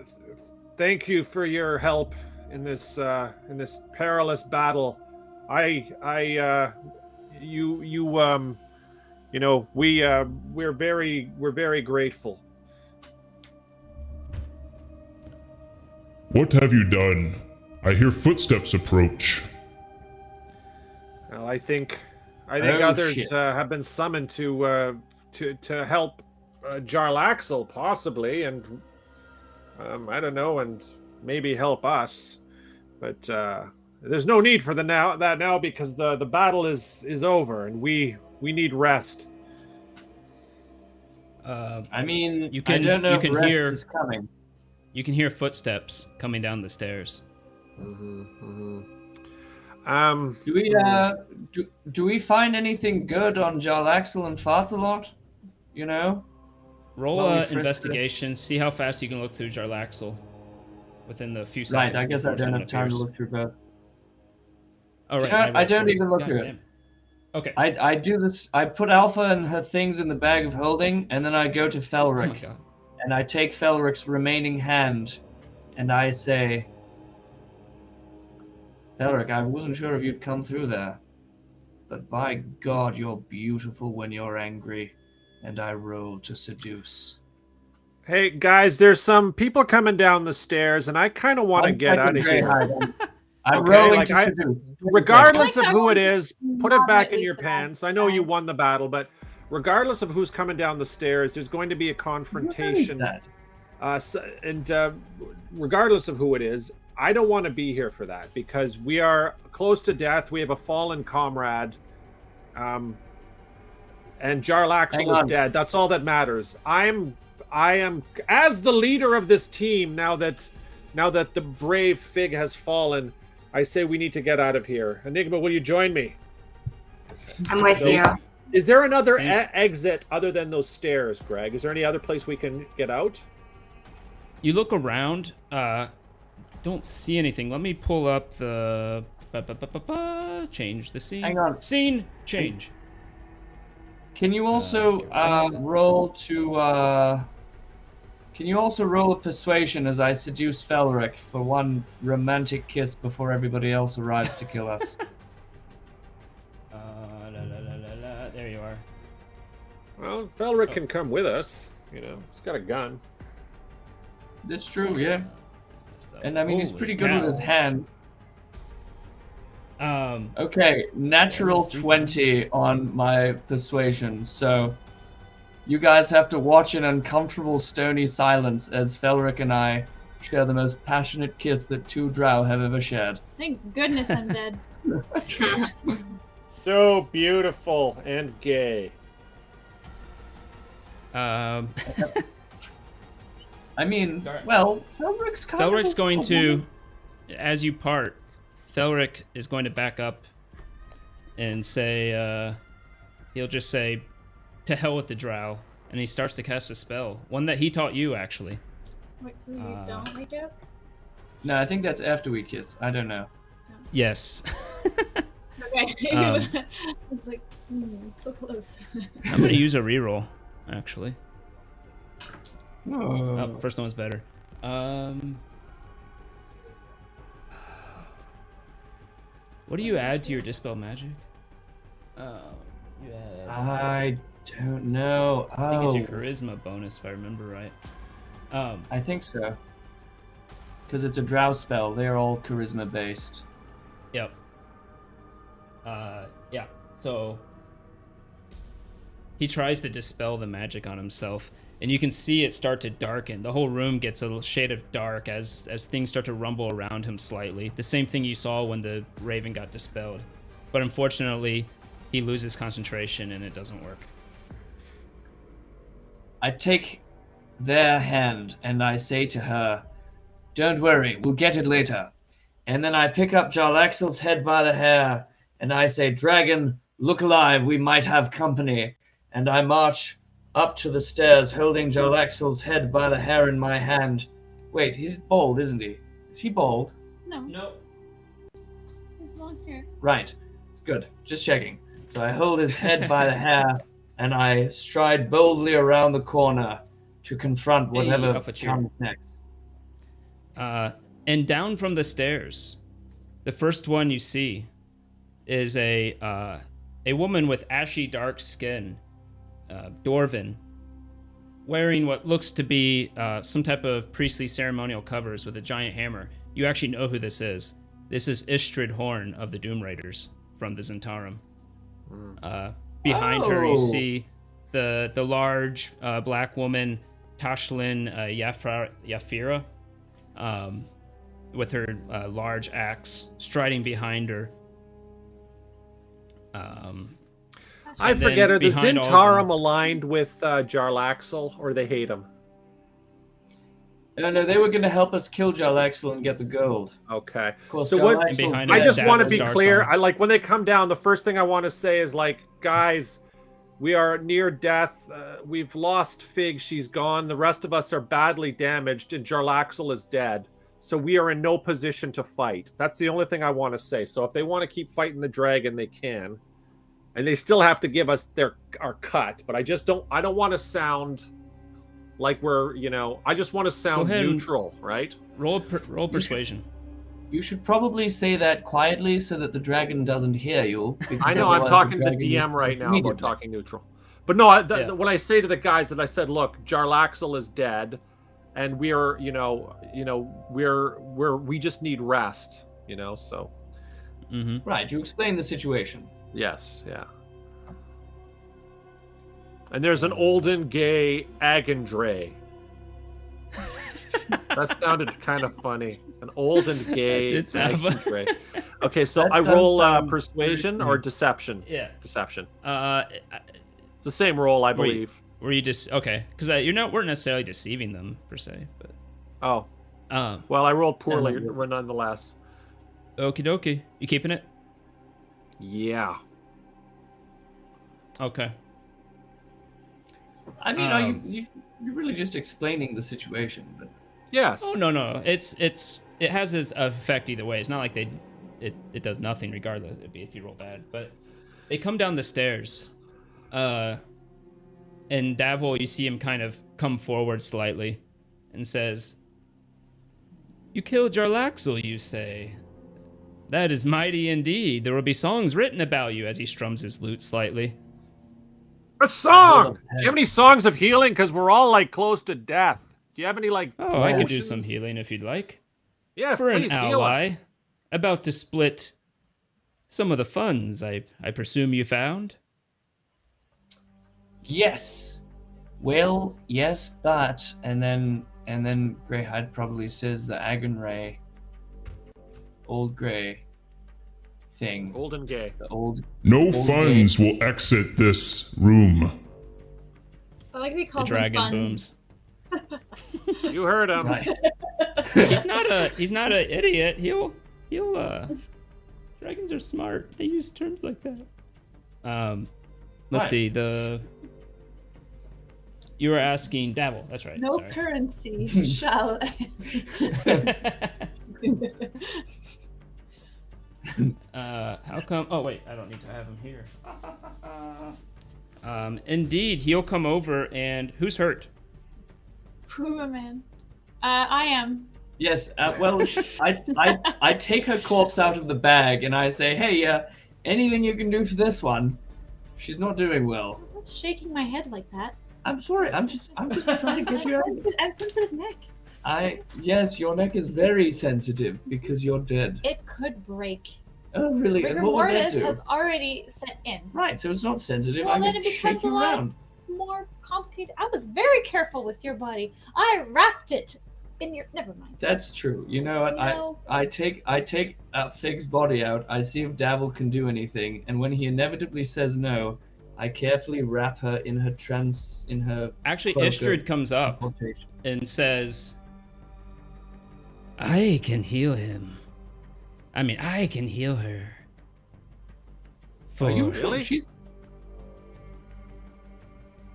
thank you for your help in this perilous battle. We're very grateful. What have you done? I hear footsteps approach. Well, I think Oh, others shit. have been summoned to help Jarlaxle possibly, and I don't know, and maybe help us. But there's no need for that now because the battle is over, and we need rest. I mean, You can- I don't know you if can rest hear- is coming. You can hear footsteps coming down the stairs. Do we do we find anything good on Jarlaxle and Fartalot? You know? Roll Well, we frisked investigation. See how fast you can look through Jarlaxle within the few Right, seconds. I guess I before don't someone have time to appears. look through both. Oh, Do right, you know what? I rolled don't for it. even look God through it. damn. Okay. I do this. I put Alpha and her things in the bag of holding, and then I go to Oh Felric, my god. and I take Felric's remaining hand, and I say, Felric, I wasn't sure if you'd come through there, but by God, you're beautiful when you're angry, and I roll to seduce. Hey guys, there's some people coming down the stairs, and I kind of want to I'm get out fucking of here. Greyhide. I'm Okay, rolling like to seduce. Regardless I of like who how it you is, put it back in moderately your surround pants. I know you them. won the battle, but regardless of who's coming down the stairs, there's going to be a confrontation. Regardless of who it is, I don't want to be here for that because we are close to death. We have a fallen comrade, and Hang Jarlaxle is on. dead. That's all that matters. I am as the leader of this team now that the brave Fig has fallen. I say we need to get out of here. Enigma, will you join me? I'm with So- you. Is there another Same. exit other than those stairs, Greg? Is there any other place we can get out? You look around. Don't see anything. Let me pull up the. Change the scene. Hang on. Scene change. Can you also roll to? Can you also roll a persuasion as I seduce Felric for one romantic kiss before everybody else arrives to kill us? There you are. Well, Felric can come with us. You know, he's got a gun. That's true, yeah. And I mean, he's Holy pretty good cow. with his hand. Um, Okay, natural 20 on my persuasion, so you guys have to watch an uncomfortable stony silence as Felric and I share the most passionate kiss that two drow have ever shared. Thank goodness I'm dead. So beautiful and gay. um, I mean, well, Felric's kind of Felric's a going to, woman. as you part, Felric is going to back up and say, he'll just say, to hell with the drow, and he starts to cast a spell. One that he taught you, actually. Wait, so you don't wake up? No, I think that's after we kiss. I don't know. Yes. Okay. Um, I was like, so close. I'm going to use a reroll, actually. Oh. Oh, first one was better. What do you add to your dispel magic? You add... I don't know. I think it's your Oh, charisma bonus, if I remember right. I think so. Because it's a drow spell. They're all charisma based. Yep. Yeah. So he tries to dispel the magic on himself, and you can see it start to darken. The whole room gets a little shade of dark as things start to rumble around him slightly. The same thing you saw when the raven got dispelled. But unfortunately, he loses concentration and it doesn't work. I take their hand and I say to her, "Don't worry, we'll get it later." And then I pick up Jarlaxle's head by the hair and I say, "Dragon, look alive, we might have company." And I march up to the stairs holding Jarlaxle's head by the hair in my hand. Wait, he's bald, isn't he? Is he bald? No, No. there's long hair. Right. Good. Just checking. So I hold his head by the hair and I stride boldly around the corner to confront whatever Alpha cheer. comes next. And down from the stairs, the first one you see is a woman with ashy dark skin, Dwarven, wearing what looks to be some type of priestly ceremonial covers with a giant hammer. You actually know who this is. This is Istrid Horn of the Doom Raiders from the Zentarum. Behind her, you see the large black woman, Tashlin Yafira, with her large axe striding behind her. I And then forget, are the behind all of Zentarum them- aligned with Jarlaxle, or they hate him? No, they were going to help us kill Jarlaxle and get the gold. Okay. Of course, So what- Jarlaxle- Behind I Yeah, just that want to was be Star clear. Song. I like when they come down, the first thing I want to say is like, guys, we are near death. We've lost Fig. She's gone. The rest of us are badly damaged, and Jarlaxle is dead. So we are in no position to fight. That's the only thing I want to say. So if they want to keep fighting the dragon, they can. And they still have to give us our cut. But I don't want to sound like we're, I just want to sound ahead and- neutral, right? Roll persuasion. You should probably say that quietly so that the dragon doesn't hear you. because I know I'm otherwise talking the to the dragon DM will right now immediately. about talking neutral. But no, Yeah. when I say to the guys that I said, look, Jarlaxle is dead, and we just need rest, so Mm-hmm. Right, you explain the situation. yes, yeah. And there's an olden gay Agandre. That sounded kind of funny. An old and gay Did sound funny. Agandre. Okay, so That I does roll sound persuasion pretty or funny. deception. Yeah. Deception. It's It's the same roll, I Were you- believe. Were you just okay? Because weren't necessarily deceiving them per se, but Oh, well, I rolled poorly, Yeah. nonetheless. okie dokie. You keeping it? Yeah. Okay. I mean, you're really just explaining the situation. But Yes. Oh no. It has its effect either way. It's not like it does nothing regardless. It'd be if you roll bad. But they come down the stairs, and Davil, you see him kind of come forward slightly, and says, "You killed Jarlaxle, you say? That is mighty indeed. There will be songs written about you." As he strums his lute slightly. A song! Do you have any songs of healing? Because we're all like close to death. Do you have any like? Oh, I could do potions? some healing if you'd like. Yes, For please an heal ally, us. about to split some of the funds I presume you found. Yes. Well, yes, but and then Greyhide probably says the Agon old Grey thing. Old and gay. The old. No old funds Grey. will exit this room. I like they call The them dragon funds. booms. You heard him. Right. He's not an idiot. He'll dragons are smart. They use terms like that. Let's Right. see, you were asking Dabble, that's right. No sorry. currency shall. How come? Oh wait, I don't need to have him here. Indeed, he'll come over and who's hurt? Puma man. I am. Yes. Well, I take her corpse out of the bag and I say, "Hey, anything you can do for this one? She's not doing well." I'm not shaking my head like that. I'm sorry. I'm just trying to give you. I have sensitive neck. Yes, your neck is very sensitive because you're dead. It could break. Oh, really? Rigor And what would that mortis do? has already set in. Right, so it's not sensitive. Well, I then can it shake becomes a you lot around. more complicated. I was very careful with your body. I wrapped it in your. Never mind. That's true. You know what? You know- I take Fig's body out. I see if Davil can do anything, and when he inevitably says no, I carefully wrap her in her Actually, cloak of Istrid comes up teleportation. and says, I can heal him. I mean, I can heal her. Are you For sure Really? she's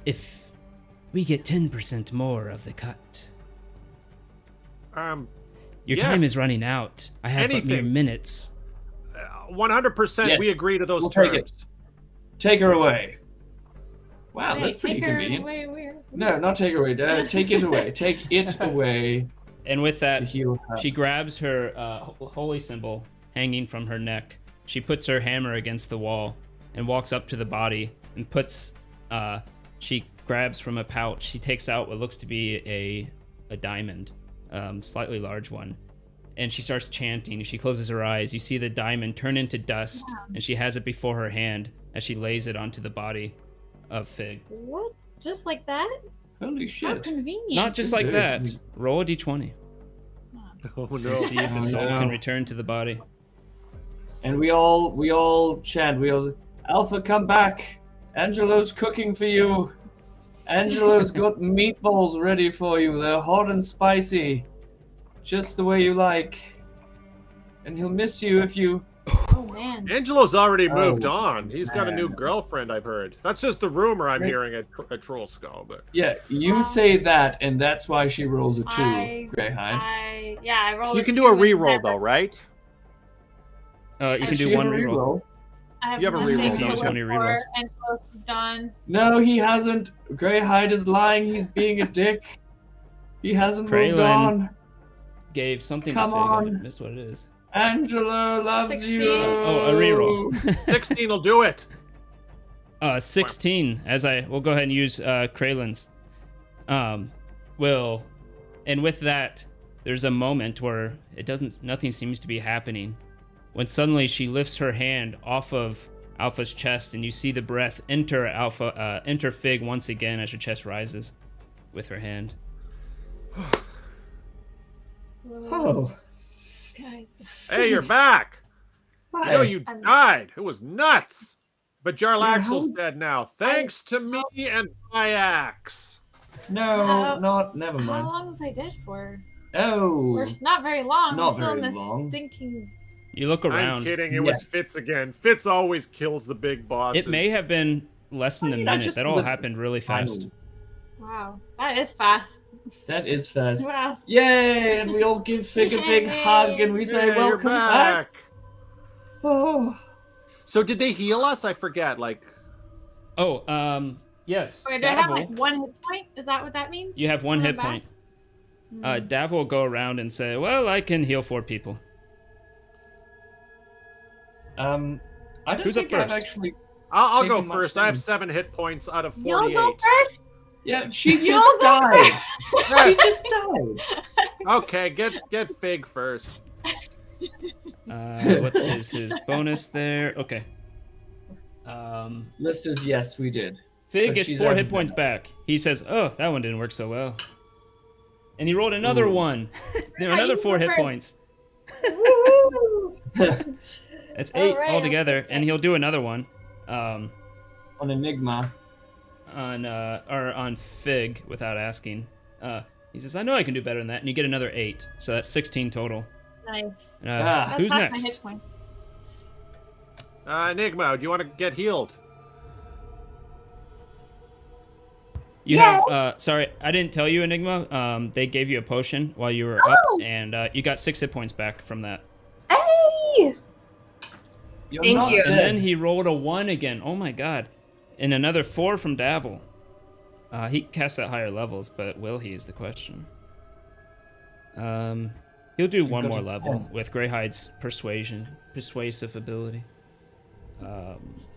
if we get 10% more of the cut. Your time yes. is running out. I have but mere Anything. minutes. 100%. Yes. We agree to those We'll take terms. it. Take her away. Wow, Wait, that's pretty take her convenient. away where? No, not take her away. Take it away. Take it away And with to that, heal her. she grabs her holy symbol hanging from her neck. She puts her hammer against the wall and walks up to the body and puts. She grabs from a pouch. She takes out what looks to be a diamond, slightly large one, and she starts chanting. She closes her eyes. You see the diamond turn into dust, and she has it before her hand as she lays it onto the body of Fig. What? Just like that? Holy How shit. convenient. Not just like Good. that. Roll a d20. Oh To no. see if the Oh, soul no. can return to the body. And we all chant. We all, Alpha, come back. Angelo's cooking for you. Angelo's got meatballs ready for you. They're hot and spicy, just the way you like. And he'll miss you if you. Oh man. Angelo's already Oh, moved on. He's got a new man. girlfriend, I've heard. That's just the rumor I'm Right. hearing at Troll Skull. But Yeah, you say that, and that's why she rolls a 2, I Greyhide. I rolled. you can do a two and re-roll never- though, right? You can Does do she one have a reroll. I have You have a one reroll, thing so to it's look only for, rerolls. and close is done. No, he hasn't. Greyhide is lying. He's being a dick. He hasn't moved Kraylin. on. Gave something Come to Fig. I on. missed what it is. Angela loves 16. you. Oh, a reroll. 16 will do it. 16. We'll go ahead and use Kraylin's. And with that, there's a moment where nothing seems to be happening. When suddenly she lifts her hand off of Alpha's chest, and you see the breath enter Fig once again as her chest rises with her hand. Oh. Guys. Hey, you're back. I know Hey. you died. It was nuts. But Jarl Yeah, Axel's how- dead now, thanks to me and my axe. No, never How mind. long was I dead for? Oh. We're not very long. Not We're still in very this long. stinking. You look I'm around. kidding. It was Fitz again. Fitz always kills the big bosses. It may have been less than a I minute. just That all lived happened really fast. Wow, that is fast. That is fast. Wow. Yay! And we all give Fig a big hug and we say, Yeah, you're welcome back. Oh. So did they heal us? I forget. Like, Oh, yes. Wait, do I have Davil. like 1 hit point? Is that what that means? You have one When hit I'm point. back? Dav will go around and say, well, I can heal 4 people. I don't Who's up think I've first? actually I'll go Taking much first. I have damage. 7 hit points out of You'll 48. go first? Yeah, she You just go died. She Yes. just died. Okay, get Fig first. What is his bonus there? Okay. List is yes, we did. Fig But gets she's 4 already hit points dead. back. He says, "Oh, that one didn't work so well." And he rolled another Ooh. one. Another 4 hit points. Woohoo! That's 8 Alright, altogether, and he'll do another one. On Enigma. On Fig without asking. He says, "I know I can do better than that," and you get another 8, so that's 16 total. Nice. That's Who's half next? my hit point. Enigma, do you want to get healed? You have, sorry, I didn't tell you, Enigma. They gave you a potion while you were up, and you got 6 hit points back from that. Hey! You're Thank not you. And dead. then he rolled a 1 again. Oh my god. And another 4 from Davil. He casts at higher levels, but will he is the question. He'll do one got more a level 10. with Greyhide's persuasive ability.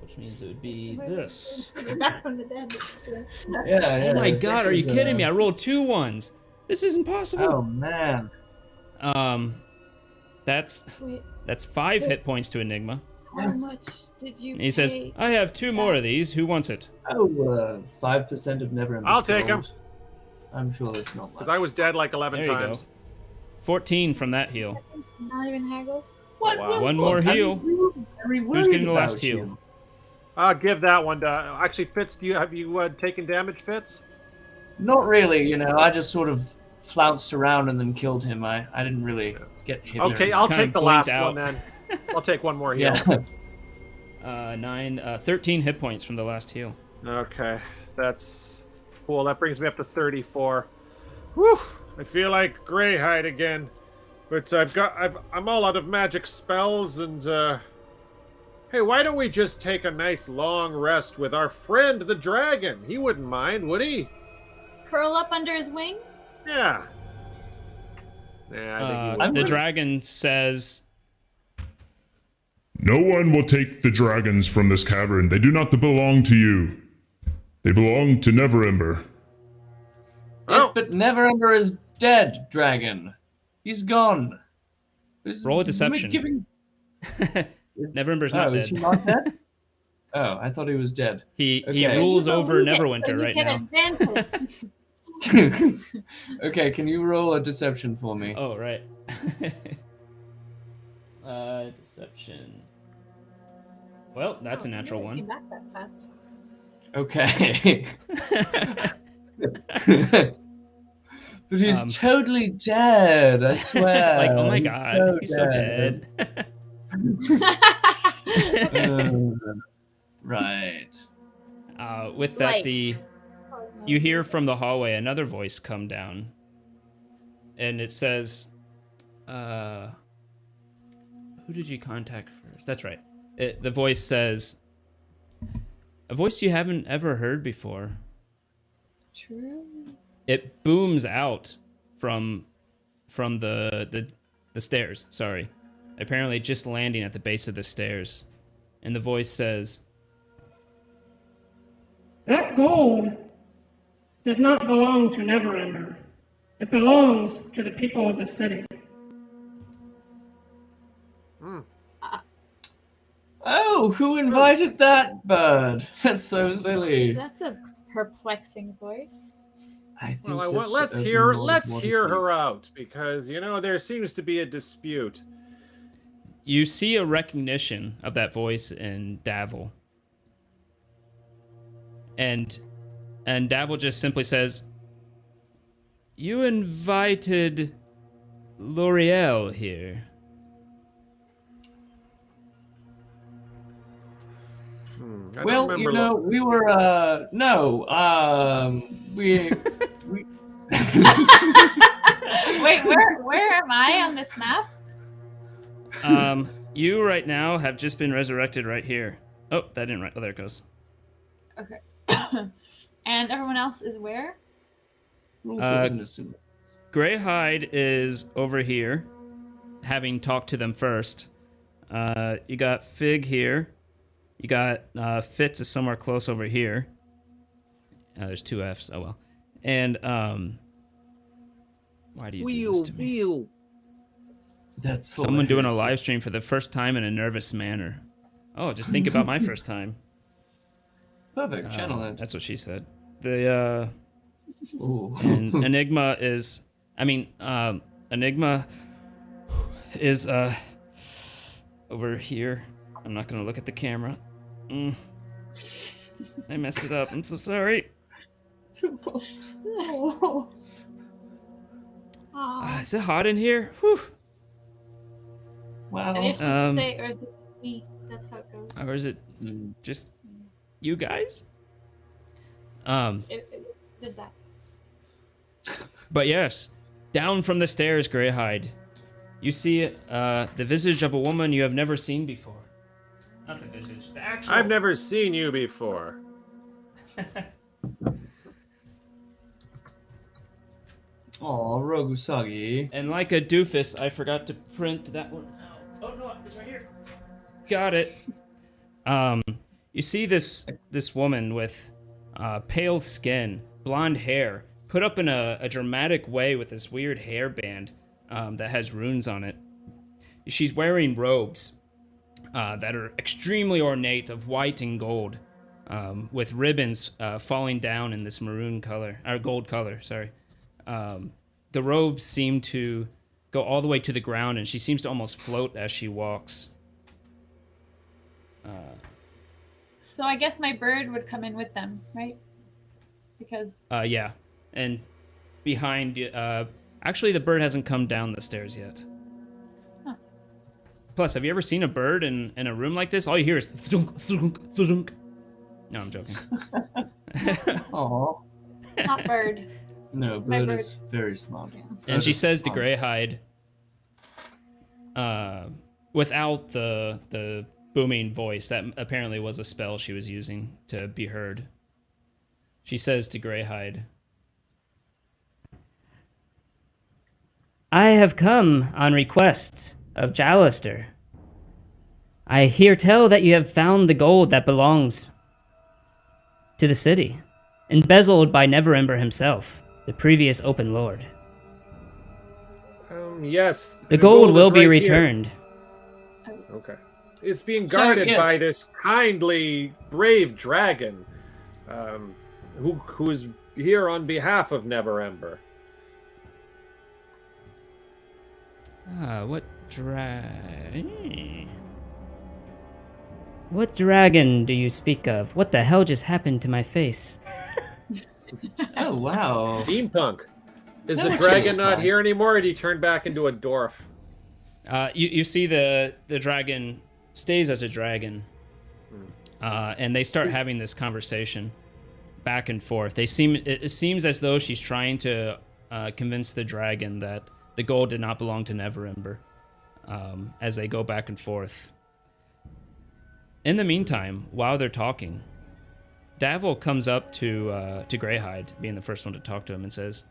Which means it would be this. Back from the dead. Yeah, yeah. Oh my god, are you this is, kidding me? I rolled 2 1s. This isn't Oh possible. man. That's Wait, 5 hit points to Enigma. how much did you And he says, pay? "I have 2 more of these. Who wants it?" Oh, 5% of Neverember. I'll take 'em. I'm sure that's not much. Because I was dead like 11 There you times. go. 14 from that heal. Not even haggle? What? Wow. One more heal. Who's getting the last heal? heal? I'll give that one to... Actually, Fitz, have you taken damage, Fitz? Not really, you know. I just sort of flounced around and then killed him. I didn't really get hit. Okay, just I'll kinda take the blinked last out. one then. I'll take one more heal. Yeah. 13 hit points from the last heal. Okay, that's cool. That brings me up to 34. Whew! I feel like Greyhide again, but I'm all out of magic spells and hey, why don't we just take a nice long rest with our friend the dragon? He wouldn't mind, would he? Curl up under his wing? Yeah. Yeah, I think he would. The dragon says, No one will take the dragons from this cavern. They do not belong to you. They belong to Neverember. Yes, but Neverember is dead, dragon. He's gone. Roll a deception. Neverember's not is dead. he not dead? Oh, I thought he was dead. He Okay. rules over You Neverwinter right get now. advantage. Okay, can you roll a deception for me? Oh, right. Deception. Well, that's a natural Came one. back that fast. Okay. But he's totally dead, I swear. Like, oh my god, he's so dead. Right. With that, Like- you hear from the hallway another voice come down, and it says, "Who did you contact first?" That's right. The voice says, "A voice you haven't ever heard before." True. It booms out from the stairs. Sorry, apparently just landing at the base of the stairs, and the voice says, "That gold does not belong to Neverember. It belongs to the people of the city." Oh, who invited that bird? That's so silly. That's a perplexing voice. I think Well, that's let's the hear overall her quality. out because there seems to be a dispute. You see a recognition of that voice in Davil. And Davil just simply says, "You invited L'Oreal here." I don't Well, remember you know, we were, we Wait, where am I on this map? You right now have just been resurrected right here. Oh, that didn't right. Oh, there it goes. Okay. And everyone else is where? roll for innocent. Greyhide is over here, having talked to them first. You got Fig here. You got Fitz is somewhere close over here. There's 2 F's. Oh well. And why do you do this to me? Wheel. That's Someone doing a hilarious. live stream for the first time in a nervous manner. Oh, just think about my first time. Perfect. Channel it. That's what she said. The Ooh. and Enigma is over here. I'm not gonna look at the camera. I messed it up. I'm so sorry. Oh. Aw. Is it hot in here? Whew. Wow. And you're supposed to say, or is it just me? That's how it goes. Or is it just you guys? There's that. But yes, down from the stairs, Greyhide, you see the visage of a woman you have never seen before. Not the visage, the actual. I've never seen you before. Aw, Rogusagi. And like a doofus, I forgot to print that one out. Oh no, it's right here. Got it. You see this woman with pale skin, blonde hair, put up in a dramatic way with this weird hairband that has runes on it. She's wearing robes that are extremely ornate of white and gold, with ribbons falling down in this maroon color, or gold color, sorry. The robes seem to go all the way to the ground, and she seems to almost float as she walks. So I guess my bird would come in with them, right? Because Yeah, and behind you, actually the bird hasn't come down the stairs yet. Huh. Plus, have you ever seen a bird in a room like this? All you hear is thunk, thunk, thunk. No, I'm joking. Aw. not bird. No, My bird bird. is very smart. And she Bird is says to smart. Greyhide, without the booming voice, that apparently was a spell she was using to be heard. She says to Greyhide, I have come on request of Jalister. I hear tell that you have found the gold that belongs to the city, embezzled by Neverember himself, the previous Open Lord. Yes. The gold will is be right here. returned. Okay. It's being guarded yes. by this kindly, brave dragon, who is here on behalf of Neverember. What dragon do you speak of? What the hell just happened to my face? Oh, wow. Steampunk. Is That the actually dragon looks not nice. here anymore, or did he turn back into a dwarf? You see the dragon stays as a dragon, and they start having this conversation back and forth. It seems as though she's trying to convince the dragon that the gold did not belong to Neverember, as they go back and forth. In the meantime, while they're talking, Davil comes up to Greyhide, being the first one to talk to him, and says,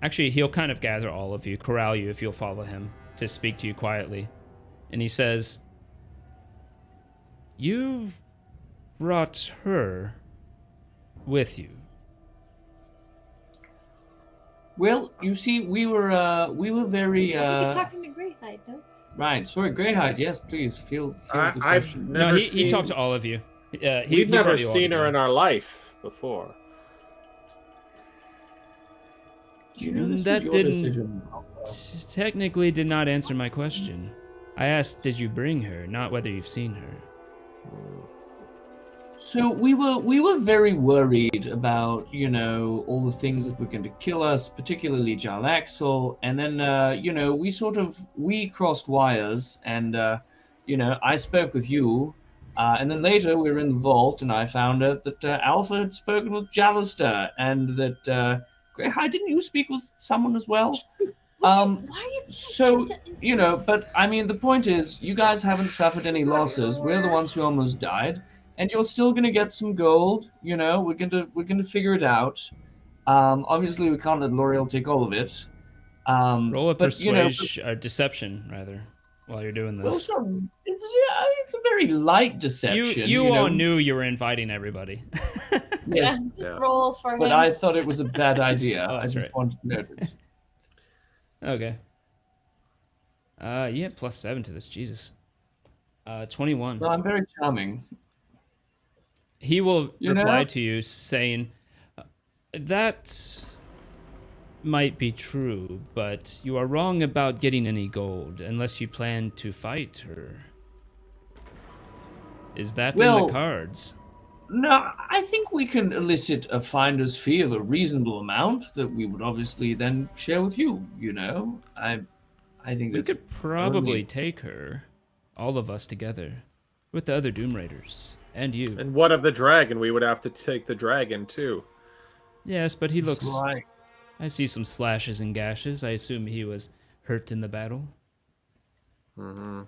actually, he'll kind of gather all of you, corral you if you'll follow him, to speak to you quietly. And he says, you brought her with you. Well, you see, we were very He's talking to Greyhide, no? right. Sorry, Greyhide. Yes, please feel the I've question. never No, seen... he talked to all of you. We've never seen her in our life before. You know, this That was your didn't- decision. Technically did not answer my question. I asked, did you bring her, not whether you've seen her. So we were very worried about, you know, all the things that were going to kill us, particularly Jarl Axel, and then you know, we crossed wires, and you know, I spoke with you, and then later we were in the vault, and I found out that Alpha had spoken with Jalister, and that Greyhide, didn't you speak with someone as well? Why are you So, you know, but I mean, the point is, you guys haven't suffered any losses. We're the ones who almost died, and you're still gonna get some gold. You know, we're gonna figure it out. Obviously, we can't let L'Oreal take all of it. Roll a but, you know, persuasion, or deception, rather, while you're doing well, this. sure. It's, yeah, I mean, it's a very light deception. You all know? knew you were inviting everybody. Yes, Just roll for but him. I thought it was a bad idea. Oh, I that's just right. wanted to note it. Okay. You have +7 to this. Jesus. 21. No, I'm very charming. He will You reply know? to you saying, that might be true, but you are wrong about getting any gold unless you plan to fight her. Is that in Well, the cards? No, I think we can elicit a finder's fee of a reasonable amount that we would obviously then share with you, you know? I think We that's could probably only- take her, all of us together, with the other Doom Raiders, and you. And what of the dragon? We would have to take the dragon too. Yes, but he looks... Right. I see some slashes and gashes. I assume he was hurt in the battle. Mm-hmm.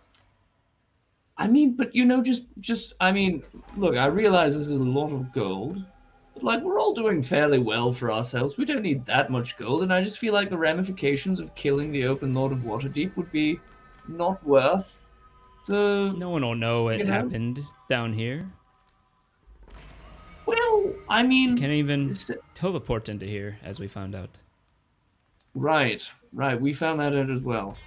I mean, but you know, I mean, look, I realize this is a lot of gold, but like, we're all doing fairly well for ourselves. We don't need that much gold, and I just feel like the ramifications of killing the Open Lord of Waterdeep would be not worth the... No one will know it happened down here. Well, I mean... Can't even teleport into here, as we found out. Right, we found that out as well.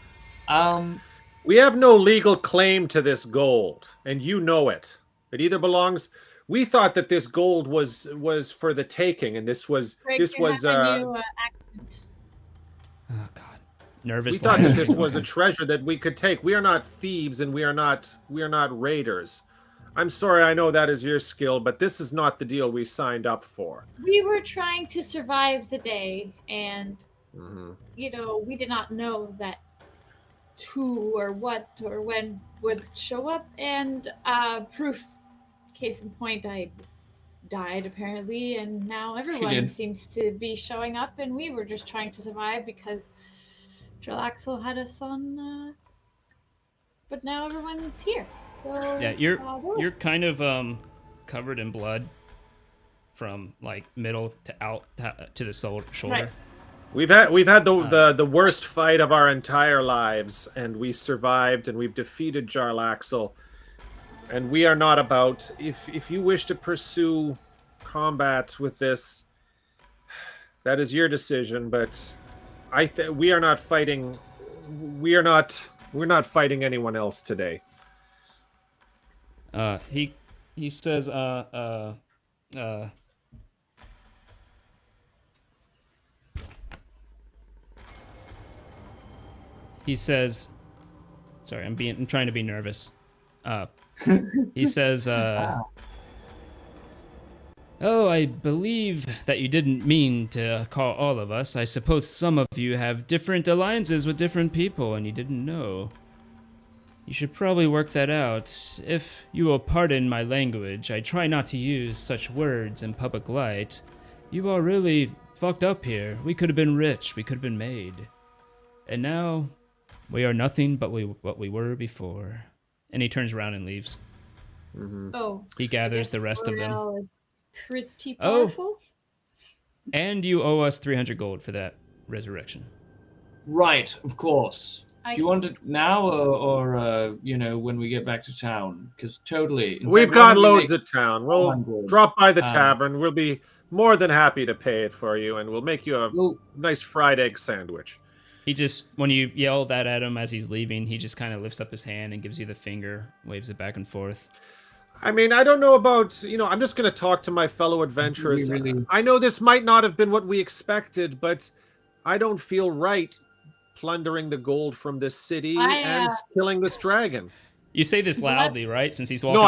We have no legal claim to this gold, and you know it. It either belongs. We thought that this gold was for the taking, and this was Greg, this you was. have a new accent. Oh God, nervous. We thought that this was a treasure that we could take. We are not thieves, and we are not raiders. I'm sorry, I know that is your skill, but this is not the deal we signed up for. We were trying to survive the day, and Mm-hmm. you know, we did not know that who or what or when would show up, and proof, case in point, I died apparently, and now everyone seems to be showing up, and we were just trying to survive because Drillaxel had us on, but now everyone's here, so Yeah, you're kind of covered in blood from like middle to out to the shoulder. Right. We've had the worst fight of our entire lives, and we survived, and we've defeated Jarlaxle. And we are not about. If you wish to pursue combat with this, that is your decision. But we are not fighting. We're not fighting anyone else today. He says he says, sorry, I'm trying to be nervous. He says, oh, I believe that you didn't mean to call all of us. I suppose some of you have different alliances with different people and you didn't know. You should probably work that out. If you will pardon my language, I try not to use such words in public light. You are really fucked up here. We could have been rich. We could have been made. And now, we are nothing but what we were before. And he turns around and leaves. Mm-hmm. Oh, he gathers the rest of them. Is pretty powerful. Oh, and you owe us 300 gold for that resurrection. Right, of course. Do you want it now or you know, when we get back to town? Because totally. We've got loads of town. We'll drop by the tavern. We'll be more than happy to pay it for you, and we'll make you a nice fried egg sandwich. He just, when you yell that at him as he's leaving, he just kind of lifts up his hand and gives you the finger, waves it back and forth. I mean, I don't know about, I'm just going to talk to my fellow adventurers. I know this might not have been what we expected, but I don't feel right plundering the gold from this city and killing this dragon. You say this loudly, right? Since he's walking away.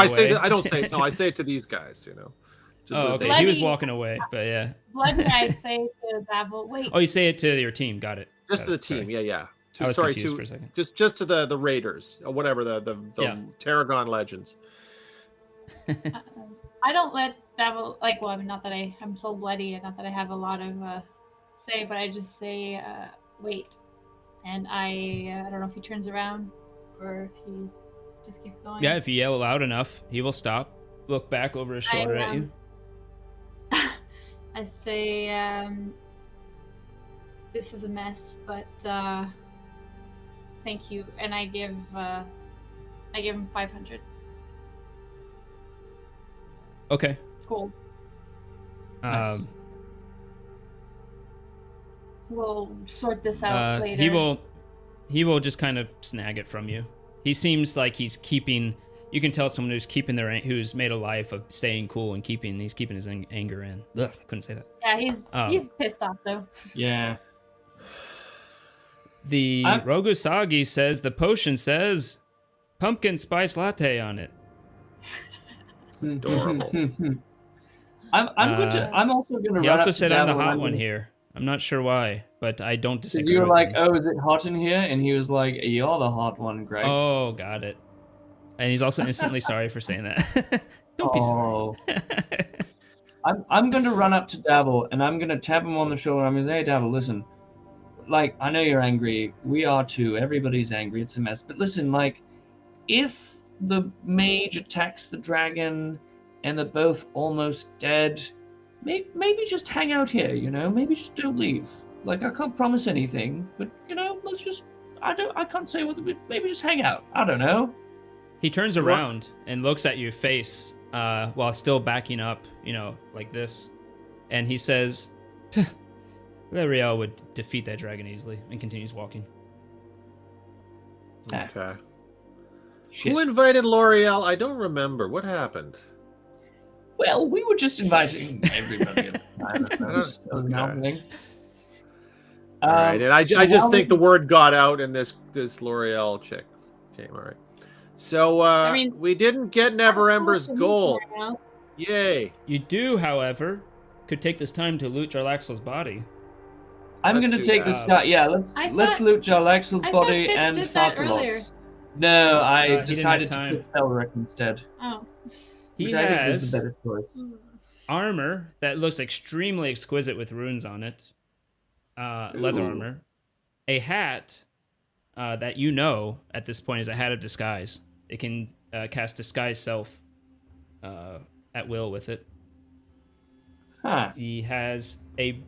No, I say it to these guys, Just oh, okay. He was walking away, but yeah. What did I say to Babel? Wait. Oh, you say it to your team. Got it. Just to the team, yeah. I was confused for a second. Just to the Raiders, or whatever, the Tarragon Legends. I don't let Babel, I mean, not that I'm so bloody, and not that I have a lot of say, but I just say, wait. And I don't know if he turns around or if he just keeps going. Yeah, if you yell loud enough, he will stop, look back over his shoulder at you. I say, this is a mess, but thank you. And I give him 500. Okay. Cool. Nice. We'll sort this out later. He will just kind of snag it from you. He seems like he's keeping. You can tell someone who's made a life of staying cool and he's keeping his anger in. Ugh, I couldn't say that. Yeah, he's pissed off though. Yeah. The Rogusagi says the potion says pumpkin spice latte on it. Adorable. I'm also gonna. He also said I'm the hot one here. I'm not sure why, but I don't disagree. You were with like, him. "Oh, is it hot in here?" And he was like, "You're the hot one, Greg." Oh, got it. And he's also instantly sorry for saying that. Don't be sorry. I'm going to run up to Davil and I'm going to tap him on the shoulder. I'm going to say, "Hey, Davil, listen. Like, I know you're angry. We are too. Everybody's angry. It's a mess. But listen, like, if the mage attacks the dragon and they're both almost dead, maybe just hang out here, you know? Maybe just don't leave. Like, I can't promise anything, but, you know, let's just... I can't say what... Maybe just hang out. I don't know." He turns around and looks at your face while still backing up, you know, like this. And he says, L'Oreal would defeat that dragon easily, and continues walking. Okay. Shit. Who invited L'Oreal? I don't remember. What happened? Well, we were just inviting everybody at the time. All right, and I just think the word got out, and this L'Oreal chick came. All right. So we didn't get Neverember's gold. Yay! You do, however, could take this time to loot Jarlaxle's body. I'm going to take this time. Yeah, let's loot Jarlaxle's body and Fartalot's. No, I decided to kill Felric instead. Oh. He has the better choice. Armor that looks extremely exquisite with runes on it. Leather armor. A hat that you know at this point is a hat of disguise. It can cast disguise self at will with it. Huh. He has a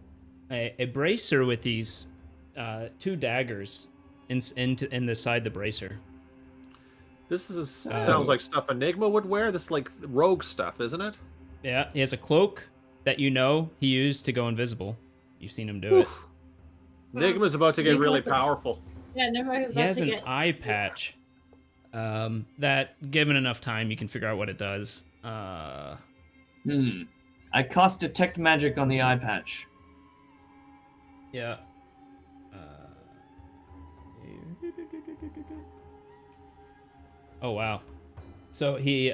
bracer with these 2 daggers in the side the bracer. This sounds like stuff Enigma would wear. This is like rogue stuff, isn't it? Yeah, he has a cloak that you know he used to go invisible. You've seen him do it. Enigma's about to get really powerful. Yeah, he has an eye patch that, given enough time, you can figure out what it does. I cast detect magic on the eye patch. Yeah. Oh wow. So he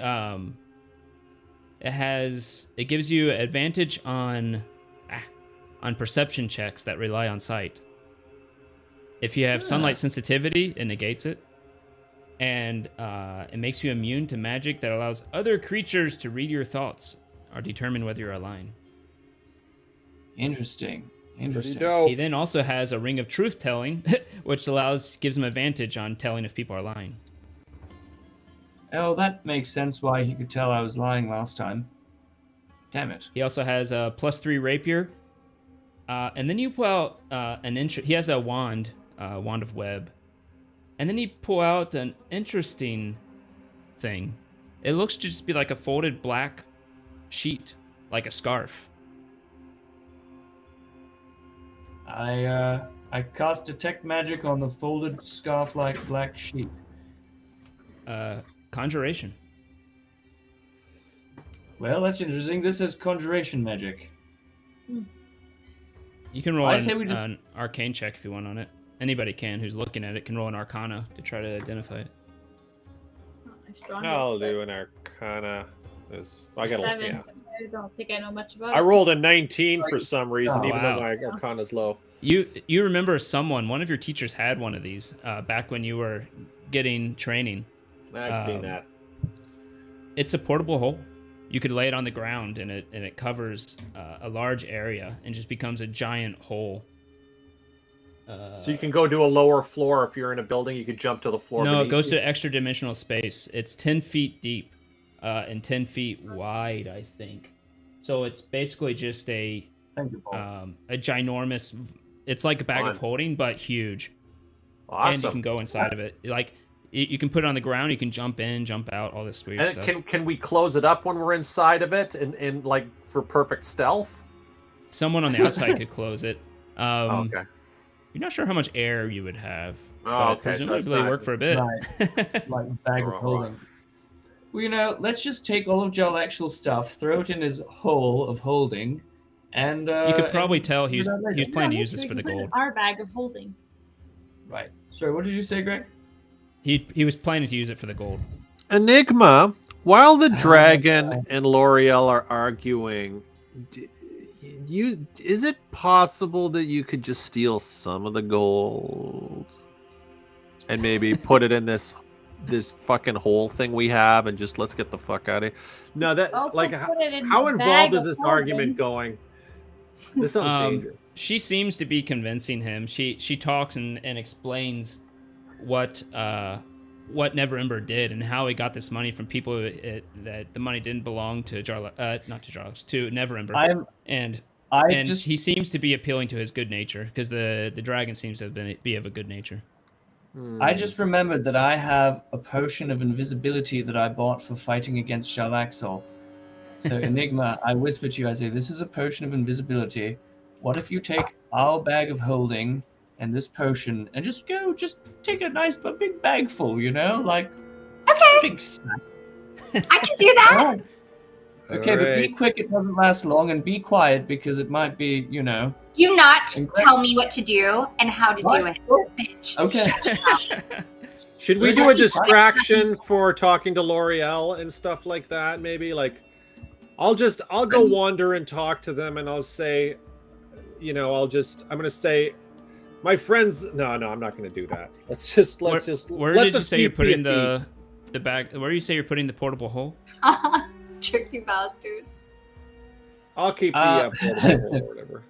it gives you advantage on perception checks that rely on sight. If you have sunlight sensitivity, it negates it. And it makes you immune to magic that allows other creatures to read your thoughts or determine whether you're lying. Interesting. He then also has a ring of truth telling, which gives him advantage on telling if people are lying. Oh, that makes sense why he could tell I was lying last time. Damn it. He also has a +3 rapier. And then you pull out he has a wand of web. And then you pull out an interesting thing. It looks to just be like a folded black sheet, like a scarf. I cast detect magic on the folded scarf-like black sheet. Conjuration. Well, that's interesting. This is conjuration magic. You can roll an arcane check if you want on it. Anybody who's looking at it can roll an arcana to try to identify it. I'll do an arcana. I got 7. Yeah. I don't think I know much about it. I rolled a 19 for some reason, even though my arcana's low. You remember one of your teachers had one of these back when you were getting training. I've seen that. It's a portable hole. You could lay it on the ground and it covers a large area and just becomes a giant hole. So you can go to a lower floor if you're in a building. You could jump to the floor. No, it goes to extra dimensional space. It's 10 feet deep and 10 feet wide, I think. So it's basically just a ginormous. It's like a bag of holding, but huge. Awesome. And you can go inside of it. Like You can put it on the ground. You can jump in, jump out, all this weird And stuff. can we close it up when we're inside of it, and like for perfect stealth? Someone on the outside could close it. Okay. You're not sure how much air you would have. Oh, but okay, so it's presumably not- work for a bit. Right. Like a bag of holding. Well, you know, let's just take all of Jarlaxle's stuff, throw it in his hole of holding, and You could probably and tell he figure was it out later. planning to Yeah, use this we for can the put it in gold. our bag of holding. Right. Sorry, what did you say, Greg? He was planning to use it for the gold. Enigma, while the dragon and L'Oreal are arguing, is it possible that you could just steal some of the gold and maybe put it in this fucking hole thing we have and just let's get the fuck out of here? No, that Also like put it in how the involved bag is of this holding. argument going? This sounds dangerous. She seems to be convincing him. She talks and explains what Neverember did and how he got this money from people that the money didn't belong to not to Jarlax, to Neverember. And he seems to be appealing to his good nature because the dragon seems to be of a good nature. I just remembered that I have a potion of invisibility that I bought for fighting against Jarlaxle. So Enigma, I whisper to you, I say, this is a potion of invisibility. What if you take our bag of holding and this potion and just take a big bag full, you know? Like, big snack. I can do that. Alright. Okay, but be quick, it doesn't last long, and be quiet because it might be, you know. Do not tell me what to do and how to do it, bitch. Okay. Should we do a distraction for talking to L'Oreal and stuff like that? Maybe like, I'll go wander and talk to them, and I'll say, you know, I'm gonna say, my friends. No, I'm not gonna do that. Let's just. Where did you say you're putting the bag? Where do you say you're putting the portable hole? Tricky bastard. I'll keep the portable hole or whatever.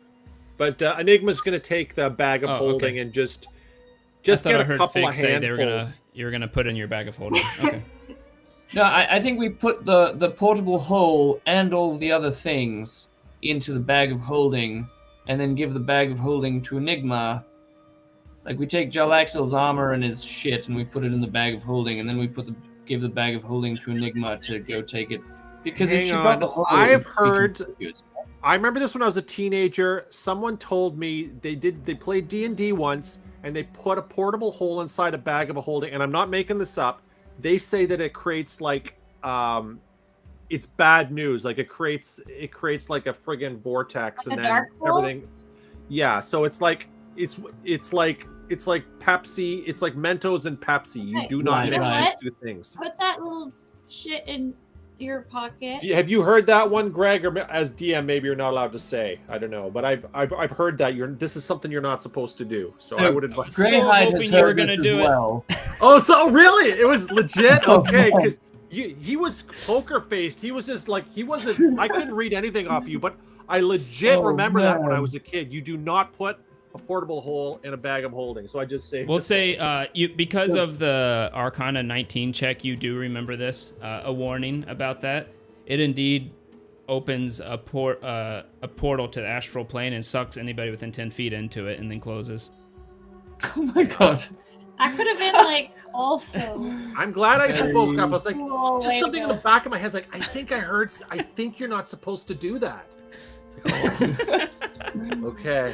But Enigma's gonna take the bag of holding and just get a couple of handfuls. You were gonna put in your bag of holding. Okay. No, I think we put the portable hole and all the other things into the bag of holding, and then give the bag of holding to Enigma. Like we take Jarlaxle's armor and his shit, and we put it in the bag of holding, and then we give the bag of holding to Enigma to go take it. Because if she got the hole, I've heard. I remember this when I was a teenager. Someone told me they played D&D once, and they put a portable hole inside a bag of a holding. And I'm not making this up. They say that it creates like, it's bad news. Like it creates like a friggin' vortex, like and then everything. Yeah, so it's like Pepsi. It's like Mentos and Pepsi. You do not mix these two things. Put that little shit in your pocket. Have you heard that one, Greg? Or as DM, maybe you're not allowed to say. I don't know, but I've heard that this is something you're not supposed to do. So I would advise. Hoping you were gonna do it. Oh, so really? It was legit. Okay, because he was poker faced. He was just like he wasn't. I couldn't read anything off you, but I legit remember that when I was a kid. You do not put a portable hole in a bag of holding. So I just say. We'll say because of the Arcana 19 check, you do remember this. A warning about that. It indeed opens a portal to the astral plane and sucks anybody within 10 feet into it, and then closes. Oh my god. I could have been like, also. I'm glad I spoke up. I was like, Cool, just way something to in go. the back of my head's like, I think you're not supposed to do that. It's like, oh. Okay.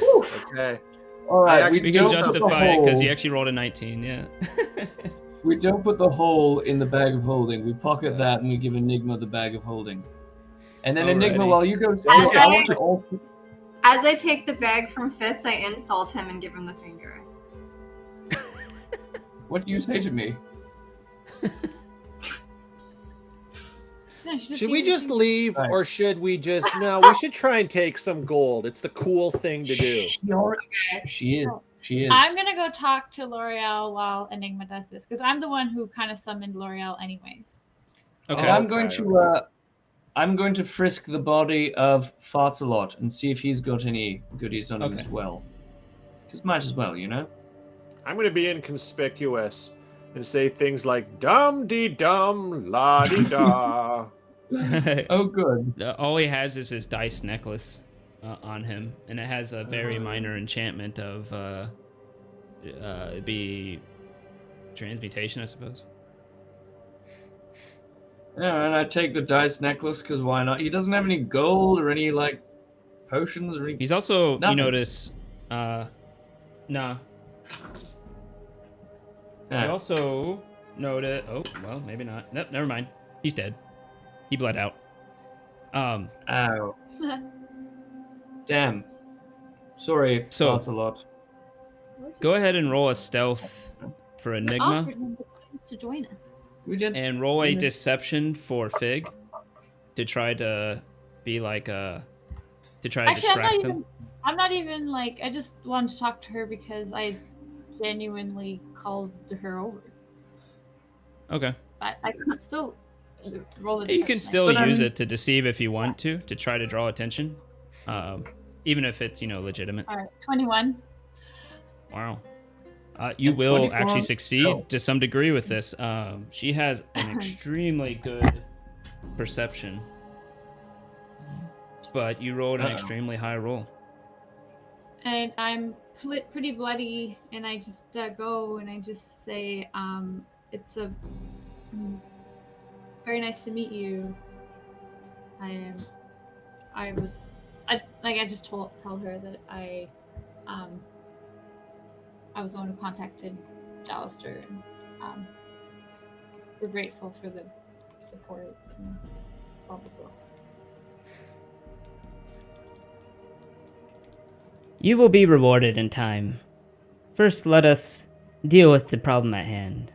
All right, we can justify it because he actually rolled a 19. Yeah. We don't put the hole in the bag of holding. We pocket that and we give Enigma the bag of holding. And then Enigma, while you go, As I take the bag from Fitz, I insult him and give him the finger. What do you say to me? Should we just leave, or should we just? No, we should try and take some gold. It's the cool thing to do. She is. I'm gonna go talk to L'Oreal while Enigma does this because I'm the one who kind of summoned L'Oreal, anyways. Okay. I'm going to frisk the body of Fartalot and see if he's got any goodies on him as well. Because might as well, you know. I'm going to be inconspicuous and say things like "dum dee dum la dee da." Oh, good. All he has is his dice necklace on him, and it has a very minor enchantment of be transmutation, I suppose. Yeah, and I take the dice necklace because why not? He doesn't have any gold or any like potions or any. He's also, Nothing. you notice, nah. Yeah. You also notice. Oh, well, maybe not. Nope, never mind. He's dead. He bled out. Ow. Damn. Sorry, So- Lancelot. Go ahead and roll a stealth for Enigma, Offered him the chance to join us. We did. and roll a deception for Fig to try to be like to try to Actually, distract them. I'm not even like. I just wanted to talk to her because I genuinely called her over. Okay. But I could still roll the. You can deception. still But I use mean- it to deceive if you want to try to draw attention, even if it's legitimate. All right, 21. Wow. You And will 24? actually succeed Oh. to some degree with this. She has an extremely good perception, but you rolled an Uh-oh. extremely high roll. And I'm pretty bloody, and I just go and I just say, it's a very nice to meet you. I just tell her that I was the one who contacted Jallister, and we're grateful for the support. And blah blah blah. You will be rewarded in time. First, let us deal with the problem at hand.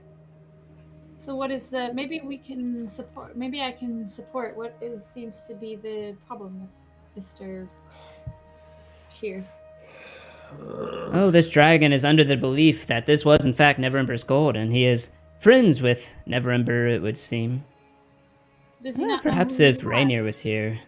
So what is the? Maybe we can support. Maybe I can support what seems to be the problem with Mr. Here. Oh, this dragon is under the belief that this was in fact Neverember's gold, and he is friends with Neverember, it would seem. Does he not know Perhaps who if we are? Rainier was here.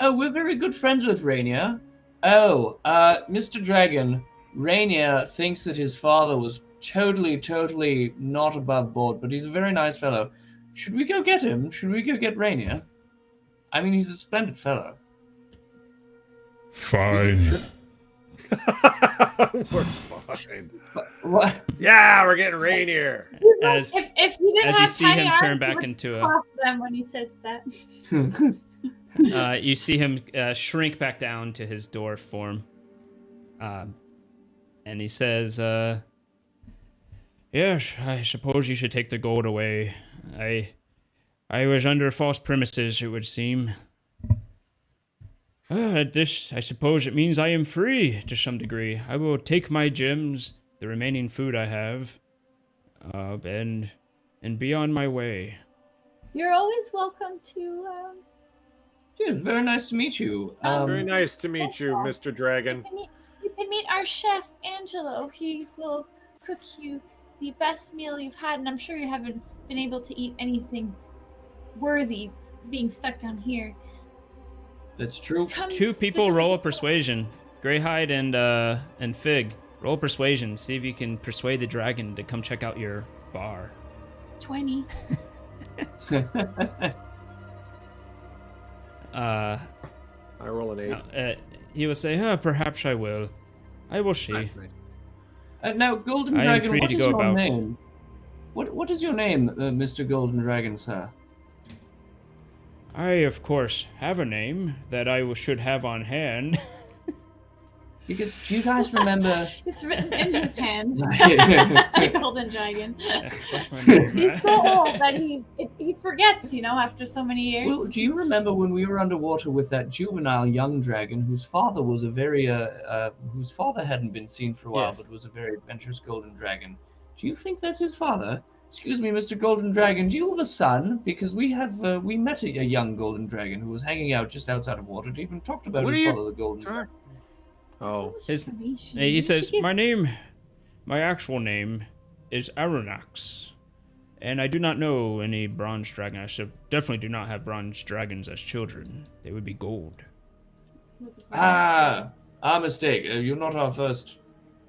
Oh, we're very good friends with Rainier. Oh, Mr. Dragon, Rainier thinks that his father was totally not above board, but he's a very nice fellow. Should we go get him? Should we go get Rainier? I mean, he's a splendid fellow. Fine. We're fine. What? Yeah, we're getting Rainier. As If you didn't as you have see tiny him arms, turn you back would into off them when he said that. you see him shrink back down to his dwarf form, and he says, "Yes, I suppose you should take the gold away. I was under false premises, it would seem. This, I suppose it means I am free to some degree. I will take my gems, the remaining food I have, and be on my way." You're always welcome to. Yeah, very nice to meet you. Very nice to meet you, Mr. Dragon. You can meet our chef Angelo. He will cook you the best meal you've had, and I'm sure you haven't been able to eat anything worthy being stuck down here. That's true. Two people roll a persuasion. Greyhide and Fig. Roll persuasion. See if you can persuade the dragon to come check out your bar. 20. I roll an 8. He will say, perhaps I will. I will see. Nice, nice. Now, Golden I am Dragon, free what to is go your about. name? What is your name, Mr. Golden Dragon, sir? I, of course, have a name that I should have on hand. Because do you guys remember? It's written in his hand. Golden Dragon. What's my name? He's so old that he forgets, after so many years. Well, do you remember when we were underwater with that juvenile young dragon whose father was a very whose father hadn't been seen for a while, Yes. but was a very adventurous golden dragon? Do you think that's his father? Excuse me, Mr. Golden Dragon, do you have a son? Because we met a young golden dragon who was hanging out just outside of Waterdeep and talked about What his are you father, the golden dragon. Oh. He says, my actual name is Aronax, and I do not know any bronze dragon. I definitely do not have bronze dragons as children. They would be gold. Our mistake. You're not our first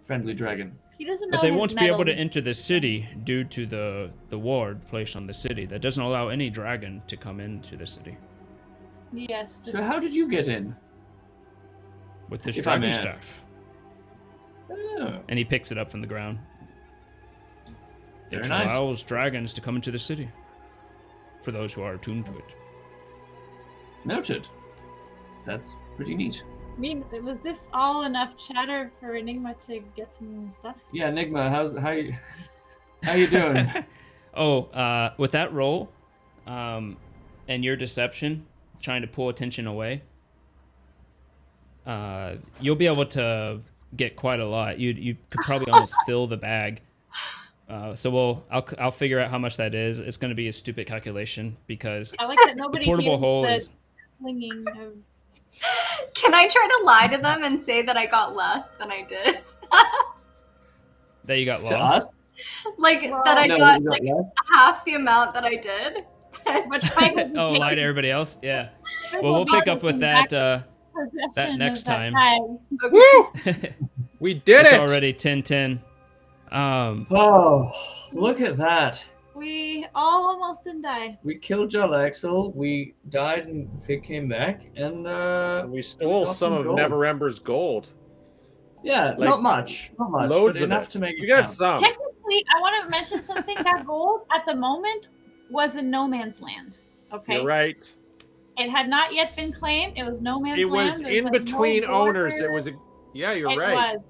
friendly dragon. He doesn't know But they his won't be able to metal. enter the city due to the ward placed on the city. That doesn't allow any dragon to come into the city. Yes. So how did you get in? With this If I may dragon ask. staff. Oh. And he picks it up from the ground. Very which nice. allows dragons to come into the city. For those who are attuned to it. Noted. That's pretty neat. I mean, was this all enough chatter for Enigma to get some stuff? Yeah, Enigma, how you doing? With that roll, and your deception, trying to pull attention away, you'll be able to get quite a lot. You could probably almost fill the bag. I'll figure out how much that is. It's going to be a stupid calculation because I like that nobody the portable hears hole the is. clinging of. Can I try to lie to them and say that I got less than I did? That you got To lost. us? Like that I No, got you got like less? half the amount that I did. Which Pike will be Oh, lie to taking everybody else. Yeah. Pike Well, will we'll be pick up with taking that. back possession next of that time. bag. Woo! We did It's it. already 10:10. Oh, look at that. We all almost didn't die. We killed Jalaxel, we died and Fig came back, and we stole got some of gold. Neverember's gold. Yeah, Like, not much, loads but of enough it. to make it You got count. some. Technically, I want to mention something. That gold at the moment was in no man's land. Okay. You're right. It had not yet been claimed. It was no man's It land. was There's in no between owners. border. It was. Yeah, you're It right. was.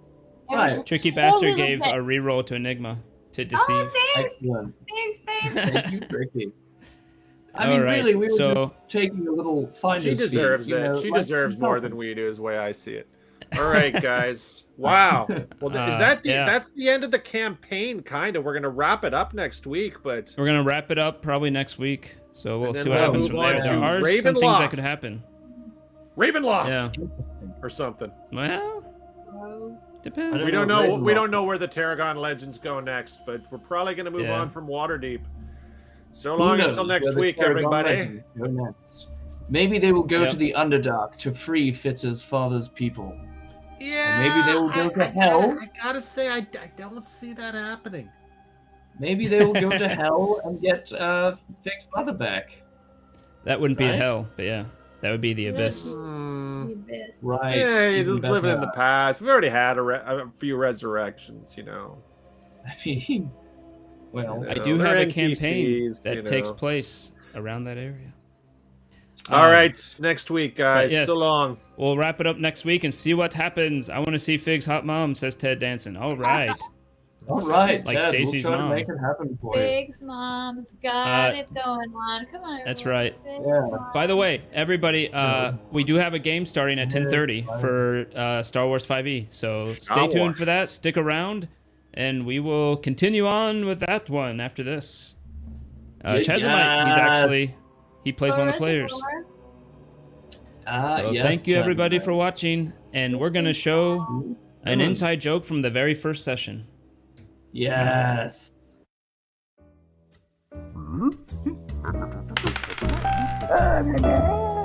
It was Tricky totally Bastard gave legit. a reroll to Enigma to deceive. Oh, thanks. Excellent. Thanks, babe. Thank you, Tricky. I mean, Alright, really, we were so- just taking a little finder's She deserves fee, you it. know, She like deserves more than consultants. we do, is the way I see it. All right, guys. Wow. Well, is that the? yeah. That's the end of the campaign, kind of. We're gonna wrap it up next week, but We're gonna wrap it up probably next week. So we'll And then see what we'll happens move from on there. There to are some things that Ravenloft. could happen. Ravenloft Yeah. Interesting. or something. Well, depends. We don't know. Ravenloft. We don't know where the Tarragon legends go next, but we're probably gonna move Yeah. on from Waterdeep. So Who long knows until where next the week, Tarragon everybody. legends go next. Maybe they will go Yep. to the Underdark to free Fitz's father's people. Yeah. Maybe they will go to hell. I gotta say, I don't see that happening. Maybe they will go to hell and get Fig's mother back. That wouldn't be a Right? hell, but yeah, that would be the abyss. Hmm. The abyss. Right. Yeah, he's even living in the better. past. We've already had a few resurrections, you know. I mean, well, I know, do they're have a NPCs, campaign that you takes know. place around that area. All right, next week, guys. yes. So long. We'll wrap it up next week and see what happens. I want to see Fig's hot mom, says Ted Danson. All right. all right, Like Ted, Stacy's we'll try mom. to make it happen for you. Big's mom's got Uh, it going on. Come on. that's everyone. right. Big's Yeah. mom. By the way, everybody, we do have a game starting at 10:30 for Star Wars 5e. So stay Star tuned Wars. for that. Stick around, and we will continue on with that one after this. Chazamite, he's actually he plays one of the players. Reservoir. So Yes, thank you everybody Chazamite. for watching, and we're gonna show an inside joke from the very first session. Yes. Oh,